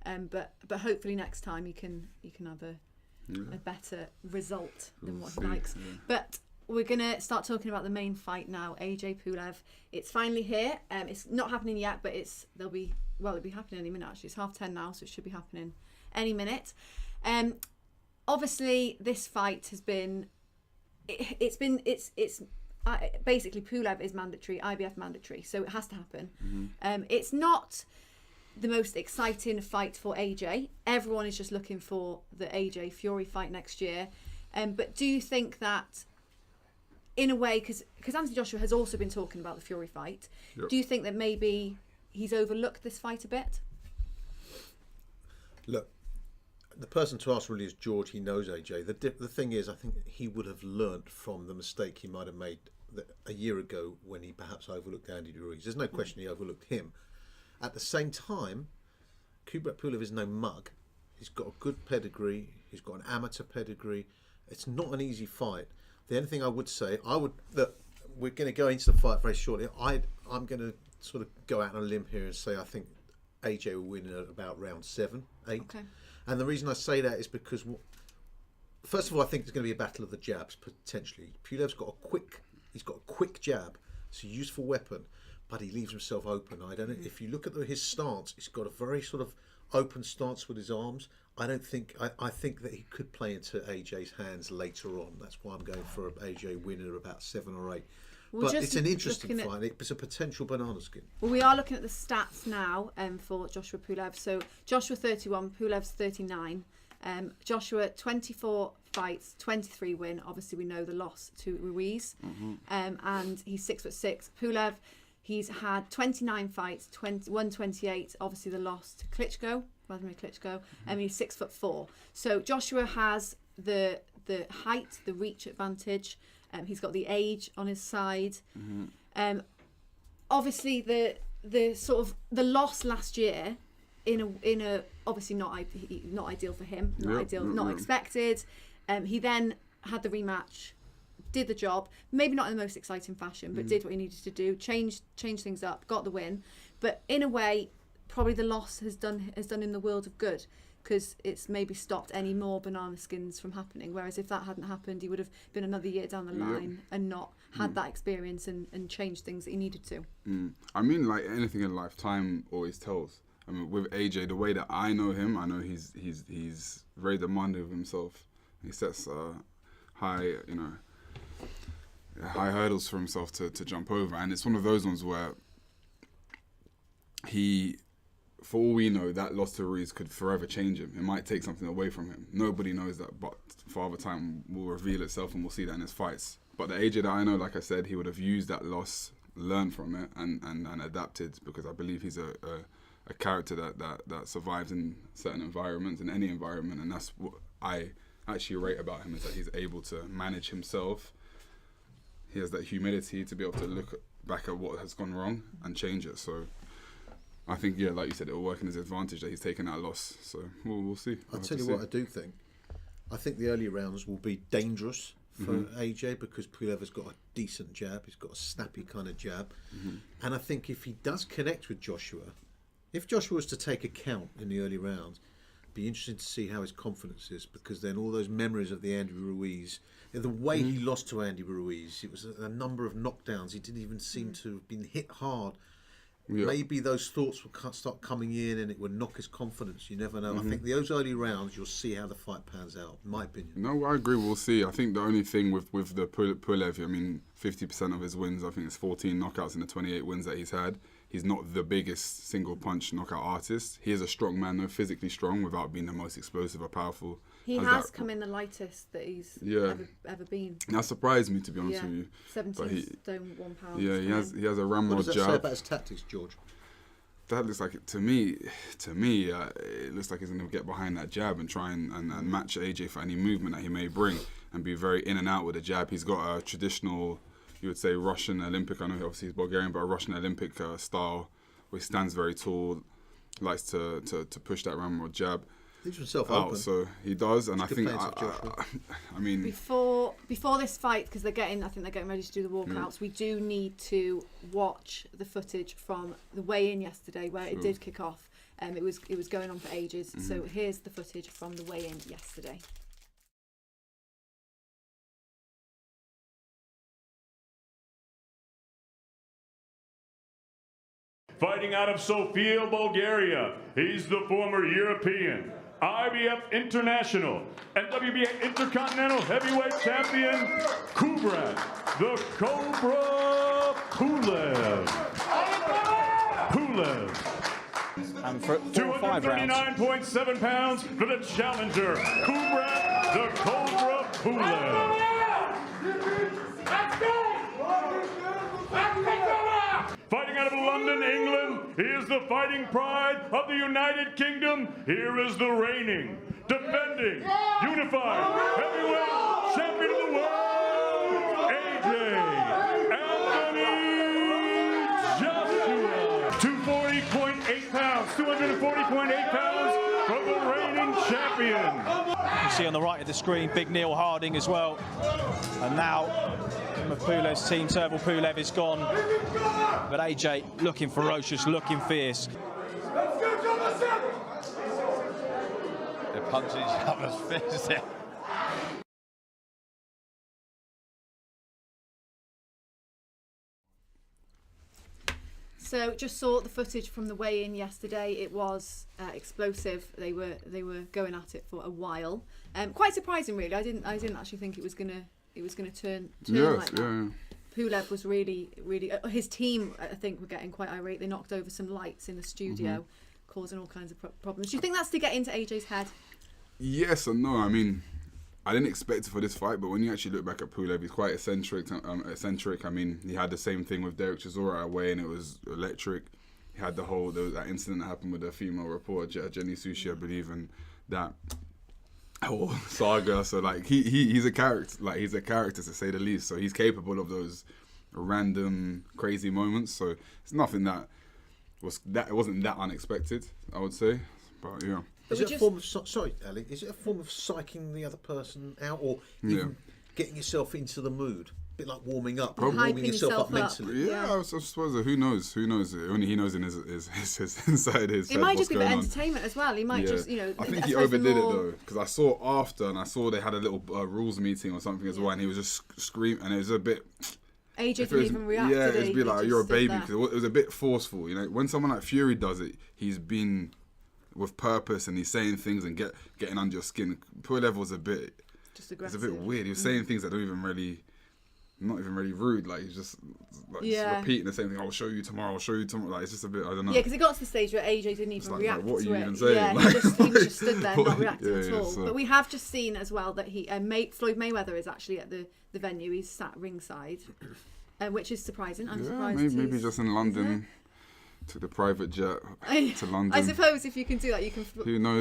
But hopefully next time you can have a better result than what he likes. But we're going to start talking about the main fight now, AJ Pulev. It's finally here. It's not happening yet, but it'll be happening any minute actually. It's 10:30 now, so it should be happening any minute. Obviously this fight has been basically Pulev is mandatory, IBF mandatory, so it has to happen. It's not the most exciting fight for AJ. Everyone is just looking for the AJ Fury fight next year. But do you think that in a way, because Anthony Joshua has also been talking about the Fury fight, do you think that maybe he's overlooked this fight a bit? Look, the person to ask really is George. He knows AJ. The thing is, I think he would have learnt from the mistake he might have made a year ago when he perhaps overlooked Andy Ruiz. There's no question he overlooked him. At the same time, Kubrat Pulev is no mug. He's got a good pedigree. He's got an amateur pedigree. It's not an easy fight. The only thing I would say, that we're going to go into the fight very shortly. I'm going to sort of go out on a limb here and say I think AJ will win at about round 7, 8. Okay. And the reason I say that is because, first of all, I think it's going to be a battle of the jabs potentially. Pulev's got a quick jab. It's a useful weapon, but he leaves himself open. I don't know if you look at his stance. He's got a very sort of open stance with his arms. I think that he could play into AJ's hands later on. That's why I'm going for an AJ win at about 7 or 8. But it's an interesting fight. It's a potential banana skin. Well, we are looking at the stats now for Joshua Pulev. So Joshua 31, Pulev's 39. Joshua 24 fights, 23 win. Obviously, we know the loss to Ruiz. And he's 6'6". Pulev, he's had 29 fights, 128. Obviously, the loss to Vladimir Klitschko. He's 6'4". So Joshua has the height, the reach advantage. He's got the age on his side. Obviously, the sort of the loss last year in a obviously not ideal for him, not expected. He then had the rematch, did the job, maybe not in the most exciting fashion, but did what he needed to do, changed things up, got the win. But in a way, probably the loss has done in the world of good, because it's maybe stopped any more banana skins from happening. Whereas if that hadn't happened, he would have been another year down the line and not had that experience and changed things that he needed to. I mean, like anything in life, time always tells. I mean, with AJ, the way that I know him, I know he's very demanding of himself. He sets high hurdles for himself to jump over, and it's one of those ones where for all we know, that loss to Ruiz could forever change him. It might take something away from him. Nobody knows that, but Father Time will reveal itself, and we'll see that in his fights. But the AJ that I know, like I said, he would have used that loss, learned from it, and adapted, because I believe he's a character that survives in certain environments, in any environment, and that's what I actually rate about him, is that he's able to manage himself. He has that humility to be able to look back at what has gone wrong and change it. So I think, yeah, like you said, it will work in his advantage that he's taken that loss. So we'll see. I'll tell you what I do think. I think the early rounds will be dangerous for AJ, because Pulev has got a decent jab. He's got a snappy kind of jab. And I think if he does connect with Joshua, if Joshua was to take a count in the early rounds, it'd be interesting to see how his confidence is, because then all those memories of the Andy Ruiz, the way he lost to Andy Ruiz, it was a number of knockdowns. He didn't even seem to have been hit hard. Yeah. Maybe those thoughts will start coming in and it would knock his confidence. You never know. I think those early rounds, you'll see how the fight pans out, in my opinion. No, I agree. We'll see. I think the only thing with the Pulev, I mean, 50% of his wins, I think it's 14 knockouts in the 28 wins that he's had. He's not the biggest single punch knockout artist. He is a strong man, though, physically strong, without being the most explosive or powerful. He has come in the lightest that he's ever been. That surprised me, to be honest with you. 17 stone, 1 pound. Yeah, he has a ramrod jab. What does that say about his tactics, George? That looks like, to me, it looks like he's going to get behind that jab and try and match AJ for any movement that he may bring, and be very in and out with the jab. He's got a traditional, you would say, Russian Olympic, I know obviously he's Bulgarian, but a Russian Olympic style, where he stands very tall, likes to push that ramrod jab. Leaves himself open. So he does, and I think I mean, before this fight, because I think they're getting ready to do the walkouts. We do need to watch the footage from the weigh-in yesterday, where it did kick off. It was going on for ages. So here's the footage from the weigh-in yesterday. Fighting out of Sofia, Bulgaria, he's the former European, IBF International, and WBA Intercontinental Heavyweight Champion, Kubrat the Cobra Pulev. And for 239.7 pounds for the challenger, Kubrat the Cobra Pulev. Fighting out of London, England, he is the fighting pride of the United Kingdom. Here is the reigning, defending, unified heavyweight champion of the world, AJ Anthony Joshua. 240.8 pounds, 240.8 pounds for the reigning champion. You see on the right of the screen, big Neil Harding as well. And now, of Pulev's team, Turbo Pulev is gone. But AJ looking ferocious, looking fierce. They're punching each other's fists there. So just saw the footage from the weigh-in yesterday. It was explosive. They were going at it for a while. Quite surprising, really. I didn't actually think it was gonna turn like that. Yeah. Pulev was really his team, I think, were getting quite irate. They knocked over some lights in the studio, causing all kinds of problems. Do you think that's to get into AJ's head? Yes and no. I mean, I didn't expect it for this fight, but when you actually look back at Pulev, he's quite eccentric. I mean, he had the same thing with Derek Chisora away, and it was electric. He had there was that incident that happened with a female reporter, Jenny Sushi, I believe, and that whole saga. So like he's a character. Like he's a character, to say the least. So he's capable of those random crazy moments. So it's nothing it wasn't that unexpected, I would say. But yeah. Is it a form of sorry, Ali? Is it a form of psyching the other person out, or even getting yourself into the mood? bit like warming up, Hyping warming yourself up up. mentally. Yeah, I suppose. Who knows? Only he knows in his inside his. It might what's just be for going on. entertainment as well. He might just, I think he overdid it though, because I saw they had a little rules meeting or something as well, and he was just screaming, and it was a bit. AJ didn't even react. Yeah, did he? it'd be He like just you're a stood baby there. because it was a bit forceful. You know, when someone like Fury does it, he's been with purpose and he's saying things and getting under your skin. Pulev was a bit. Just aggressive. It's a bit weird. He was saying things that don't even really. Not even really rude, like he's just just repeating the same thing. I'll show you tomorrow. Like it's just a bit. I don't know. Yeah, because it got to the stage where AJ didn't even react what are to you it. even saying? Yeah, Like, he was just stood there, not reacting at all. So. But we have just seen as well that Floyd Mayweather is actually at the venue. He's sat ringside, which is surprising. I'm surprised. Maybe just in London. Took the private jet to London. I suppose if you can do that, you can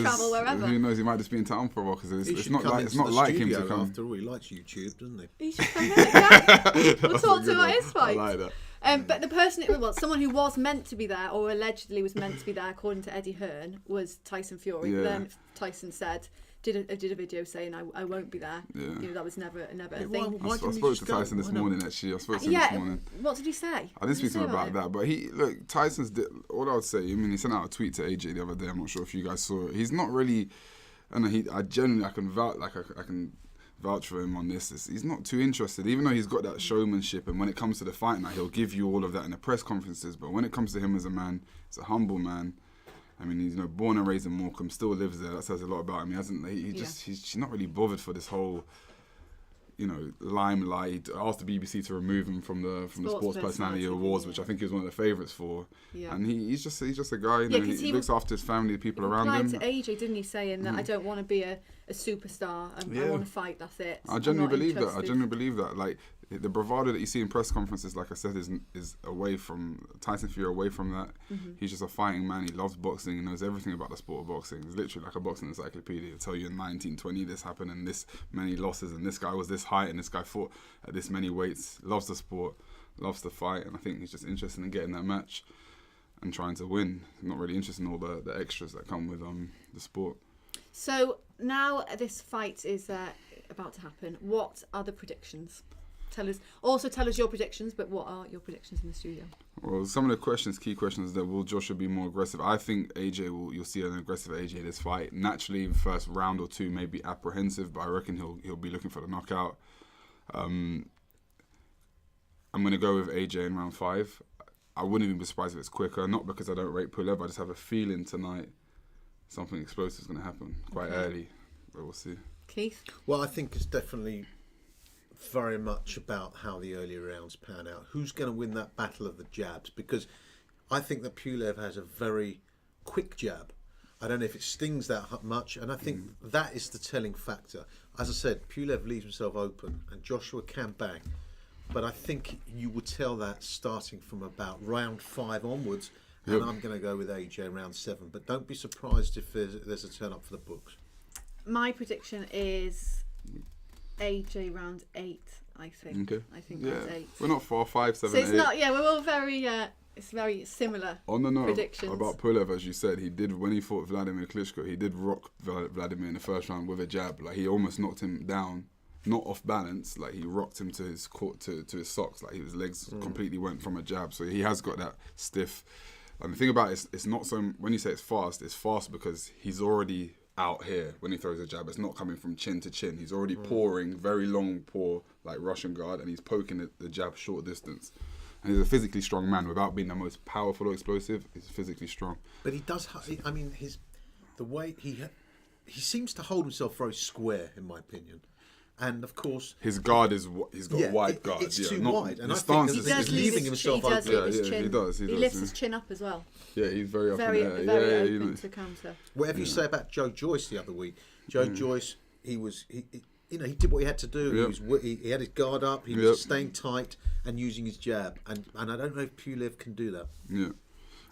travel wherever. Who knows? He might just be in town for a while because it's not like him to come. After all, he likes YouTube, doesn't he? He should come here. Yeah. We'll talk to him about his fight. I like that. But the person, someone who was meant to be there, or allegedly was meant to be there, according to Eddie Hearn, was Tyson Fury. Yeah. Then Tyson said, did a video saying, I won't be there. Yeah. You know, that was never a thing. I spoke to Tyson this morning, actually. I spoke to him this morning. What did he say? I didn't speak to him about that, but Tyson's, all I would say, he sent out a tweet to AJ the other day. I'm not sure if you guys saw it. He's not really, I can vouch for him on this. He's not too interested, even though he's got that showmanship. And when it comes to the fight night, he'll give you all of that in the press conferences. But when it comes to him as a man, he's a humble man. I mean, he's born and raised in Morecambe, still lives there. That says a lot about him. He's not really bothered for this whole, limelight. Asked the BBC to remove him from the Sports Personality Awards, which I think he was one of the favourites for. Yeah. And he's just a guy. He looks after his family, the people around him. He replied to AJ, didn't he, saying that I don't want to be a superstar. I want to fight. That's it. I genuinely believe that. Like the bravado that you see in press conferences, like I said, is away from Tyson Fury. Away from that, he's just a fighting man. He loves boxing. He knows everything about the sport of boxing. He's literally like a boxing encyclopedia. He'll tell you in 1920 this happened and this many losses and this guy was this height and this guy fought at this many weights. Loves the sport, loves to fight, and I think he's just interested in getting that match and trying to win. Not really interested in all the extras that come with the sport. So now this fight is about to happen. What are the predictions? Tell us your predictions, but what are your predictions in the studio? Well, some of the key questions that will Joshua be more aggressive? I think you'll see an aggressive AJ this fight. Naturally, the first round or two may be apprehensive, but I reckon he'll be looking for the knockout. I'm going to go with AJ in round 5. I wouldn't even be surprised if it's quicker, not because I don't rate Pulev, I just have a feeling tonight something explosive is going to happen quite early, but we'll see. Keith? Well, I think it's definitely very much about how the early rounds pan out. Who's going to win that battle of the jabs? Because I think that Pulev has a very quick jab. I don't know if it stings that much, and I think that is the telling factor. As I said, Pulev leaves himself open, and Joshua can bang. But I think you would tell that starting from about round 5 onwards, and I'm going to go with AJ round 7. But don't be surprised if there's a turn up for the books. My prediction is AJ round 8. I think. Okay. I think round 8. We're not 4, 5, 7, so it's 8. not. Yeah, we're all very. It's very similar. On the note predictions. about Pulev, as you said, when he fought Vladimir Klitschko, he did rock Vladimir in the first round with a jab. Like he almost knocked him down, not off balance. Like he rocked him to his to his socks. Like his legs completely went from a jab. So he has got that stiff. And the thing about it's not so. When you say it's fast because he's already out here when he throws a jab. It's not coming from chin to chin. He's already pouring, very long pour, like Russian guard, and he's poking the jab short distance. And he's a physically strong man without being the most powerful or explosive. He's physically strong. But he does. I mean, the way he seems to hold himself very square, in my opinion. And of course, his guard is he's got a wide guard. It's too wide, and his I think stance he's leaving himself open. He does. He lifts his chin up as well. Yeah, he's very up in the air. Very open to counter. Whatever you say about Joe Joyce the other week, Joe Joyce, he did what he had to do. Yep. He had his guard up. He was staying tight and using his jab. And I don't know if Pulev can do that. Yeah,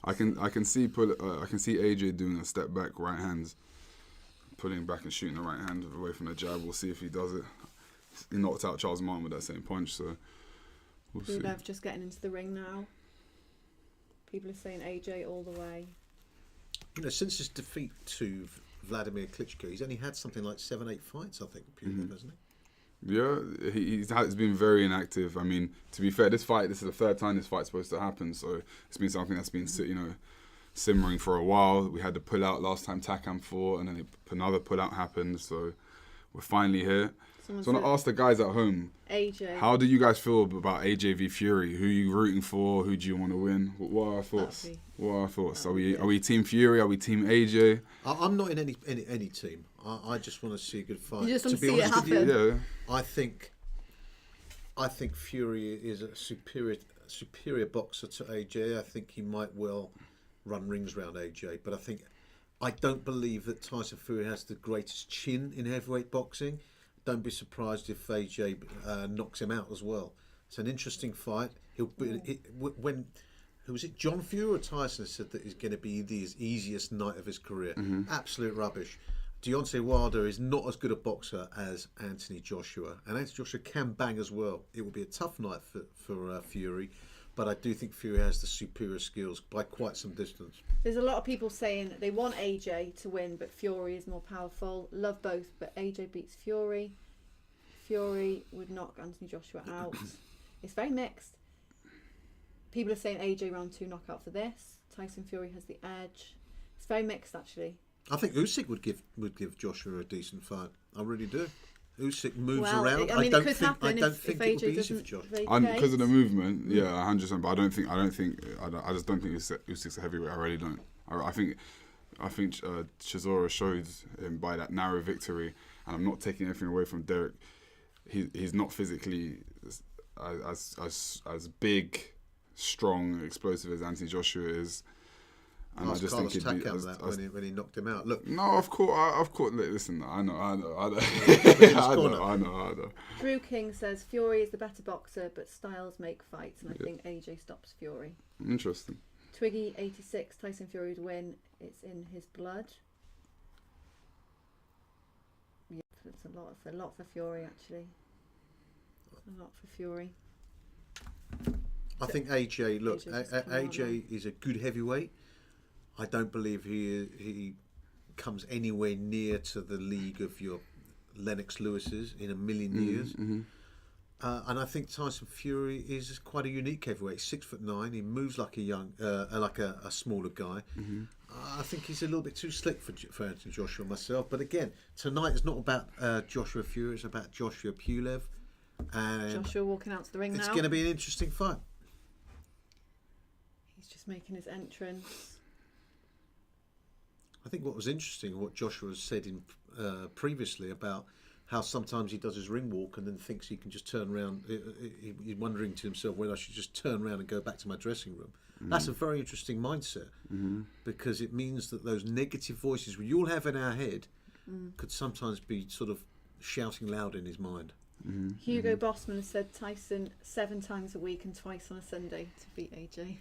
I can see AJ doing a step back, right hands, pulling back and shooting the right hand away from the jab. We'll see if he does it. He knocked out Charles Martin with that same punch, so we'll see. Pulev just getting into the ring now. People are saying AJ all the way. Since his defeat to Vladimir Klitschko, he's only had something like 7-8 fights, I think, Pulev, hasn't Yeah, he's been very inactive. I mean, to be fair, this is the third time this fight's supposed to happen, so it's been something that's been, simmering for a while. We had the pull-out last time Takam fought, and then another pull-out happened, so we're finally here. So I want to ask the guys at home, AJ, how do you guys feel about AJ v Fury? Who are you rooting for? Who do you want to win? What are our thoughts? Are we Team Fury? Are we Team AJ? I'm not in any team. I just want to see a good fight. You just want to be see it honest with happen. you, I think Fury is a superior boxer to AJ. I think he might well run rings around AJ, but I don't believe that Tyson Fury has the greatest chin in heavyweight boxing. Don't be surprised if AJ knocks him out as well. It's an interesting fight. Who was it? John Fury or Tyson said that it's going to be the easiest night of his career. Absolute rubbish. Deontay Wilder is not as good a boxer as Anthony Joshua, and Anthony Joshua can bang as well. It will be a tough night for Fury, but I do think Fury has the superior skills by quite some distance. There's a lot of people saying they want AJ to win, but Fury is more powerful. Love both, but AJ beats Fury. Fury would knock Anthony Joshua out. It's very mixed. People are saying AJ round 2 knockout for this. Tyson Fury has the edge. It's very mixed, actually. I think Usyk would give Joshua a decent fight. I really do. Usyk moves around. I don't think it would be easy for Joshua. Because of the movement, 100%. But I just don't think Usyk's a heavyweight. I really don't. I think Chisora showed him by that narrow victory, and I'm not taking anything away from Derek. He's not physically as big, strong, explosive as Anthony Joshua is. And I just think he'd be when he knocked him out. Look, no, of course. Listen, I know. Drew King says Fury is the better boxer, but styles make fights, and I think AJ stops Fury. Interesting. Twiggy 86, Tyson Fury would win. It's in his blood. Yeah, it's a lot for Fury actually. A lot for Fury. I think AJ. Look, AJ is a good heavyweight. I don't believe he comes anywhere near to the league of your Lennox Lewis's in a million years. And I think Tyson Fury is quite a unique heavyweight. 6'9", he moves like a smaller guy. I think he's a little bit too slick for Anthony Joshua myself. But again, tonight is not about Joshua Fury; it's about Joshua Pulev. And Joshua walking out to the ring now. It's going to be an interesting fight. He's just making his entrance. I think what was interesting, what Joshua has said previously about how sometimes he does his ring walk and then thinks he can just turn around. He's wondering to himself whether I should just turn around and go back to my dressing room. That's a very interesting mindset because it means that those negative voices we all have in our head could sometimes be sort of shouting loud in his mind. Hugo Bossman has said Tyson 7 times a week and twice on a Sunday to beat AJ.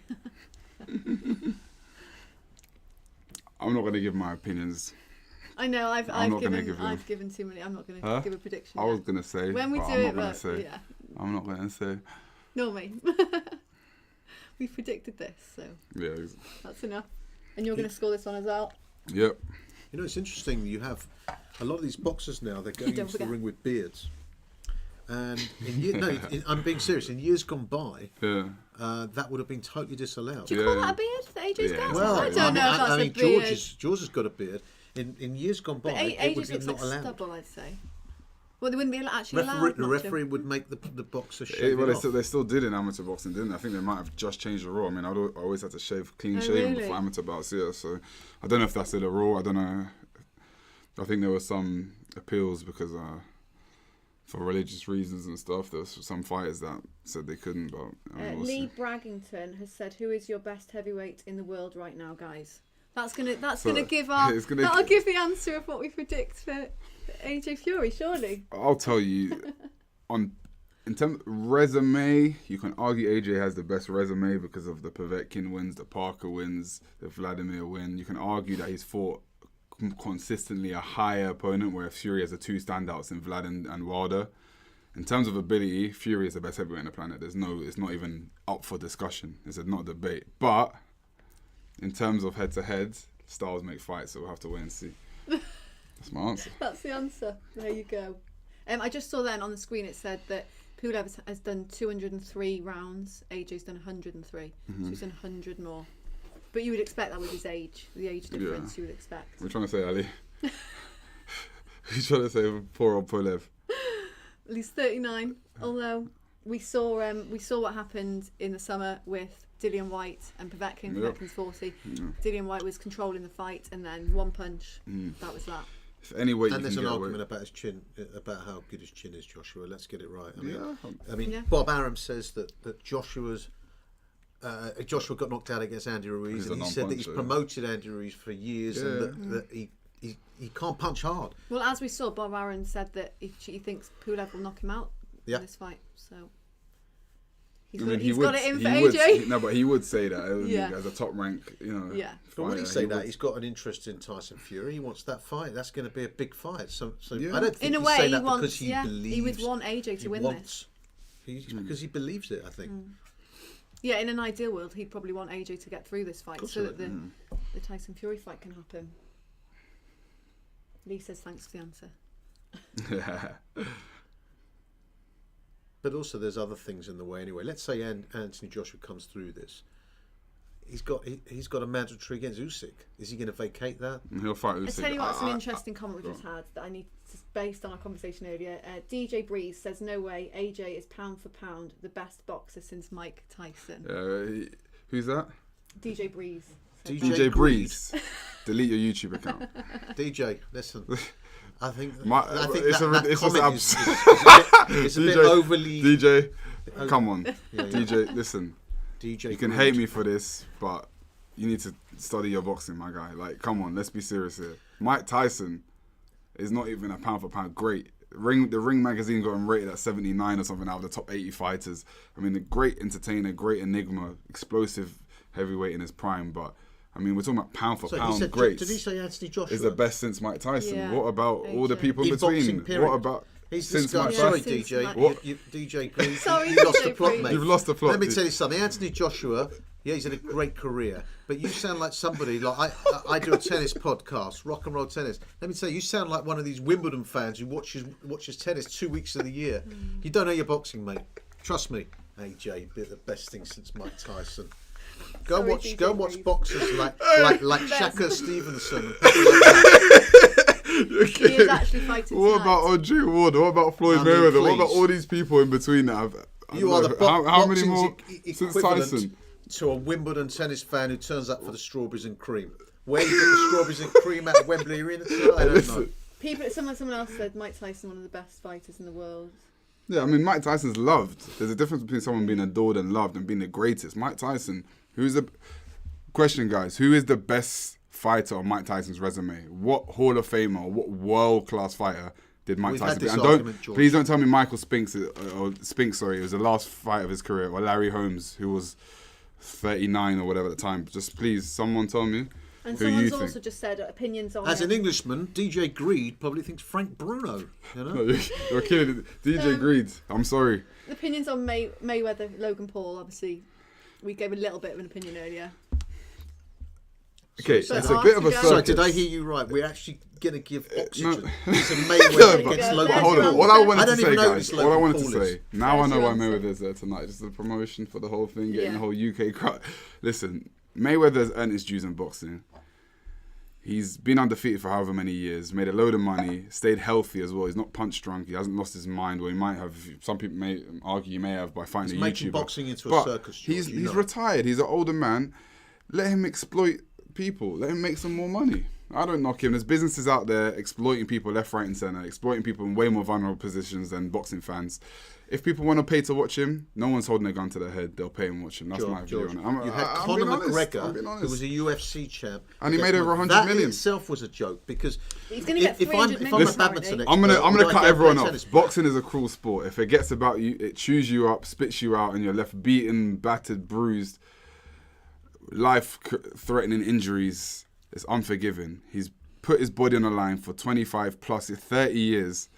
I'm not going to give my opinions. I know I've given too many. I'm not going to give a prediction. I was going to say when we do I'm it, I'm not going to say. No, mate. We predicted this, so yeah, that's enough. And you're going to score this one as well. Yep. You know, it's interesting. You have a lot of these boxers now. They're going into the ring with beards. And I'm being serious. In years gone by, that would have been totally disallowed. Do you call that a beard for AJ's got? Well, I don't know if that's a beard. George has got a beard. In years gone by, it would be not allowed. Stubble, I'd say. Well, they wouldn't be actually allowed. The referee would make the boxer shave it off. They still did in amateur boxing, didn't they? I think they might have just changed the rule. I mean, I always had to clean shaven before amateur bouts, so I don't know if that's still a rule. I don't know. I think there were some appeals because for religious reasons and stuff. There was some fighters that said they couldn't, but Lee Braggington has said, "Who is your best heavyweight in the world right now, guys?" That'll give the answer of what we predict for AJ Fury, surely. I'll tell you, in terms of resume, you can argue AJ has the best resume because of the Povetkin wins, the Parker wins, the Vladimir win. You can argue that he's fought consistently a higher opponent, where Fury has the 2 standouts in Vlad and Wilder. In terms of ability, Fury is the best heavyweight on the planet. It's not even up for discussion. It's not a debate. But in terms of head-to-head, styles make fights, so we'll have to wait and see. That's my answer. That's the answer. There you go. I just saw then on the screen it said that Pulev has done 203 rounds. AJ's done 103. So he's done 100 more. But you would expect that with his age, the age difference. You would expect. What are you trying to say, Ali? What are you trying to say with poor old Pulev? Well, he's 39. Although we saw what happened in the summer with Dillian White and Povetkin. Povetkin's 40. Dillian White was controlling the fight, and then one punch. That was that. If any way and you there's can an get argument away. about his chin, about how good his chin is, Joshua. Let's get it right. I mean, Yeah. Bob Arum says that Joshua got knocked out against Andy Ruiz, He's and a he said that he's non-puncher, promoted Andy Ruiz for years, and that he can't punch hard. Well, as we saw, Bob Arum said that he thinks Pulev will knock him out in this fight. So he's got it in for AJ. But he would say that as a top rank, Yeah. But when he say that, he's got an interest in Tyson Fury. He wants that fight. That's going to be a big fight. So I don't think in a he's way, saying he that wants. because he believes. He would want AJ to win this. Because he believes it, I think. Yeah, in an ideal world, he'd probably want AJ to get through this fight so that the Tyson Fury fight can happen. Lee says thanks for the answer. But also, there's other things in the way anyway. Let's say Anthony Joshua comes through this. He's got a mandatory against Usyk. Is he going to vacate that? He'll fight Usyk. I tell you what, it's an interesting comment we just had that I need to, based on our conversation earlier. DJ Breeze says no way. AJ is pound for pound the best boxer since Mike Tyson. Who's that? DJ Breeze. DJ Breeze. Delete your YouTube account. DJ, listen. I think it's a bit overly. DJ, come on, DJ. Listen, DJ, you can hate me for this, but you need to study your boxing, my guy. Like, come on, let's be serious here. Mike Tyson is not even a pound for pound great. The Ring magazine got him rated at 79 or something out of the top 80 fighters. I mean, a great entertainer, great enigma, explosive heavyweight in his prime, but. I mean, we're talking about pound for pound greats. Did he say Anthony Joshua? Is the best since Mike Tyson. Yeah. What about all the people in between? What about since Mike Sorry, Tyson? DJ. DJ, please. Sorry, you DJ, lost the plot, mate. You've lost the plot. Let me tell you something. Anthony Joshua, he's had a great career, but you sound like somebody like I do a tennis podcast, rock and roll tennis. Let me tell you, you sound like one of these Wimbledon fans who watches tennis 2 weeks of the year. You don't know your boxing, mate. Trust me, AJ, the best thing since Mike Tyson. Go and watch boxers like Shaka Stevenson. He is actually fighting What tonight. about Andre Ward? What about Floyd Mayweather? What about all these people in between that have? You are the how many more since equivalent Tyson? to a Wimbledon tennis fan who turns up for the strawberries and cream. Where you get the strawberries and cream at Wembley Arena? I don't know. Someone else said Mike Tyson, one of the best fighters in the world. Yeah, I mean, Mike Tyson's loved. There's a difference between someone being adored and loved and being the greatest. Mike Tyson, who's the question, guys? Who is the best fighter on Mike Tyson's resume? What Hall of Famer or what world-class fighter did Mike Tyson beat? And please don't tell me Michael Spinks it was the last fight of his career, or Larry Holmes, who was 39 or whatever at the time. Just please, someone tell me. And who you someone's also think. just said opinions on As an Englishman, DJ Greed probably thinks Frank Bruno. You know? No, you're killing it. DJ Greed. I'm sorry. Opinions on Mayweather, Logan Paul. Obviously, we gave a little bit of an opinion earlier. Okay, it's a bit of a circus. Sorry, did I hear you right? We're actually going to give oxygen to Mayweather against Logan Paul. Hold on. What I wanted to say, guys, what what I wanted to say, now I know why Mayweather's there tonight. Just the promotion for the whole thing, getting the whole UK crowd. Listen, Mayweather's earned his dues in boxing. He's been undefeated for however many years, made a load of money, stayed healthy as well. He's not punch drunk. He hasn't lost his mind, or he might have. Some people may argue he may have by fighting a YouTuber. He's making boxing into a circus. He's retired. He's an older man. Let him exploit people. Let him make some more money. I don't knock him. There's businesses out there exploiting people left, right and centre, exploiting people in way more vulnerable positions than boxing fans. If people want to pay to watch him, no one's holding a gun to their head. They'll pay and watch him. That's my view on it. You had Conor McGregor, who was a UFC champ, and he made over 100 million. That in itself was a joke because he's going to get 300 million. If I'm a badminton expert, I'm gonna cut everyone off. Boxing is a cruel sport. If it gets about you, it chews you up, spits you out, and you're left beaten, battered, bruised, life-threatening injuries. It's unforgiving. He's put his body on the line for 25 plus 30 years.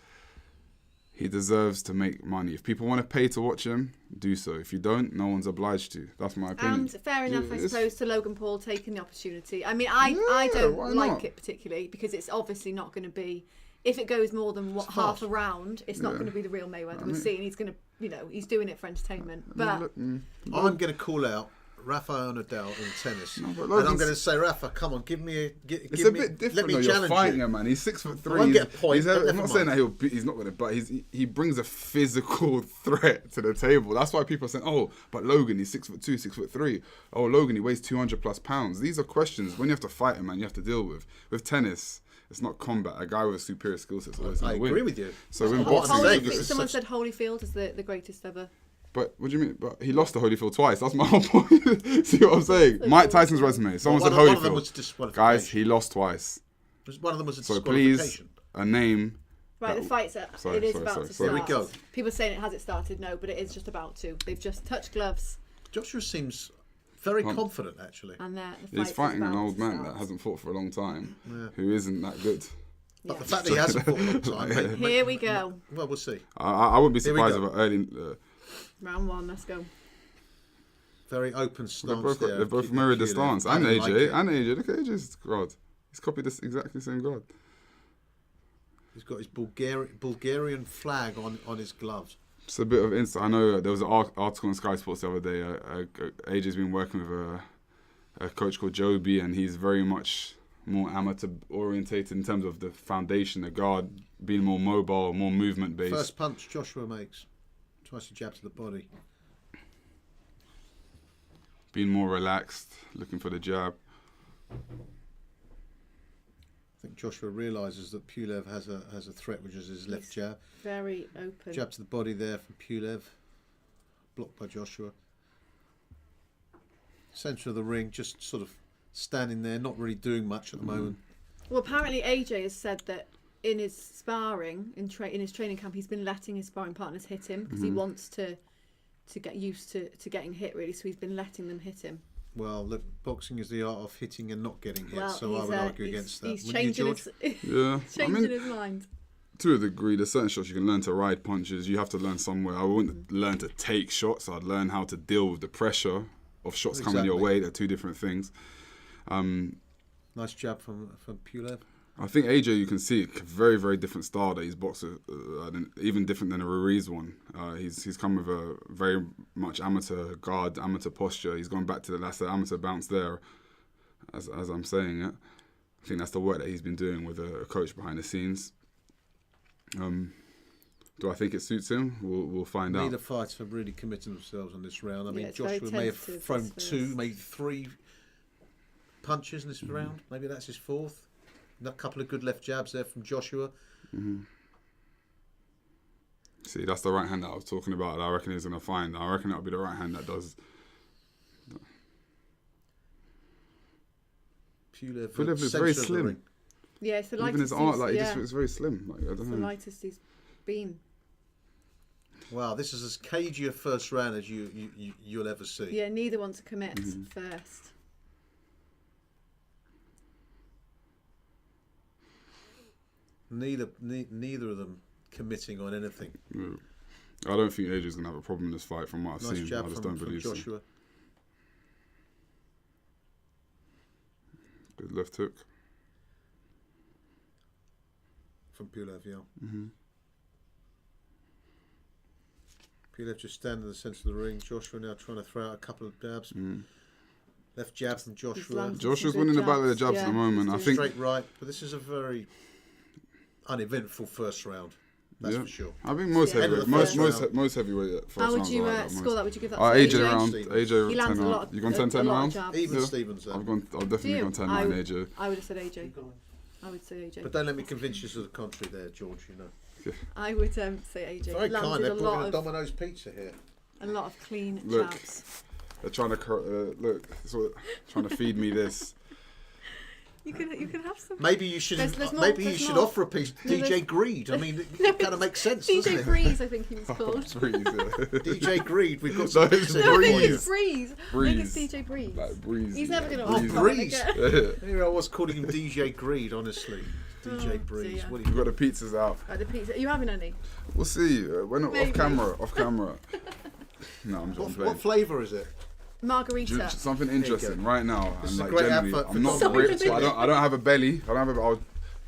He deserves to make money. If people want to pay to watch him, do so. If you don't, no one's obliged to. That's my opinion. And fair enough, I suppose, to Logan Paul taking the opportunity. I mean, I don't like it particularly because it's obviously not going to be if it goes more than It's half fast. a round, it's not going to be the real Mayweather we're seeing. He's going to, he's doing it for entertainment. But I'm going to call out Rafael Nadal in tennis, and I'm Logan's- going to say, Rafa, come on, give me a. It's a bit different though. You're fighting him, man. He's 6'3". I won't get a point, but I'm never not saying mind. that he's not gonna, but he brings a physical threat to the table. That's why people are saying, oh, but Logan, he's 6'2", 6'3". Oh, Logan, he weighs 200+ pounds. These are questions when you have to fight him, man. You have to deal with. With tennis, it's not combat. A guy with a superior skill set is always I gonna win. agree with you. So in What I'm saying boxing, is someone said Holyfield is the greatest ever. but what do you mean? But he lost to Holyfield twice. That's my whole point. See what I'm saying? Mike Tyson's resume. Someone said one of them was Holyfield. disqualification. Guys, he lost twice. One of them was a So please, disqualification. a name. Right, the fight's Sorry, about to sorry. start. Here we go. People are saying has it started? No, but it is just about to. They've just touched gloves. Joshua seems very confident, actually. And the He's fighting an old man that hasn't fought for a long time, who isn't that good. But the fact that he hasn't fought for a long time. Here we go. Well, we'll see. I wouldn't be Here we surprised go. if early. Round one, let's go. Very open stance there. They both mirrored the stance. And AJ. Look at AJ's guard. He's copied this exactly same guard. He's got his Bulgarian flag on his gloves. It's a bit of insight. I know there was an article on Sky Sports the other day. AJ's been working with a coach called Joby, and he's very much more amateur orientated in terms of the foundation, the guard, being more mobile, more movement based. First punch Joshua makes. Tries to jab to the body. Being more relaxed, looking for the jab. I think Joshua realises that Pulev has a threat, which is his left jab. Very open. Jab to the body there from Pulev. Blocked by Joshua. Centre of the ring, just sort of standing there, not really doing much at the moment. Well, apparently AJ has said that in his sparring, in his training camp, he's been letting his sparring partners hit him because he wants to get used to getting hit, really. So he's been letting them hit him. Well, look, boxing is the art of hitting and not getting hit, Well, so I would argue against that. He's Wouldn't you, changing George? his mind. To a degree, there's certain shots you can learn to ride punches. You have to learn somewhere. I wouldn't learn to take shots. I'd learn how to deal with the pressure of shots coming your way. They're two different things. Nice jab from Pulev. I think AJ, you can see a very, very different style that he's boxed with, even different than a Ruiz one. He's come with a very much amateur guard, amateur posture. He's gone back to the amateur bounce there, as I'm saying it. I think that's the work that he's been doing with a coach behind the scenes. Do I think it suits him? We'll find out. Neither fighters have really committed themselves on this round. I mean, it's very Joshua may have tentative, thrown this two, first. maybe three punches in this round. Maybe that's his fourth. A couple of good left jabs there from Joshua. See, that's the right hand that I was talking about that I reckon he's going to find. I reckon that'll be the right hand that does. Pulev is very slim. Yeah, it's the lightest. Even his arm, like, it's very slim. Like, I don't It's know. the lightest he's been. Wow, this is as cagey a first round as you'll ever see. Yeah, neither want to commit first. Neither of them committing on anything. Yeah. I don't think AJ's going to have a problem in this fight from what I've Nice seen. jab I just from don't believe Joshua. so. Good left hook. From Pulev, yeah. Pulev just standing in the centre of the ring. Joshua now trying to throw out a couple of jabs. Left jab from Joshua. Joshua's winning the battle of the jabs at the moment. I think straight right, but this is a very uneventful first round. That's for sure. I think most heavyweight, most heavyweight first How would rounds you are like that, score most. that? Would you give that? AJ to round, He AJ lands 10 a lot round. of- You gone a 10 lot of rounds? jabs. Even Stevens. I've definitely gone 10 I round would- AJ. I would have said AJ. I would say AJ. But don't let me convince you to the contrary there, George, you know. I would say AJ. Very kind, Landed they're a putting lot a of Domino's pizza here. a lot of clean Look, jabs. they're trying to look. Trying to feed me this. You can have some. Maybe you should. There's more- Maybe you there's should more. offer a piece. No, DJ there's- Greed. I mean, it kind of makes sense. doesn't DJ it? Breeze, I think he was called. Breeze, yeah. DJ Greed. We've got some No, pizza it's here No, I for think you. it's Breeze. I think it's DJ Breeze. Like Breeze. He's never going to Oh, Breeze. again. Here I was calling him DJ Greed. Honestly, DJ Breeze. dear. What do We've you? got the pizzas out. The pizza. Are you having any? We'll see. We're not Maybe. off camera. Off camera. No, I'm just What playing. flavour is it? Margarita. Something interesting right now. This I'm is a like great generally, advert for I'm not Domino's. ripped. So I don't have a belly. I don't have a.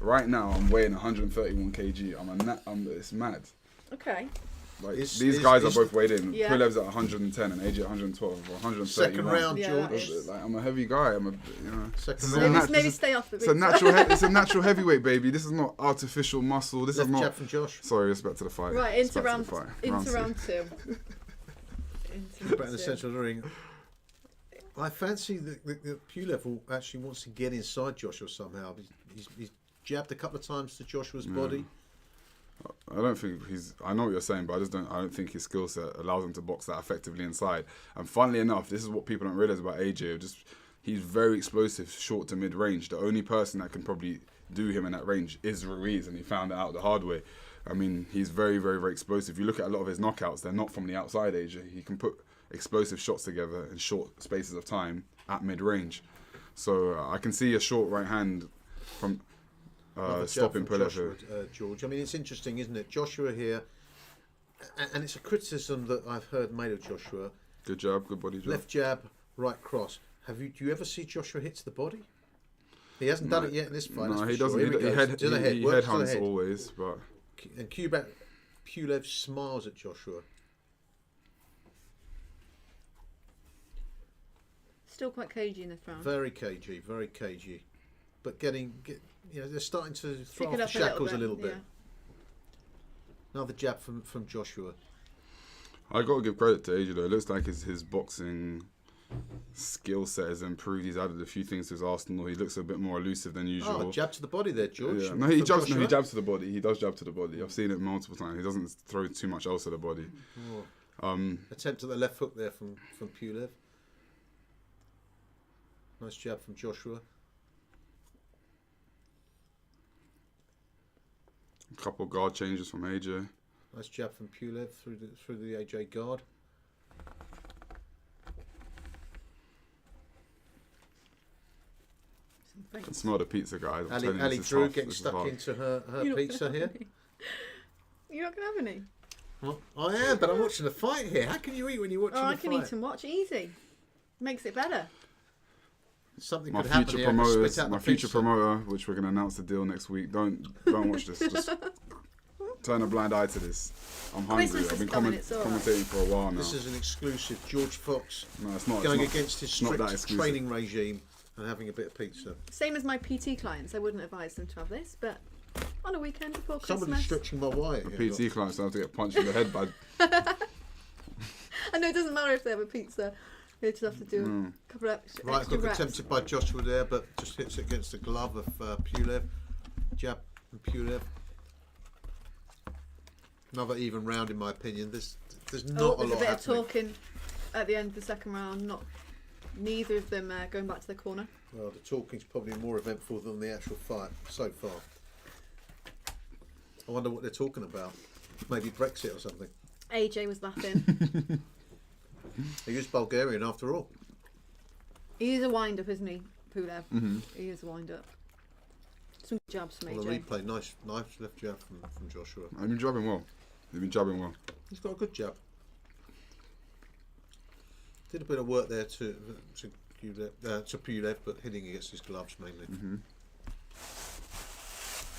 right now I'm weighing 131 kg. It's mad. Okay. Like these guys are both weighed in. Yeah. Pulev's at 110 and AJ at 112 or 131. Second round, Yeah, George. Like, I'm a heavy guy. Second Maybe, round. maybe stay off the It's a natural. It's a natural heavyweight, baby. This is not artificial muscle. This Left is not. jab from Josh. Sorry, it's back to the fight. Right, It's into back to round, the fight. round two. Back in the centre of the ring. I fancy that Pulev actually wants to get inside Joshua somehow. He's jabbed a couple of times to Joshua's body. I don't think I know what you're saying, but I don't think his skill set allows him to box that effectively inside. And funnily enough, this is what people don't realise about AJ. He's very explosive, short to mid range. The only person that can probably do him in that range is Ruiz, and he found it out the hard way. I mean, he's very, very, very explosive. You look at a lot of his knockouts; they're not from the outside. AJ, he can put explosive shots together in short spaces of time at mid range. So I can see a short right hand from. Stopping Pulev, George. I mean, it's interesting, isn't it? Joshua here, and it's a criticism that I've heard made of Joshua. Good jab, good body jab. Left jab, right cross. Do you ever see Joshua hit to the body? He hasn't done it yet in this fight. No, he doesn't. doesn't. He head hunts head. always, but. And Kubrat Pulev smiles at Joshua. Still quite cagey in this round. Very cagey, but they're starting to throw Pick it off the up shackles a little bit. Yeah. Another jab from Joshua. I got to give credit to AJ though. It looks like his boxing skill set has improved. He's added a few things to his arsenal. He looks a bit more elusive than usual. Oh, jab to the body there, George. Yeah. No, he jabs to the body. He does jab to the body. I've seen it multiple times. He doesn't throw too much else to the body. Attempt at the left hook there from Pulev. Nice jab from Joshua. A couple of guard changes from AJ. Nice jab from Pulev through the AJ guard. I can smell the pizza, guys. Ali Drew getting stuck into her pizza here. You're not going to have any? Well, I am, but I'm watching the fight here. How can you eat when you're watching the fight? I can eat and watch. Easy. Makes it better. Something my could happen future here. promoters, my future promoter, which we're going to announce the deal next week. Don't watch this. Just turn a blind eye to this. I'm hungry. I've been commentating for a while now. This is an exclusive. George Fox it's not, going against his strict training regime and having a bit of pizza. Same as my PT clients. I wouldn't advise them to have this, but on a weekend before Christmas. Somebody's stretching my wire. The PT clients have to get punched in the head by. I know it doesn't matter if they have a pizza. They just have to do a couple of right hook attempted by Joshua there, but just hits it against the glove of Pulev. Jab from Pulev. Another even round in my opinion. There's not a lot happening. There's a bit of talking at the end of the second round. Neither of them going back to the corner. Well, the talking's probably more eventful than the actual fight so far. I wonder what they're talking about. Maybe Brexit or something. AJ was laughing. He is Bulgarian after all. He is a wind-up, isn't he, Pulev? Mm-hmm. He is a wind-up. Some jabs from AJ. On the replay, nice left jab from Joshua. I've been jabbing well. He's got a good jab. Did a bit of work there to Pulev, but hitting against his gloves mainly. Mm-hmm.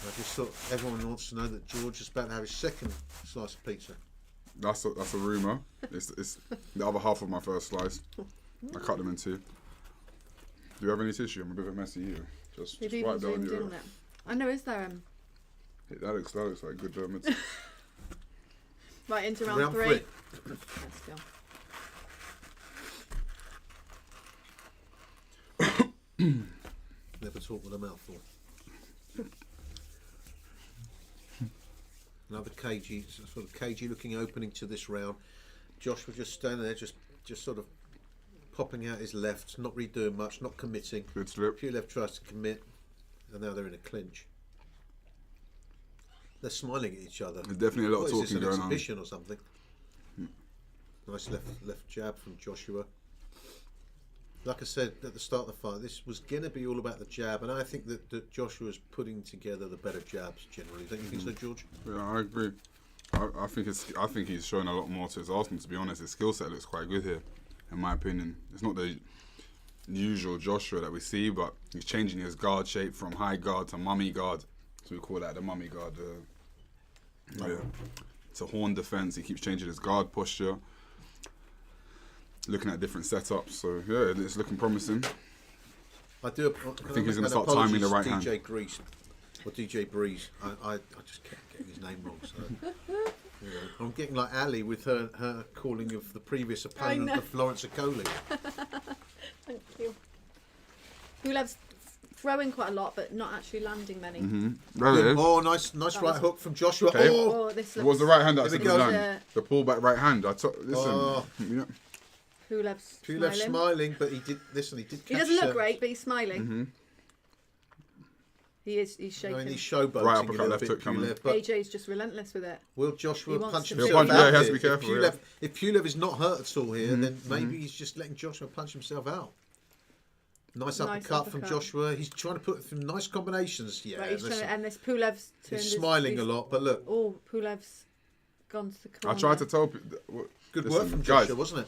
I just thought everyone wants to know that George is about to have his second slice of pizza. That's a rumour. It's the other half of my first slice. I cut them in two. Do you have any tissue? I'm a bit of a messy here. Just wipe down your. I know, is there? That looks like good Germans. Right, into round three. Let's go. Never talk with a mouthful. Another cagey, sort of cagey looking opening to this round. Josh was just standing there, just sort of popping out his left, not really doing much, not committing. Good slip. Pulev tries to commit, and now they're in a clinch. They're smiling at each other. There's definitely a lot of talking going on. Is this an exhibition or something? Nice left jab from Joshua. Like I said at the start of the fight, this was going to be all about the jab, and I think that Joshua's putting together the better jabs generally. Don't you think so, George? Yeah, I agree. I think he's showing a lot more to his arsenal. To be honest, his skill set looks quite good here, in my opinion. It's not the usual Joshua that we see, but he's changing his guard shape from high guard to mummy guard. So we call that the mummy guard. Yeah. It's a horn defense. He keeps changing his guard posture, looking at different setups. So yeah, it's looking promising. I think he's going to start timing the right hand. DJ Grease or DJ Breeze. I just kept getting his name wrong. So I'm getting like Ali with her calling of the previous opponent of Florence Okoli. Thank you. Pulev's throwing quite a lot, but not actually landing many. Oh, nice right hook from Joshua. Okay. Oh, this What was the right hand that Here said we was go. done? The pullback right hand. Listen. Yeah. Pulev's smiling, but he did listen. He did. He doesn't look great, but he's smiling. He's shaking. I mean, he's showboating Right a uppercut, little left bit. hook coming. Pulev, but AJ's just relentless with it. will Joshua punch to himself do out? Yeah, he has to be here? careful. If Pulev is not hurt at all here, then maybe he's just letting Joshua punch himself out. Nice uppercut from Joshua. He's trying to put some nice combinations. Yeah, right, he's trying to end this. Pulev's he's smiling a lot, but look. Oh, Pulev's gone to the corner. I tried to tell people. Good work from Joshua, wasn't it?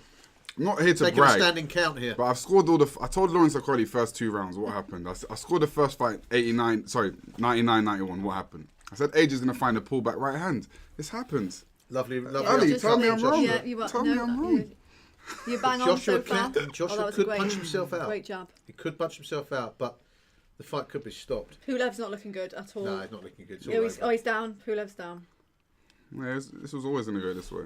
I'm not here to Taking brag. a standing count here. But I've scored all the. I told Lawrence Okoli first 2 rounds what happened. I scored the first fight 99-91. What happened? I said AJ's going to find a pullback right hand. This happens. Lovely. Ali, tell me I'm wrong. Yeah, Tell me I'm wrong. You bang on so far. Joshua could punch himself out. Great jab. He could punch himself out, but the fight could be stopped. Pulev's not looking good at all. No, he's not looking good. He's down. Pulev's down. Yeah, this was always going to go this way.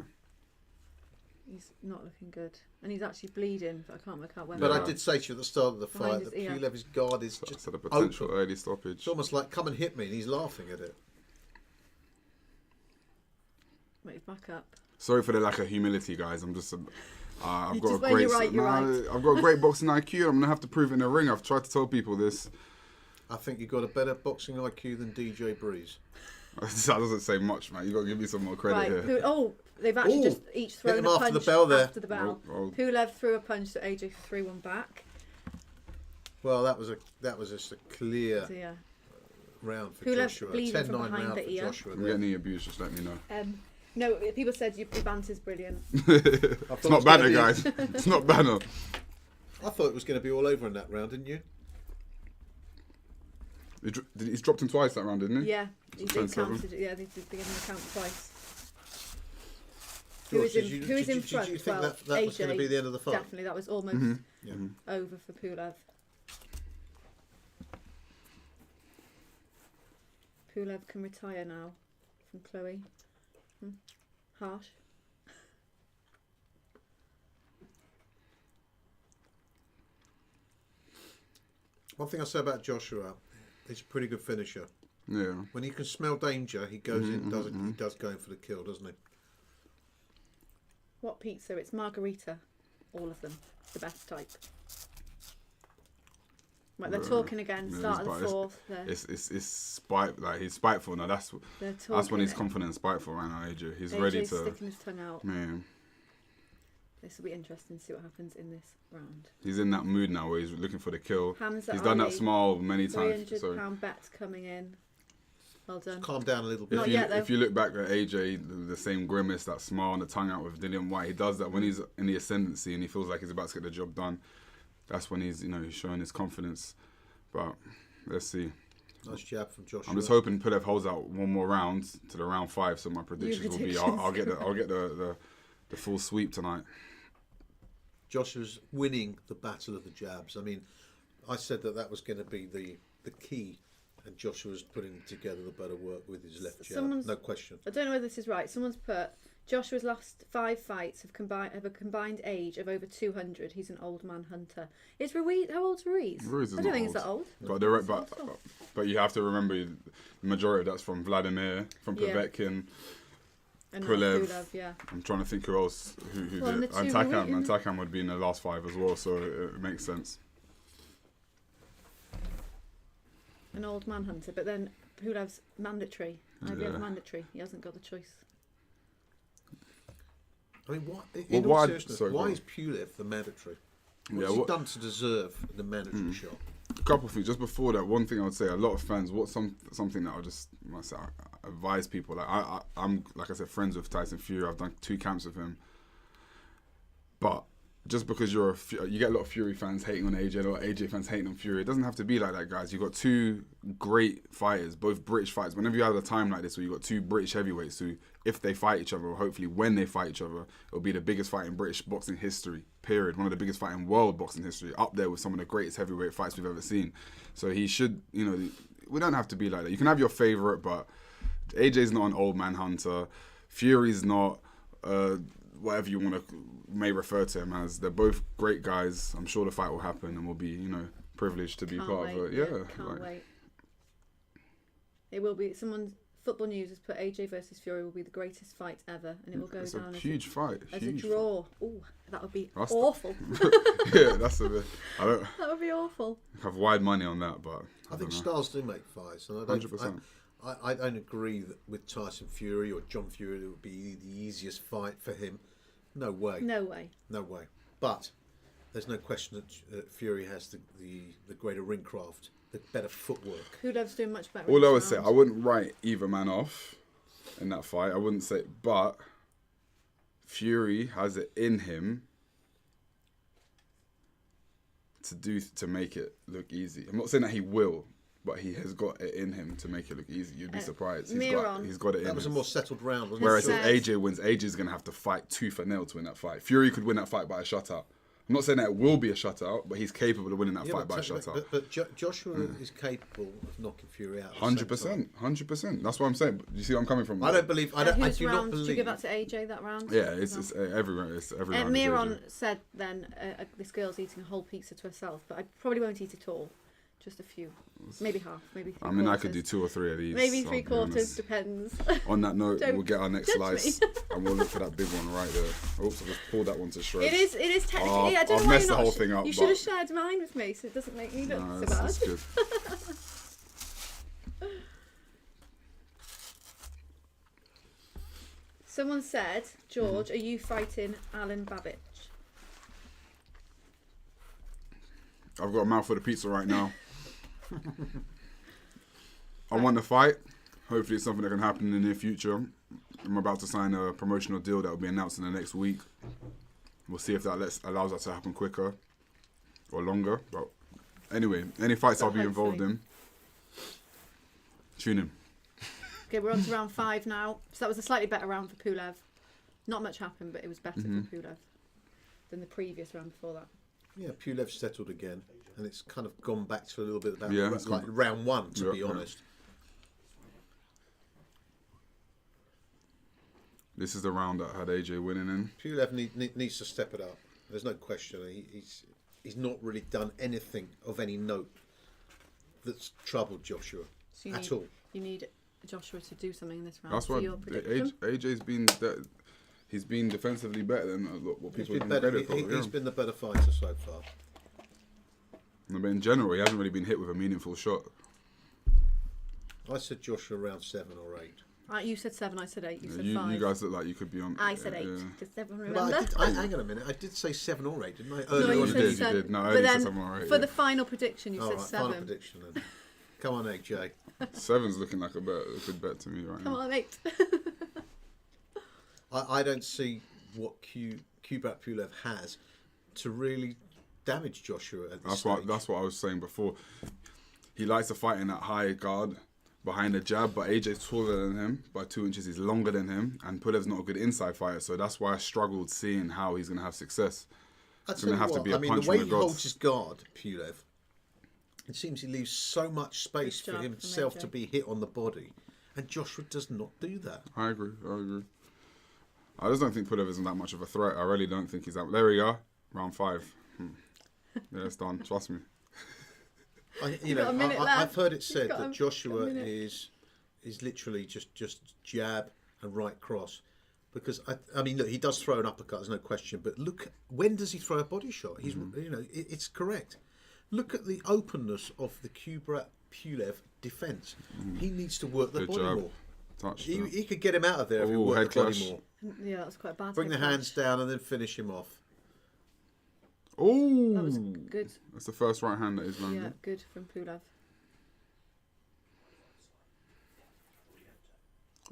He's not looking good. And he's actually bleeding, but I can't work out when. But I did say to you at the start of the Behind fight his that ear. Pulev's guard is just a potential open. early stoppage. It's almost like, come and hit me, and he's laughing at it. Wait, back up. Sorry for the lack of humility, guys. I'm just. I've You got just- a when great. you're right. I've got a great boxing IQ. I'm gonna have to prove it in the ring. I've tried to tell people this. I think you've got a better boxing IQ than DJ Breeze. That doesn't say much, man. You got to give me some more credit here. They've actually just each thrown him a after punch the bell there. after the bell. Oh. Pulev threw a punch to AJ, threw one back. Well, that was just a clear So, yeah. round for Pulev's Joshua. bleeding 10-9 from behind round the for ear. Joshua. If you get any abuse, just let me know. No, people said your banter's brilliant. It's not banner, guys. It's not banner. I thought it was going to be all over in that round, didn't you? He's dropped him twice that round, didn't he? Yeah, he So did 10-7. counted. Yeah, they did begin the count twice. George, Who is in front? Did you think well, that was going to be the end of the fight? Definitely, that was almost over for Pulev. Pulev can retire now from Chloe. Harsh. One thing I say about Joshua, he's a pretty good finisher. Yeah. When he can smell danger, he goes in, he does go in for the kill, doesn't he? What pizza? It's margarita. All of them. The best type. Right, they're talking again. Start of the fourth. It's spite. Like he's spiteful now. That's when he's confident and spiteful right now. AJ, he's ready to. Sticking his tongue out. Man, this will be interesting to see what happens in this round. he's in that mood now where he's looking for the kill. Hamza He's done that Ali, smile many times. £300 bet coming in. Well done. Calm down a little bit. If you look back at AJ, the same grimace, that smile and the tongue out with Dillian White, he does that when he's in the ascendancy and he feels like he's about to get the job done. That's when he's showing his confidence. But let's see. Nice jab from Joshua. I'm just hoping Pulev holds out one more round to the round 5. So my predictions will be I'll get the full sweep tonight. Joshua's winning the battle of the jabs. I mean, I said that was going to be the key, and Joshua's putting together the better work with his left jab. No question. I don't know whether this is right. Someone's put Joshua's last 5 fights have a combined age of over 200. He's an old man hunter. Is Ruiz? How old's Ruiz? Ruiz is I don't think he's that old. But you have to remember the majority of that's from Vladimir, from Povetkin. And Pulev, yeah. I'm trying to think who else who Well, did. And Takam would be in the last 5 as well, so it makes sense. An old man hunter, but then Pulev's mandatory. IBF mandatory. He hasn't got the choice. I mean, why is Pulev the mandatory? What's he done to deserve the mandatory shot? A couple of things. Just before that, one thing I would say, a lot of fans, something that I advise people, like I'm, like I said, friends with Tyson Fury. I've done 2 camps with him. But just because you get a lot of Fury fans hating on AJ, a lot of AJ fans hating on Fury. It doesn't have to be like that, guys. You've got two great fighters, both British fighters. Whenever you have a time like this where you've got two British heavyweights who, if they fight each other, or hopefully when they fight each other, it'll be the biggest fight in British boxing history, period. One of the biggest fight in world boxing history, up there with some of the greatest heavyweight fights we've ever seen. So he should, we don't have to be like that. You can have your favourite, but AJ's not an old man hunter. Fury's not... whatever you may refer to him as. They're both great guys. I'm sure the fight will happen and we'll be, privileged to be part of it. Yeah. Can't wait. It will be. Football News has put AJ versus Fury will be the greatest fight ever, and it will go down a huge fight. As huge a draw. Oh, that would be that's awful. Yeah, that's a bit. That would be awful. I have wide money on that, but I think styles do make fights, and 100%. I don't agree that with Tyson Fury or John Fury it would be the easiest fight for him. No way. No way. No way. But there's no question that Fury has the greater ring craft, the better footwork. Pulev's doing much better. All I would say, I wouldn't write either man off in that fight. I wouldn't say, but Fury has it in him to make it look easy. I'm not saying that he will, but he has got it in him to make it look easy. You'd be surprised. He's got it in him. That was a more settled round, wasn't Whereas it? if AJ wins, AJ's going to have to fight tooth and nail to win that fight. Fury could win that fight by a shutout. I'm not saying that it will be a shutout, but he's capable of winning that fight by a shutout. But Joshua is capable of knocking Fury out. 100%. 100%. That's what I'm saying. You see where I'm coming from? I don't believe... I do not believe... Did you give that to AJ, that round? Yeah, it's every round. Miron said then, this girl's eating a whole pizza to herself, but I probably won't eat it all. Just a few, maybe half, maybe 3 quarters. I could do 2 or 3 of these. Maybe 3 quarters, depends. On that note, we'll get our next slice and we'll look for that big one right there. Oops, I just pulled that one to shreds. It is technically. I don't know I've why messed the whole thing up. You should have shared mine with me, so it doesn't make me look so bad. That's good. Someone said, George, are you fighting Alan Babbage? I've got a mouthful of pizza right now. I want to fight. Hopefully it's something that can happen in the near future. I'm about to sign a promotional deal that will be announced in the next week. We'll see if that allows that to happen quicker or longer. But anyway, any fights I'll be involved in, tune in. Okay, we're on to round 5 now. So that was a slightly better round for Pulev. Not much happened, but it was better for Pulev than the previous round before that. Yeah, Pulev settled again, and it's kind of gone back to a little bit about like round 1, to be honest. This is the round that had AJ winning in. Pulev needs to step it up. There's no question. He's not really done anything of any note that's troubled Joshua at all. You need Joshua to do something in this round. That's why AJ's been he's been defensively better than what people have been credit for. He's been the better fighter so far. But in general, he hasn't really been hit with a meaningful shot. I said Joshua around 7 or 8. You said 7, I said 8, you said 5. You guys look like you could be on... I said 8, because 7, remember? Hang on a minute, I did say 7 or 8, didn't I? No, you did. No, but then, 7 or 8, for the final prediction, you said 7. Final prediction then. Come on, AJ. 7's looking like a good bet to me right now. Come on, 8. I don't see what Kubrat Pulev has to really damage Joshua at this stage. That's what I was saying before. He likes to fight in that high guard behind the jab, but AJ's taller than him by 2 inches. He's longer than him, and Pulev's not a good inside fighter, so that's why I struggled seeing how he's going to have success. It's going to have to be a punch the way from he the gods. holds his guard, Pulev, it seems he leaves so much space for himself to be hit on the body, and Joshua does not do that. I agree. I just don't think Pulev isn't that much of a threat. I really don't think he's that. There we go, round 5. Yeah, it's done. Trust me. I've heard it said that Joshua is literally just jab and right cross, because I mean, look, he does throw an uppercut, there's no question, but look, when does he throw a body shot? He's it's correct. Look at the openness of the Kubrat Pulev defence. He needs to work the body more. He could get him out of there if he worked the body more. Yeah, that's quite bad. Bring the hands down and then finish him off. Oh, that was good. That's the first right hand that he's landed. Yeah, good from Pulev.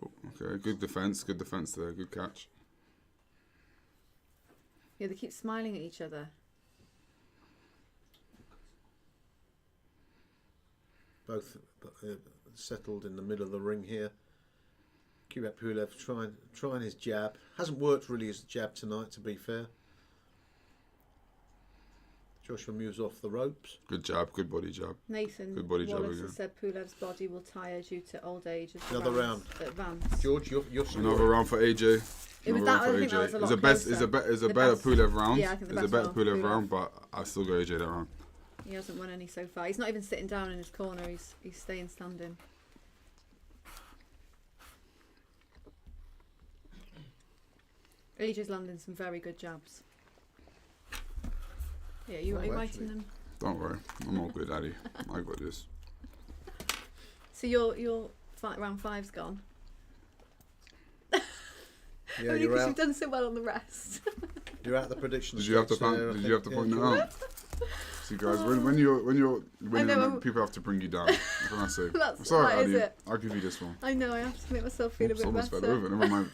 Oh, okay, good defense there, good catch. Yeah, they keep smiling at each other. Both settled in the middle of the ring here. Kubrat Pulev trying his jab. Hasn't worked really his jab tonight, to be fair. Joshua moves off the ropes. Good jab, good body jab. Nathan Good body jab Wallace again. has said Pulev's body will tire due to old age as Another round. Advance. George, you're Another round for AJ. It was Another that, round I think that was a lot It's a closer. better best. Pulev round. Yeah, I think the It's a best better one, Pulev Pulev. round, but I still go AJ that round. He hasn't won any so far. He's not even sitting down in his corner. He's staying standing. AJ's landing some very good jabs. Yeah, are you writing them? Don't worry, I'm all good, Addy. I got this. So your round 5's gone. Yeah, Only you're because out. you've done so well on the rest. You're out of the prediction. Did you have to stakes there, I point? Did think. you have to point that out? See, guys, when you're winning, people have to bring you down. That's what I say. That's- I'm sorry, that is Addy. it. I'll give you this one. I know, I have to make myself feel Oops, a bit almost fell better. over. Never mind.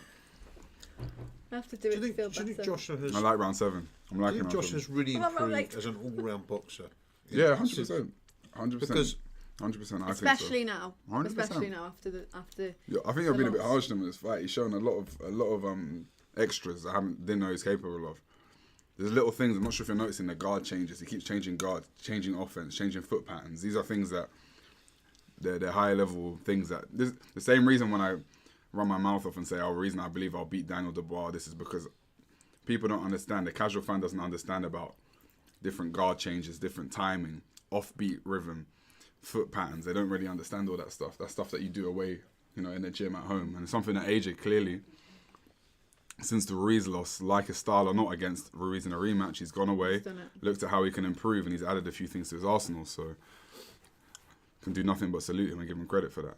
I have to do it to feel better. Joshua has, I like round 7. I'm I liking think round Joshua's 7. really Well, I'm improved like- as an all-round boxer. Yeah, 100%. 100%. Because 100%. I Especially think so. now. 100%. Especially now after Yeah, I think I've been a bit harsh on him in this fight. He's shown a lot of extras I didn't know he's capable of. There's little things. I'm not sure if you're noticing the guard changes. He keeps changing guard, changing offense, changing foot patterns. These are things that they're higher level things that. This, the same reason when I run my mouth off and say, "Oh, the reason I believe I'll beat Daniel Dubois," this is because people don't understand. The casual fan doesn't understand about different guard changes, different timing, offbeat rhythm, foot patterns. They don't really understand all that stuff. That's stuff that you do away, in the gym at home, and it's something that AJ clearly, since the Ruiz loss, like a style or not against Ruiz in a rematch, he's gone away, done it. looked at how he can improve, and he's added a few things to his arsenal. So, can do nothing but salute him and give him credit for that.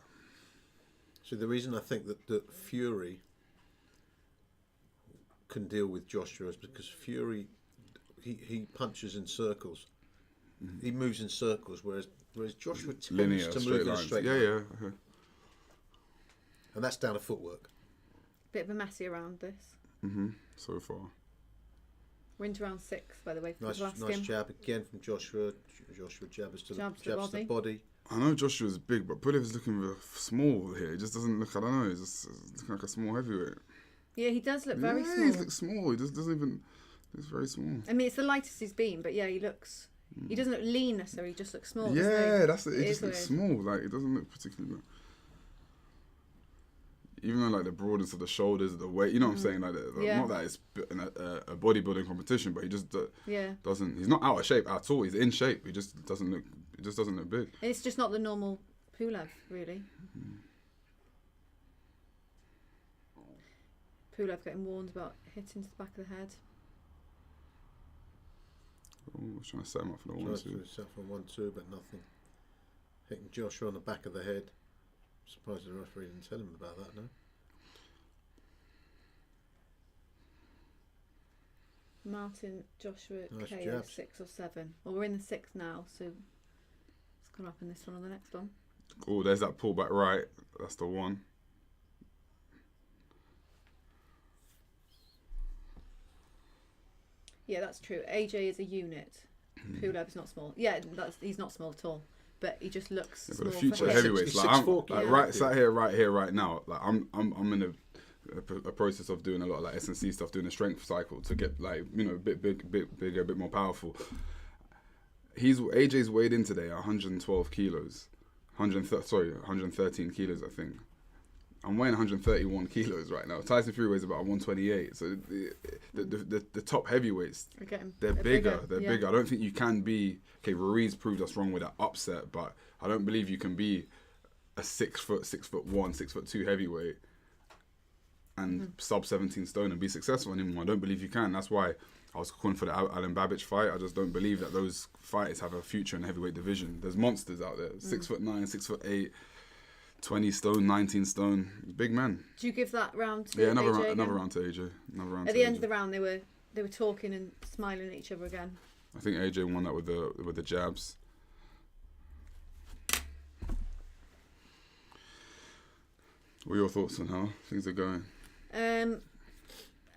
So the reason I think that Fury can deal with Joshua is because Fury, he punches in circles. He moves in circles, whereas Joshua tends Linear, to straight move in a lines. straight Yeah, line. yeah. Okay. And that's down to footwork. Bit of a messy around this. So far. We're into round 6, by the way. For Nice, the last nice game. jab again from Joshua. Joshua jabs to Jabs to the body. I know Joshua's big, but Pulev is looking real small here. He just doesn't look. I don't know. He's just looking like a small heavyweight. Yeah, he does look very He small. looks small. He just doesn't even. He's very small. I mean, it's the lightest he's been, but yeah, he looks. He doesn't look lean necessarily. He just looks small. doesn't Yeah, he? that's it. He It just is looks weird. small. Like it doesn't look particularly. Even though like the broadness of the shoulders, the weight, you know what I'm saying? Like, Yeah. not that it's a bodybuilding competition, but he just Yeah. doesn't. He's not out of shape at all. He's in shape. He just doesn't look. He just doesn't look big. It's just not the normal Pulev, really. Pulev getting warned about hitting to the back of the head. Oh, I was trying to set him up for the Tries 1-2. to set for 1-2, but nothing. Hitting Joshua on the back of the head. Surprised the referee didn't tell him about that, no? Martin, Joshua, Nice KO jabs. 6 or 7. Well, we're in the 6th now, so it's going to happen this one or the next one. Oh, there's that pullback right. That's the one. Yeah, that's true. AJ is a unit. Pulev's not small. Yeah, he's not small at all. But he just looks Yeah, small. but the future for him. heavyweights, He's like I'm 6'4", like yeah. right sat here, right now. Like I'm in a process of doing a lot of like SSE stuff, doing a strength cycle to get like a bit bigger, a bit more powerful. AJ's weighed in today 112 kilos, 113 kilos I think. I'm weighing 131 kilos right now. Tyson Fury weighs about 128. So the top heavyweights, they're bigger. They're yeah. bigger. I don't think you can be. Okay, Ruiz proved us wrong with that upset, but I don't believe you can be a 6'1", 6'2" heavyweight and sub 17 stone and be successful anymore. I don't believe you can. That's why I was calling for the Alan Babbage fight. I just don't believe that those fighters have a future in the heavyweight division. There's monsters out there. 6'9", 6'8". 20 stone, 19 stone, big man. Do you give that round to Yeah, AJ another again? round to AJ. Another round At to the AJ. end of the round, they were talking and smiling at each other again. I think AJ won that with the jabs. What are your thoughts on how things are going? I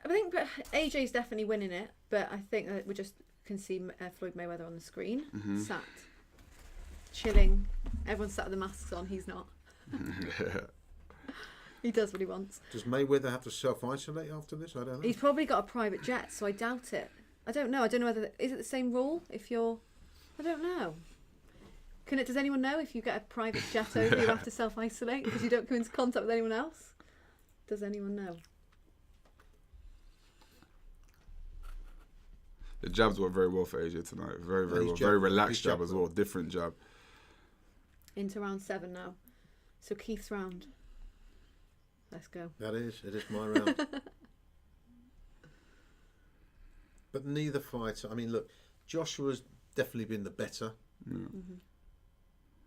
think, but AJ's definitely winning it, but I think that we just can see Floyd Mayweather on the screen, sat, chilling. Everyone's sat with the masks on. He's not. He does what he wants. Does Mayweather have to self-isolate after this? I don't know. He's probably got a private jet, so I doubt it. I don't know. I don't know whether is it the same rule if you're. I don't know. Does anyone know if you get a private jet over, you have to self-isolate because you don't come into contact with anyone else? Does anyone know? The jabs worked very well for AJ tonight. Very, very well. Very relaxed jab as well. Different jab. Into round 7 now. So Keith's round. Let's go. It is my round. But neither fighter. I mean, look, Joshua's definitely been the better. Yeah.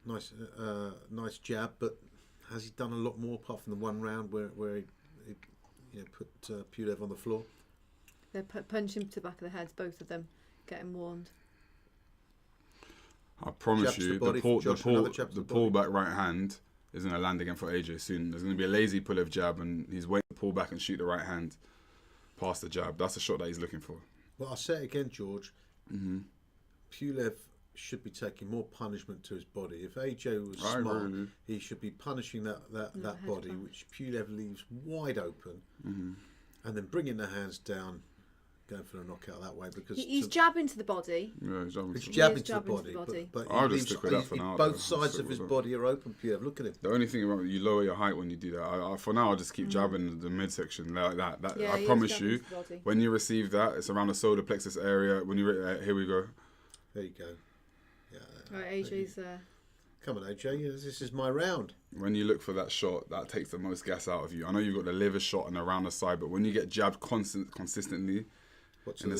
Nice jab, but has he done a lot more apart from the one round where he put Pulev on the floor? They're punching to the back of the heads, both of them, getting warned. I promise you, the pull back right hand is going to land again for AJ soon. There's going to be a lazy Pulev jab, and he's waiting to pull back and shoot the right hand past the jab. That's the shot that he's looking for. Well, I'll say it again, George. Pulev should be taking more punishment to his body. If AJ was smart, he should be punishing that body, which Pulev leaves wide open, and then bringing the hands down, going for a knockout that way, because he's jabbing to the body. Yeah, he's jabbing to the body. But I'll just stick with that for now. Both sides of his body are open. Pulev, look at him. The only thing about you lower your height when you do that. For now, I'll just keep jabbing the midsection like that. Yeah, I promise you, when you receive that, it's around the solar plexus area. When you here we go. There you go. Yeah. Right, AJ's. Come on, AJ. This is my round. When you look for that shot, that takes the most gas out of you. I know you've got the liver shot and around the side, but when you get jabbed consistently. Every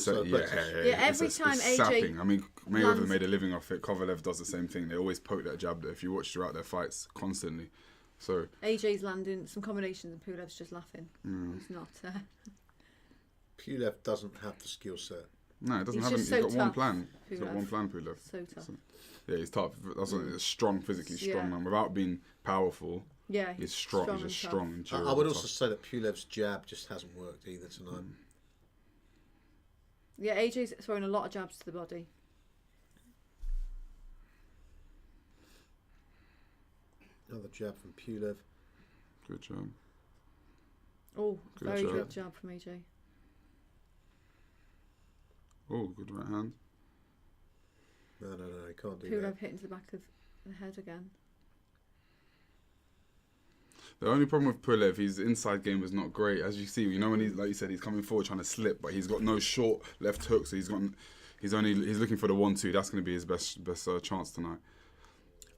time AJ sapping. I mean, Mayweather made a living off it. Kovalev does the same thing. They always poke that jab there if you watch throughout their fights constantly. So AJ's landing some combinations and Pulev's just laughing. He's not. Pulev doesn't have the skill set. No, it doesn't have. He's got one plan. He's got one plan. Pulev. So tough. Yeah, he's tough. That's a strong, physically strong man. Without being powerful. Yeah, he's strong. He's just strong and durable. I would also say that Pulev's jab just hasn't worked either tonight. Yeah, AJ's throwing a lot of jabs to the body. Another jab from Pulev. Good job. Oh, very good jab from AJ. Oh, good right hand. No, he can't do that. Pulev hitting to the back of the head again. The only problem with Pulev, his inside game is not great. As you see, when he's, like you said, he's coming forward trying to slip, but he's got no short left hook, so he's looking for the 1-2. That's going to be his best chance tonight.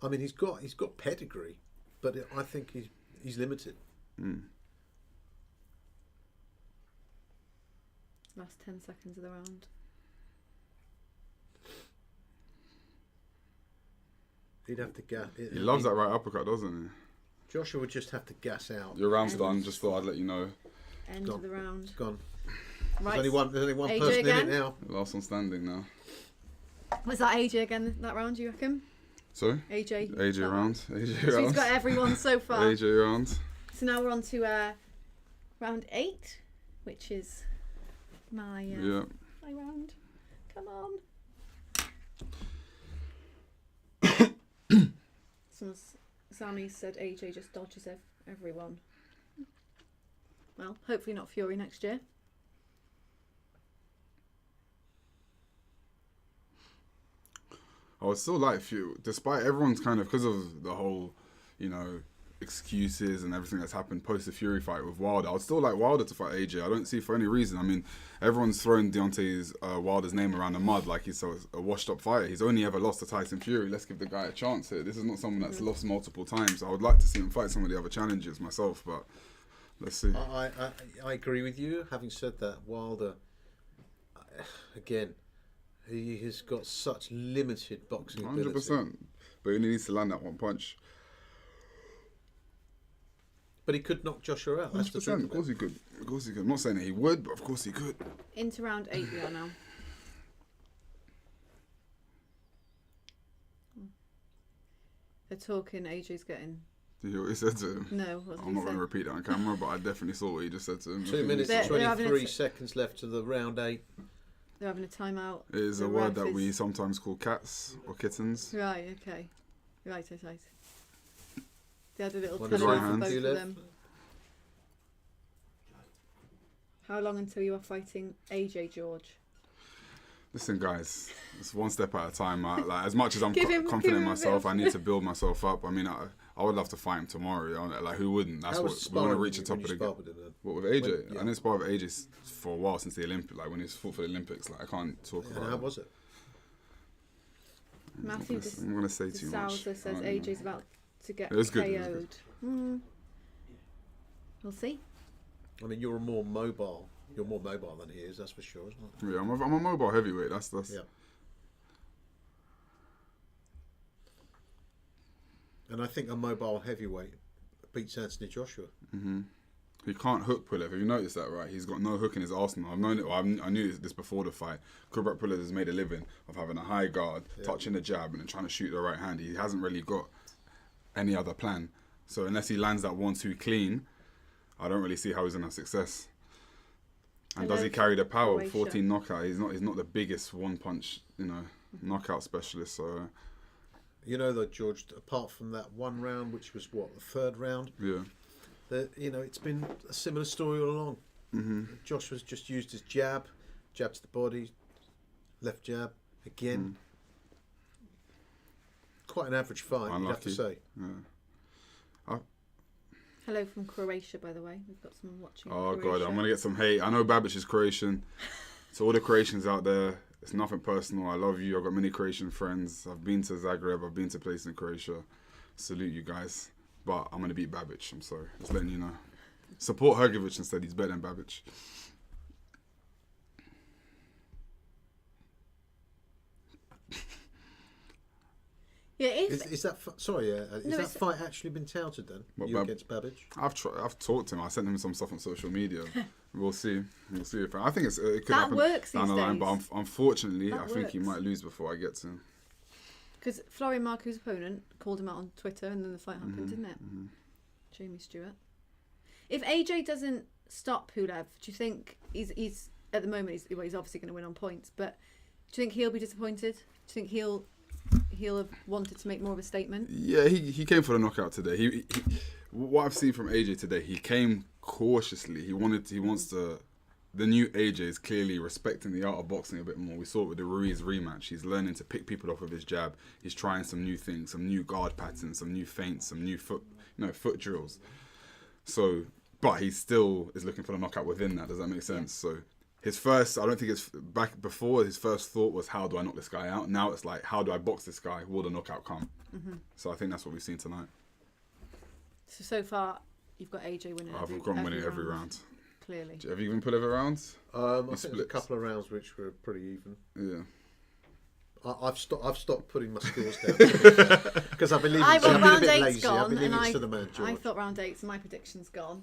I mean, he's got pedigree, but I think he's limited. Last 10 seconds of the round. He'd have to gas. He loves that right uppercut, doesn't he? Joshua would just have to gas out. Your round's done. Just thought I'd let you know. End of the round. It's gone. Right. There's only one AJ person again? in it now. Last one standing now. Was that AJ again that round, you reckon? Sorry? AJ round. So he's got everyone so far. AJ round. So now we're on to round 8, which is my round. Come on. Sammy said AJ just dodges everyone. Well, hopefully not Fury next year. I would still like despite everyone's kind of, because of the whole, excuses and everything that's happened post the Fury fight with Wilder, I would still like Wilder to fight AJ. I don't see for any reason. I mean, everyone's throwing Deontay Wilder's name around the mud like he's a washed up fighter. He's only ever lost to Tyson Fury. Let's give the guy a chance here. This is not someone that's lost multiple times. I would like to see him fight some of the other challengers myself, but let's see. I agree with you. Having said that, Wilder, again, he has got such limited boxing ability. 100%. But he only needs to land that one punch. But he could knock Joshua out. 100%. Of course he could. Of course he could. I'm not saying that he would, but of course he could. Into round 8 we are now. They're talking. AJ's getting Did you hear what he said to him? No, what did I'm he not say? going to repeat that on camera, but I definitely saw what he just said to him. 2 minutes and 23 seconds left to the round 8. They're having a timeout. It is The a word ref that is- we sometimes call cats or kittens. Right, okay. Right. They had a little One tunnel right for hand. both Two of left. them. How long until you are fighting AJ, George? Listen, guys, it's one step at a time. Like, as much as I'm Give him confident in a bit myself, of- I need to build myself up. I mean, I would love to fight him tomorrow. You know, like, who wouldn't? That's How what was we want to sparring reach the when top you of the sparred game. with him then? What, with AJ? When- yeah. I didn't spar with AJ for a while since the Olympic. Like when he's fought for the Olympics. Like I can't talk And about. how it. was it? Matthew I'm going to say too much. Sousa says I don't know. AJ's about to get It was KO'd. good, it was good. We'll see. I mean, you're more mobile. You're more mobile than he is, that's for sure, isn't it? Yeah, I'm a mobile heavyweight. That's. Yeah. And I think a mobile heavyweight beats Anthony Joshua. Mm-hmm. He can't hook Pulev. Have you noticed that, right? He's got no hook in his arsenal. I've known it. I knew this before the fight. Kubrat Pulev has made a living of having a high guard, touching the jab, and then trying to shoot the right hand. He hasn't really got any other plan. So unless he lands that 1-2 clean, I don't really see how he's gonna have success. And does he carry the power? Croatia. 14 knockout. He's not the biggest one punch, knockout specialist. So You know, though, George, apart from that one round, which was what, the third round? yeah. It's been a similar story all along. Mm-hmm. Joshua's just used his jab to the body, left jab again. Quite an average fight, you'd have to say. Yeah. Hello from Croatia, by the way. We've got someone watching. Oh Croatia. God, I'm gonna get some hate. I know Babic is Croatian, so all the Croatians out there, it's nothing personal. I love you. I've got many Croatian friends. I've been to Zagreb. I've been to places in Croatia. Salute you guys. But I'm gonna beat Babic. I'm sorry. Just letting you know. Support Hrgovic instead. He's better than Babic. Yeah, Is that that fight actually been touted then? What, You against Babic? I've talked to him. I sent him some stuff on social media. We'll see. If I think it could That happen works down these the line. days. But unfortunately, That I think he works. might lose before I get to him. Because Florian Marco's opponent called him out on Twitter, and then the fight happened, didn't it? Mm-hmm. Jamie Stewart. If AJ doesn't stop Pulev, do you think he's at the moment he's obviously going to win on points, but do you think he'll be disappointed? Do you think he'll have wanted to make more of a statement? Yeah, he came for the knockout today. He what I've seen from AJ today, he came cautiously. He wants to. The new AJ is clearly respecting the art of boxing a bit more. We saw it with the Ruiz rematch. He's learning to pick people off with his jab. He's trying some new things, some new guard patterns, some new feints, some new foot drills. So, but he still is looking for the knockout within that. Does that make sense? Yeah. So, his first thought was, how do I knock this guy out? Now it's like, how do I box this guy? Will the knockout come? Mm-hmm. So I think that's what we've seen tonight. So far, you've got AJ winning. I've gone winning every round. Clearly. Have you even put every round? I think there's a couple of rounds which were pretty even. Yeah. I've stopped putting my scores down because I believe I've got round a bit 8's lazy. gone, I believe and it's to the man, George. I thought round 8, so my prediction's gone.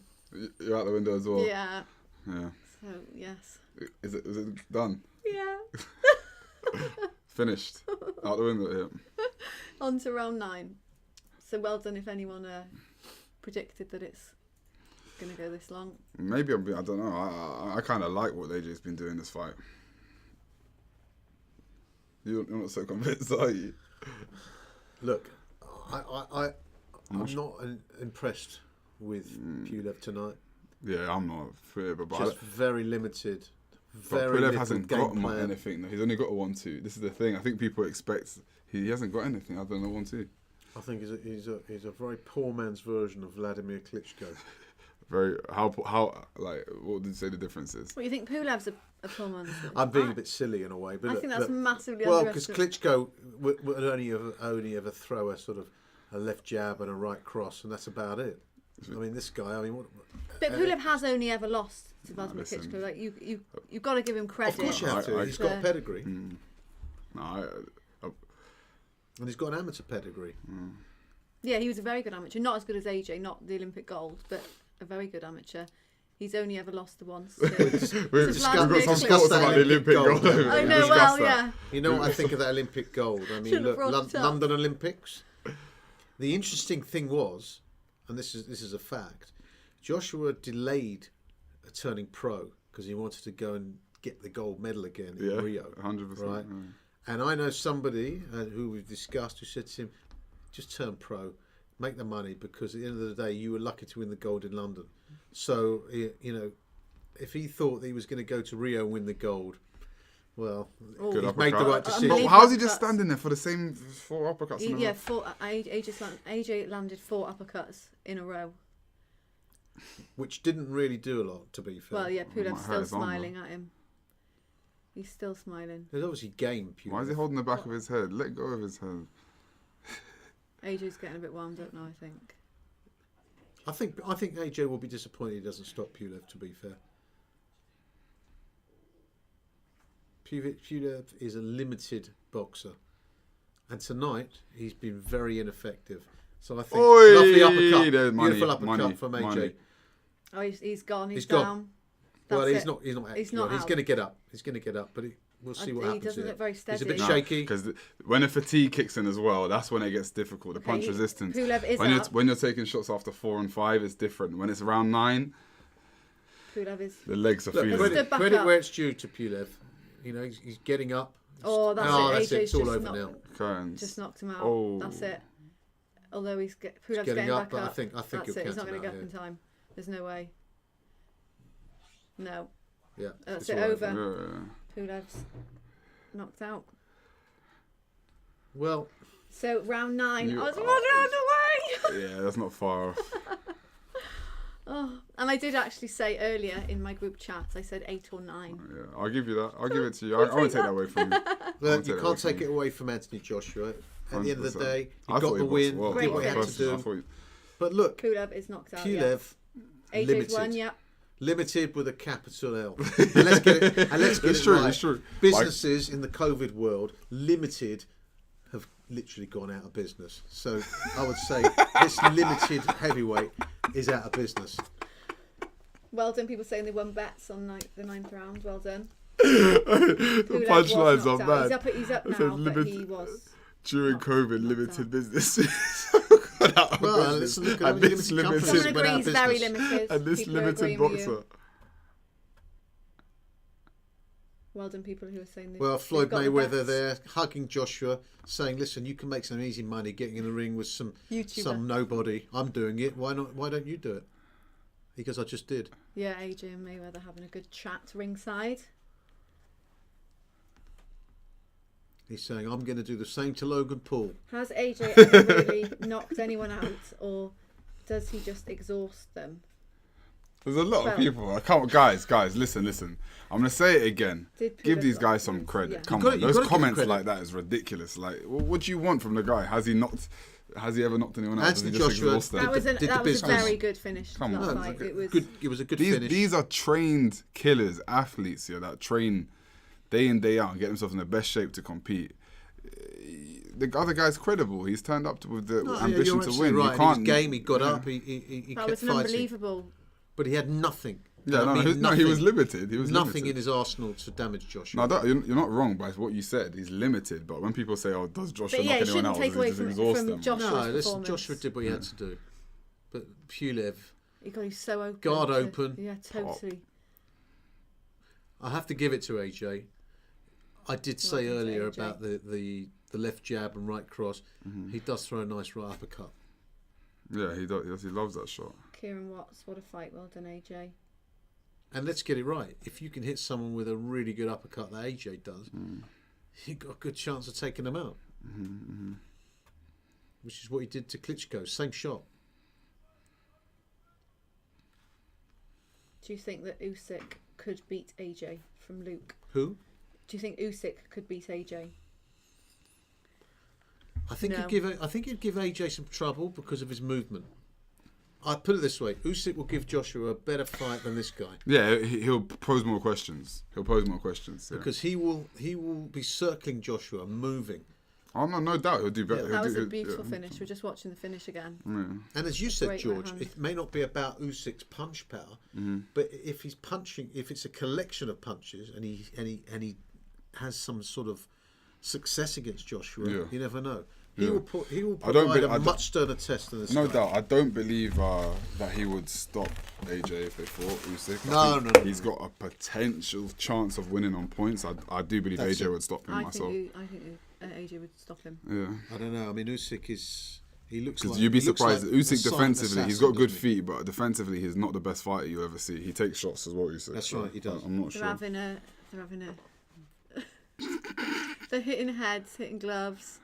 You're out the window as well. Yeah. Yeah. So yes. Is it done? Yeah. Finished. Out the window. Yeah. On to round 9. So well done if anyone predicted that it's going to go this long. Maybe I don't know. I kind of like what AJ's been doing this fight. You're not so convinced, are you? Look, I'm not impressed with Pulev tonight. Yeah, I'm not. But Just very limited. But Very Pulev little hasn't game got plan. anything. He's only got a 1-2. This is the thing. I think people expect he hasn't got anything other than a 1-2. I think he's a very poor man's version of Vladimir Klitschko. Very how what did you say the difference is? What, you think Pulev's a poor man's? I'm being a bit silly in a way, but I look, think that's massively well, because underestimated. Klitschko would only ever throw a sort of a left jab and a right cross, and that's about it. I mean, this guy. I mean, what? But Pulev has only ever lost to Vladimir listen. Klitschko. Like you've got to give him credit. Of course you have to. He's got pedigree. No, and he's got an amateur pedigree. Yeah, he was a very good amateur. Not as good as AJ, not the Olympic gold, but a very good amateur. He's only ever lost the once. We've got some thoughts about the Olympic gold. I know, well, yeah. You know what I think of that Olympic gold? I mean, Shouldn't have look, brought it up. London Olympics. The interesting thing was, and this is a fact, Joshua delayed turning pro because he wanted to go and get the gold medal again in Rio. 100%. Right? Yeah. And I know somebody who we've discussed who said to him, just turn pro, make the money, because at the end of the day, you were lucky to win the gold in London. So, you know, if he thought that he was going to go to Rio and win the gold, well, he's made the right decision. But how's he just standing there for the same 4 uppercuts in a row? AJ landed 4 uppercuts in a row. Which didn't really do a lot, to be fair. Well, yeah, Pulev's still smiling at him. He's still smiling. There's obviously game. Pulev. Why is he holding the back of his head? Let go of his head. AJ's getting a bit wound up now, I think. I think AJ will be disappointed he doesn't stop Pulev, to be fair. Pulev is a limited boxer. And tonight, he's been very ineffective. So I think lovely uppercut, beautiful uppercut from AJ. Money. Oh, he's gone. He's gone. down. Well, That's he's not. He's not. He's not He's out. going to get up. He's going to get up, but we'll see what happens. He doesn't here. look very steady. He's a bit shaky. Because when the fatigue kicks in as well, that's when it gets difficult. The punch resistance. Pulev is when you're taking shots after 4 and 5, it's different. When it's around 9, Pulev is. the legs are feeling. Credit where it's due to Pulev. You know, he's getting up. Oh, that's it. AJ's It's all just over now. Just knocked him out. Oh. That's it. Although Pulev's getting getting up, back but up. I think That's he'll it. He's cancel not going to that, get up in time. There's no way. No. Yeah. That's it's it. all Over. Pulev's knocked out. Well. So round 9. I was 1 round away. Yeah, that's not far off. Oh, and I did actually say earlier in my group chat, I said 8 or 9. Yeah, I'll give you that. I'll give it to you. I won't take that away from you. Look, you can't take it away from Anthony Joshua. At the end of the day, he got the win. He did what he had to do. But look, Pulev is knocked out. Pulev, AJ's limited. won, yeah. Limited with a capital L. And let's get it, It's true, right. it's true. Businesses in the COVID world, limited, have literally gone out of business. So I would say this limited heavyweight is out of business. Well done, people saying they won bets on the 9th round. Well done. The punchlines are bad. He's up It says now, but limited- he was. During COVID, limited business. Well, let's look at and this limited, Someone agrees very limited. and this People are limited agreeing with you. boxer. Well done, people who are saying Well, they've Floyd got the Mayweather bets. there hugging Joshua, saying, "Listen, you can make some easy money getting in the ring with some nobody. I'm doing it. Why not? Why don't you do it?" He goes, "I just did." Yeah, AJ and Mayweather having a good chat ringside. He's saying, "I'm going to do the same to Logan Paul." Has AJ ever really knocked anyone out, or does he just exhaust them? There's a lot Well- of people. I can't, guys. Listen. I'm gonna say it again. Give Pulev these got guys some points? credit. Yeah. Come You on, gotta those give him comments credit. like that is ridiculous. Like, what do you want from the guy? Has he ever knocked anyone out? Does he Anthony just Joshua exhaust them? That was, did the that was a business. very good finish. Come on. That No, fight. It was good. It was a good These finish. these are trained killers, athletes here that train day in day out and get themselves in the best shape to compete. The other guy's credible. He's turned up with the ambition you're to absolutely win. Right. You can't. He was game. He got up. He that kept was an fighting. unbelievable. But he had nothing. Yeah, And I mean no, he was limited. He was nothing limited. in his arsenal to damage Joshua. No, you're not wrong by what you said. He's limited. But when people say, "Oh, does Joshua But yeah, knock you anyone shouldn't out?" take Does away he just from exhaust them? Joshua's No, listen, performance. Joshua did what he had to do. But Pulev, He's so open. guard open. Yeah, totally. I have to give it to AJ. I did say Well done to earlier AJ. about the left jab and right cross. He does throw a nice right uppercut. Yeah, he does. He loves that shot. Kieran Watts, what a fight. Well done, AJ. And let's get it right. If you can hit someone with a really good uppercut that AJ does, you've got a good chance of taking them out. Which is what he did to Klitschko. Same shot. Do you think that Usyk could beat AJ from Luke? Who? Do you think Usyk could beat AJ? I think No. he'd give AJ some trouble because of his movement. I put it this way: Usyk will give Joshua a better fight than this guy. Yeah, he'll pose more questions. Yeah. Because he will be circling Joshua, moving. Oh no doubt he'll do better. That was a beautiful finish. We're just watching the finish again. And as you said, Great George, right hand. it may not be about Usyk's punch power, but if he's punching, if it's a collection of punches, and he has some sort of success against Joshua, you never know. He Yeah. will I don't provide be- a I don't- much sterner test than this No guy. doubt. I don't believe that he would stop AJ if they fought Usyk. No, I think no. He's got a potential chance of winning on points. I do believe That's AJ it. would stop him I myself. think AJ would stop him. Yeah. I don't know. I mean, Usyk is. He looks Because like. you'd be he looks surprised. like Usyk a silent defensively, he's assassin, got good doesn't he? feet, but defensively, he's not the best fighter you ever see. He takes shots as well, Usyk. That's so right, he does. I'm not They're sure. having a. They're hitting heads, hitting gloves.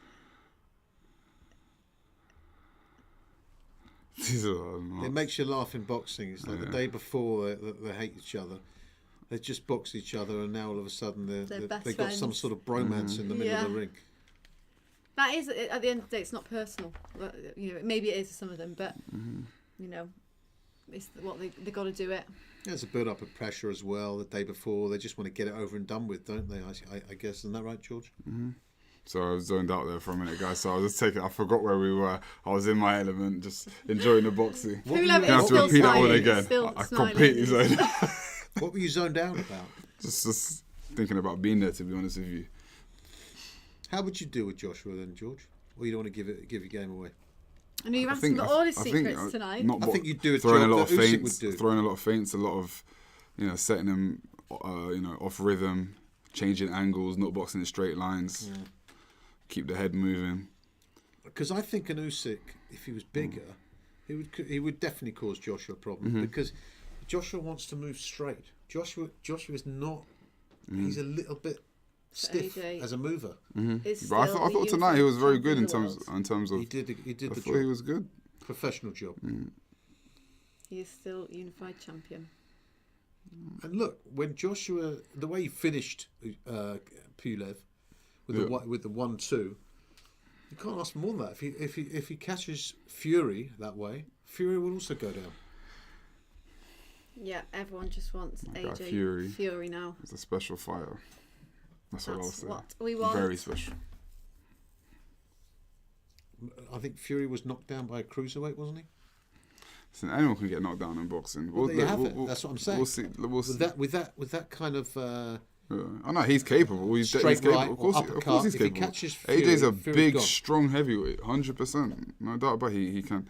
It makes you laugh in boxing. It's like the day before they hate each other. They just box each other, and now all of a sudden They're best they've got some friends. sort of bromance in the middle of the ring. That is, at the end of the day, it's not personal. You know, maybe it is to some of them, but you know, it's what they got to do it. There's a build up of pressure as well. The day before, they just want to get it over and done with, don't they? I guess, isn't that right, George? So I was zoned out there for a minute, guys. So I was just taking. I forgot where we were. I was in my element, just enjoying the boxing. Pulev You have is to still repeat that all smiling, again. still I smiling. completely zoned out. What were you zoned out about? Just thinking about being there, to be honest with you. How would you deal with Joshua then, George? Or you don't want to give your game away? I know you've asked him about all his secrets tonight. I think you'd do a throwing job a lot that of Usyk feints, would do. throwing a lot of feints, a lot of, setting him, off rhythm, changing angles, not boxing in straight lines, keep the head moving. Because I think an Usyk, if he was bigger, he would definitely cause Joshua a problem because Joshua wants to move straight. Joshua is not. He's a little bit stiff AJ as a mover. But I thought tonight he was very good in terms of. He did the I job. thought he was good. Professional job. He is still unified champion. And look, when Joshua, the way he finished Pulev with the 1-2, you can't ask for more than that. If he catches Fury that way, Fury will also go down. Yeah, everyone just wants AJ Fury now. He's a special fighter. That's what I'll say. What we want. Very special. I think Fury was knocked down by a cruiserweight, wasn't he? Listen, anyone can get knocked down in boxing. Well, there you have it. That's what I'm saying. We'll see. With that kind of. I know he's capable. He's Straight capable. right Of course, or of uppercut. course he's If he capable. catches Fury, AJ's a Fury's big, gone. strong heavyweight, 100%. No doubt about he can.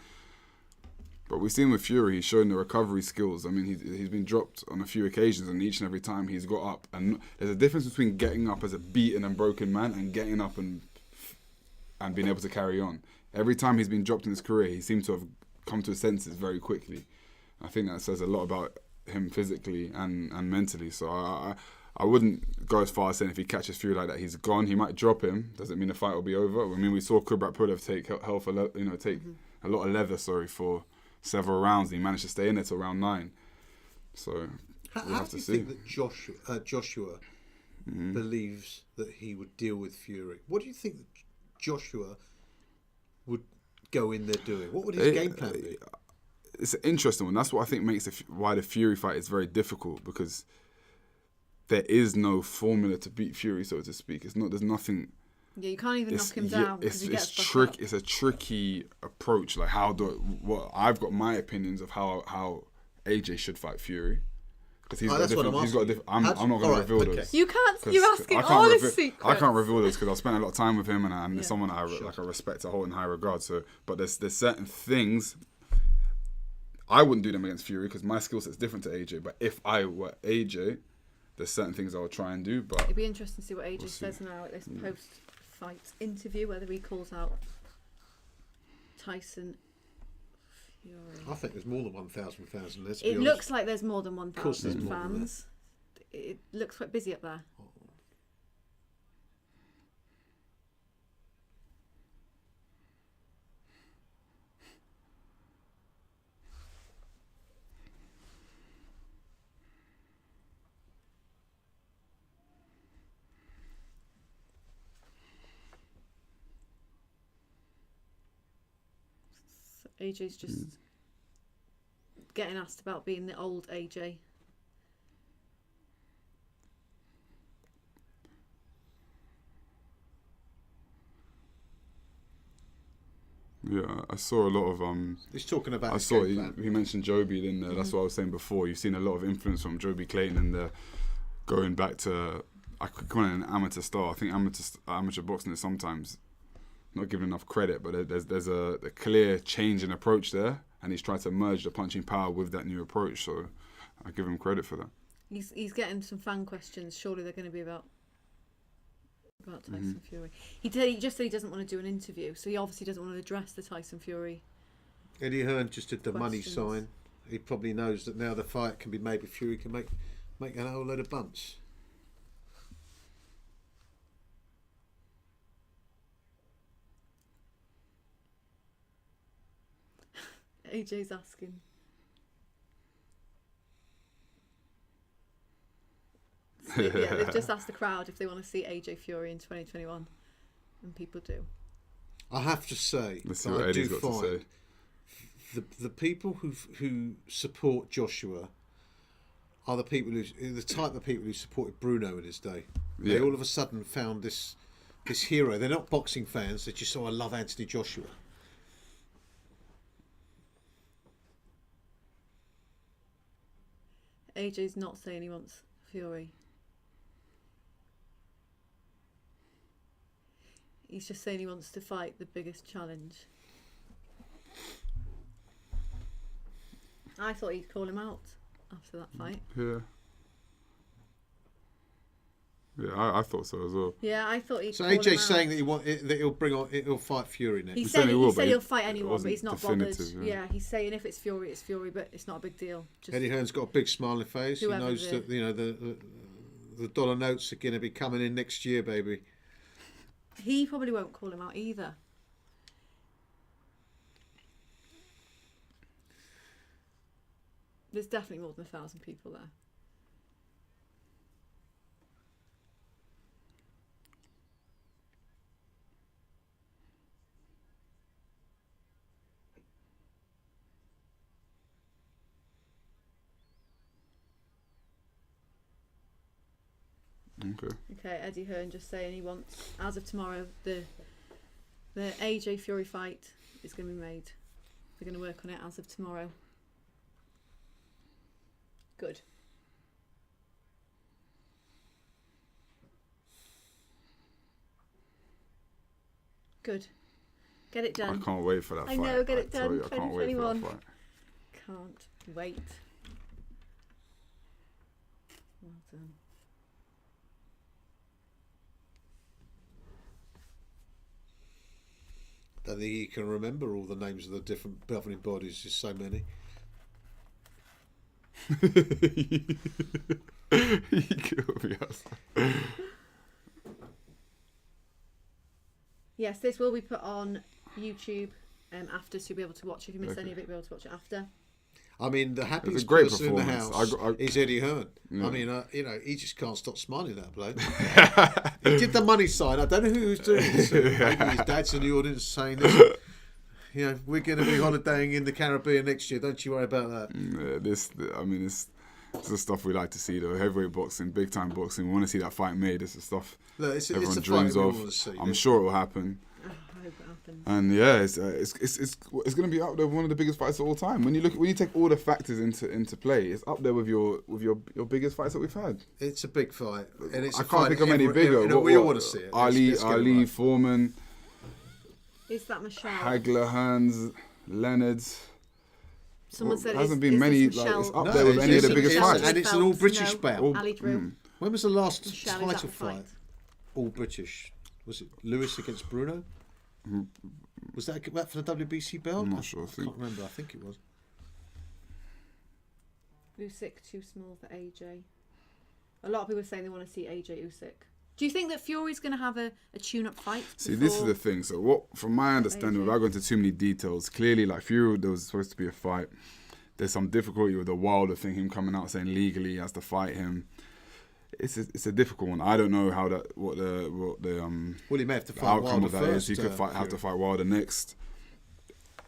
But we've seen with Fury, he's shown the recovery skills. I mean, he's been dropped on a few occasions, and each and every time he's got up. And there's a difference between getting up as a beaten and broken man and getting up and being able to carry on. Every time he's been dropped in his career, he seemed to have come to his senses very quickly. I think that says a lot about him physically and mentally. So I wouldn't go as far as saying if he catches Fury like that, he's gone. He might drop him. Doesn't mean the fight will be over. I mean, we saw Kubrat Pulev take a lot of leather, for several rounds. And he managed to stay in there till round 9. So we'll How have do to you see. think that Joshua believes that he would deal with Fury? What do you think that Joshua would go in there doing? What would his game plan be? It's an interesting one. That's what I think makes why the Fury fight is very difficult, because there is no formula to beat Fury, so to speak. There's nothing. Yeah, you can't even knock him down because he gets back up. It's a tricky approach. Like I've got my opinions of how AJ should fight Fury. Because he's got different. He's got different. I'm not going to reveal those. You can't. You're asking all his secrets. I can't reveal those because I've spent a lot of time with him, and it's someone I respect, I hold in high regard. So, but there's certain things I wouldn't do them against Fury because my skill set's different to AJ. But if I were AJ, there's certain things I would try and do. But it'd be interesting to see what AJ says now at this post-fight interview, whether he calls out Tyson Fury. I think there's more than 1,000 fans. It looks like there's more than Of course there's 1,000 more than fans. It looks quite busy up there. AJ's just getting asked about being the old AJ. yeah, I saw a lot of He's talking about. I saw he mentioned Joby in there. That's what I was saying before. You've seen a lot of influence from Joby Clayton in there, going back to I could call it an amateur style. I think amateur boxing is sometimes not given enough credit, but there's a clear change in approach there, and he's tried to merge the punching power with that new approach. So I give him credit for that. He's getting some fan questions. Surely they're going to be about Tyson Fury. He just said he doesn't want to do an interview, so he obviously doesn't want to address the Tyson Fury. Eddie Hearn just did the money questions. sign. He probably knows that now the fight can be made with Fury can make a whole load of bumps. AJ's asking. Yeah, they've just asked the crowd if they want to see AJ Fury in 2021, and people do. I have to say, Let's see what Eddie's got to say. The people who support Joshua are the type of people who supported Bruno in his day. They Yeah. all of a sudden found this hero. They're not boxing fans. They just I love Anthony Joshua. AJ's not saying he wants Fury. He's just saying he wants to fight the biggest challenge. I thought he'd call him out after that fight. Yeah. Yeah, I thought so as well. Yeah, I thought he'd. So call him AJ's out. saying that he'll fight Fury next. He said he'll fight it anyone, but wasn't he's not bothered. definitive, Yeah, he's saying if it's Fury, it's Fury, but it's not a big deal. Just Eddie Hearn's got a big smiling face. He Whoever knows the- that the dollar notes are going to be coming in next year, baby. he probably won't call him out either. There's definitely more than 1,000 people there. Okay, Eddie Hearn just saying he wants, as of tomorrow, the AJ Fury fight is going to be made. They're going to work on it as of tomorrow. Good. Good. Get it done. I can't wait for that I fight. know, get it tell done. you, I can't wait for that 2021. fight. Can't wait. Well done. Don't think he can remember all the names of the different governing bodies. There's so many. He killed me. Yes, this will be put on YouTube after, so you'll be able to watch. If you miss any of it, you'll be able to watch it after. I mean, the It was a happiest great person in the performance. house is Eddie Hearn. Yeah. I mean, he just can't stop smiling, that bloke. He did the money sign. I don't know who was doing this. Maybe his dad's in the audience saying this. We're going to be holidaying in the Caribbean next year. Don't you worry about that. It's the stuff we like to see, though. Heavyweight boxing, big time boxing. We want to see that fight made. It's the stuff everyone a dreams fight we of. want to see, I'm yeah. sure it will happen. I hope it happens. And yeah, it's going to be up there with one of the biggest fights of all time. When you take all the factors into play, it's up there with your biggest fights that we've had. It's a big fight, and it's I can't think of any bigger. We all want to see it. Ali, Let's get it right. Foreman, Is that Michelle? Hagler, Hans, Leonard. Someone said hasn't is been many. Michelle- Like, it's up No, there with it's- any of the it's- biggest it's- fights. and it's an all-British bout. Ali Drew. When was the last Michelle, is that title the fight? fight? All British. Was it Lewis against Bruno? Was that for the WBC belt? I'm not sure. I can't remember. I think it was. Usyk too small for AJ. A lot of people are saying they want to see AJ Usyk. Do you think that Fury's going to have a tune-up fight? See, this is before- the thing. So, from my understanding, without going into too many details, clearly, like Fury, there was supposed to be a fight. There's some difficulty with the Wilder thing, him coming out saying legally he has to fight him. It's a difficult one. I don't know how what the Well, he may have to the fight outcome Wilder of that first. is. He could have to fight Wilder next.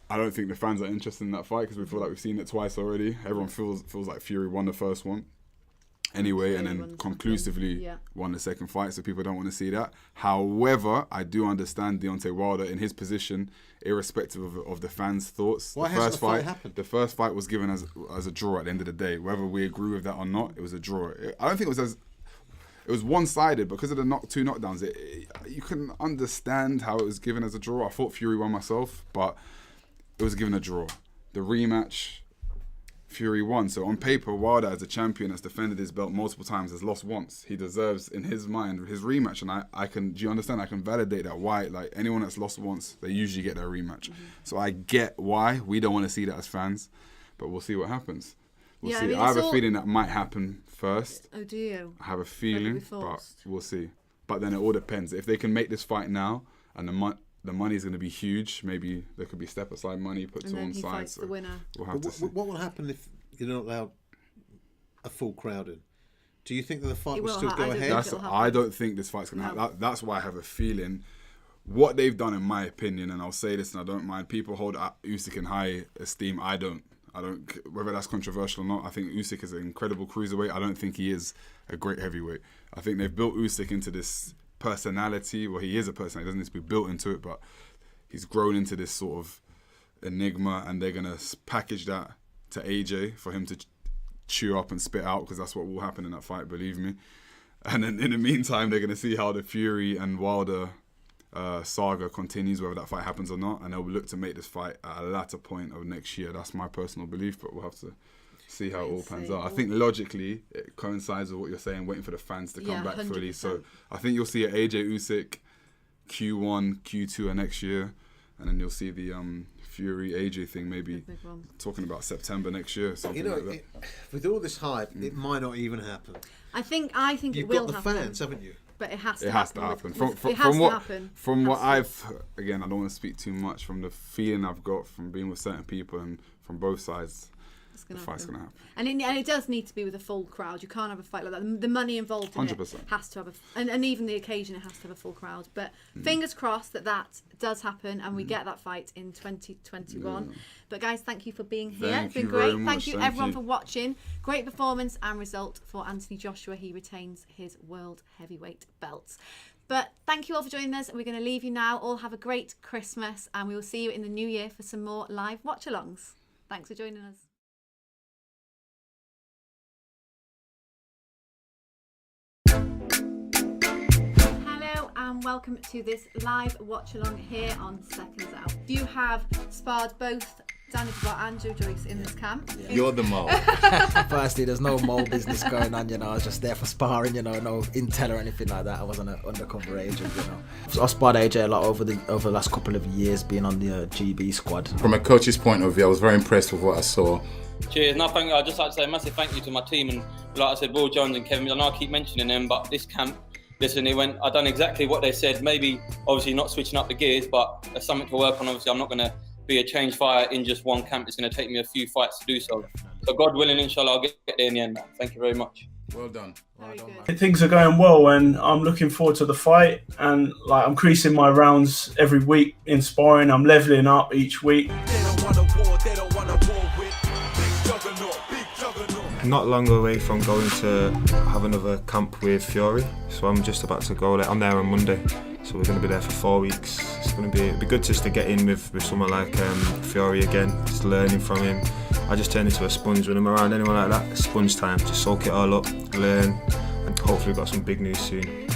I don't think the fans are interested in that fight because we feel like we've seen it twice already. Everyone feels like Fury won the first one anyway, and then conclusively won the second fight, so people don't want to see that. However, I do understand Deontay Wilder in his position, irrespective of the fans' thoughts. Why hasn't the fight happened? The first fight was given as a draw at the end of the day. Whether we agree with that or not, it was a draw. I don't think it was it was one-sided because of the two knockdowns. You can understand how it was given as a draw. I thought Fury won myself, but it was given a draw. The rematch, Fury won. So on paper, Wilder, as a champion that's defended his belt multiple times, has lost once. He deserves, in his mind, his rematch. And I can, do you understand? I can validate that. Why? Like, anyone that's lost once, they usually get their rematch. So I get why we don't want to see that as fans, but we'll see what happens. We'll see. I have a feeling that might happen first. Oh, do you? I have a feeling, but we'll see. But then it all depends. If they can make this fight now, and the money is going to be huge, maybe there could be step-aside money put to one side. Fights the winner. We'll have to see. What will happen if you're not allowed a full crowd in? Do you think that the fight will still go ahead? I don't think this fight's going to happen. That's why I have a feeling. What they've done, in my opinion, and I'll say this and I don't mind, people hold Usyk in high esteem. I don't, whether that's controversial or not. I think Usyk is an incredible cruiserweight. I don't think he is a great heavyweight. I think they've built Usyk into this personality. Well, he is a personality. He doesn't need to be built into it, but he's grown into this sort of enigma, and they're going to package that to AJ for him to chew up and spit out, because that's what will happen in that fight, believe me. And then in the meantime, they're going to see how the Fury and Wilder saga continues, whether that fight happens or not, and they'll look to make this fight at a latter point of next year. That's my personal belief, but we'll have to see how it all pans out. I think logically it coincides with what you're saying, waiting for the fans to come back 100%. Fully. So I think you'll see an AJ Usyk Q1, Q2 of next year, and then you'll see the Fury AJ thing maybe talking about September next year, something like that. With all this hype, it might not even happen. I think You've it will got the happen. fans, haven't you? But it has to it happen. Has to happen. From what I've, again, I don't want to speak too much, from the feeling I've got from being with certain people and from both sides, the fight's going to happen. And it does need to be with a full crowd. You can't have a fight like that. The money involved in 100%. it has to have and even the occasion, it has to have a full crowd. But fingers crossed that does happen and we get that fight in 2021. Yeah. But guys, thank you for being here. It's been great. Thank you everyone for watching. Great performance and result for Anthony Joshua. He retains his world heavyweight belts. But thank you all for joining us. We're going to leave you now. All have a great Christmas, and we will see you in the new year for some more live watch-alongs. Thanks for joining us. And welcome to this live watch along here on Seconds Out. You have sparred both Danny Kubrat and Joe Joyce in this camp. Yeah. You're the mole. Firstly, there's no mole business going on, I was just there for sparring, no intel or anything like that. I wasn't an undercover agent, So I sparred AJ a lot over the last couple of years being on the GB squad. From a coach's point of view, I was very impressed with what I saw. Cheers. No, thank you. I'd just like to say a massive thank you to my team, and like I said, Will Jones and Kevin. I know I keep mentioning them, but this camp, listen, I've done exactly what they said. Maybe, obviously, not switching up the gears, but there's something to work on. Obviously, I'm not going to be a change fighter in just one camp. It's going to take me a few fights to do so. So, God willing, inshallah, I'll get there in the end. Thank you very much. Well done. Things are going well, and I'm looking forward to the fight. And I'm increasing my rounds every week in sparring. I'm leveling up each week. Not long away from going to have another camp with Fury, so I'm just about to go there. I'm there on Monday, so we're going to be there for 4 weeks. It's going to be good just to get in with someone like Fury again, just learning from him. I just turn into a sponge when I'm around anyone like that. It's sponge time, just soak it all up, learn, and hopefully got some big news soon.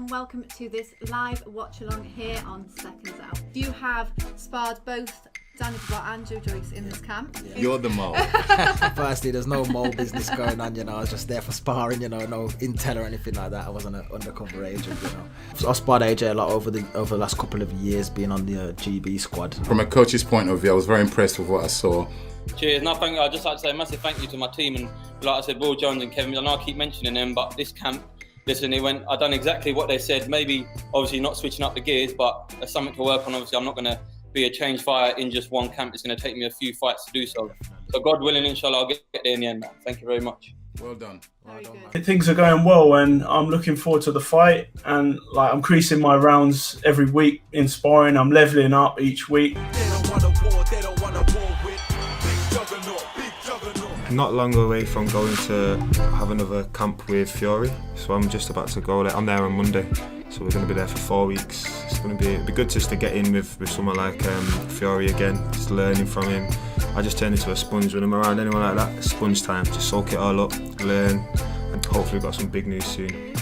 and welcome to this live watch along here on Seconds Out. You have sparred both Danny Kubrat and Joe Joyce in this camp. You're the mole. Firstly, there's no mole business going on, you know. I was just there for sparring, you know, no intel or anything like that. I wasn't an undercover agent, you know. So I sparred AJ a lot over the last couple of years being on the GB squad. From a coach's point of view, I was very impressed with what I saw. Cheers. No, thank you. I'd just like to say a massive thank you to my team and, like I said, Will Jones and Kevin. I know I keep mentioning them, but this camp, listen, I've done exactly what they said. Maybe, obviously, not switching up the gears, but there's something to work on. Obviously, I'm not going to be a change fighter in just one camp. It's going to take me a few fights to do so. So God willing, inshallah, I'll get there in the end. Thank you very much. Well done. Things are going well, and I'm looking forward to the fight. And like, I'm increasing my rounds every week in sparring. I'm leveling up each week. Not long away from going to have another camp with Fury, so I'm just about to go there. I'm there on Monday, so we're going to be there for 4 weeks. It's going to be good just to get in with someone like Fury again, just learning from him. I just turn into a sponge when I'm around anyone like that. It's sponge time, just soak it all up, learn, and hopefully got some big news soon.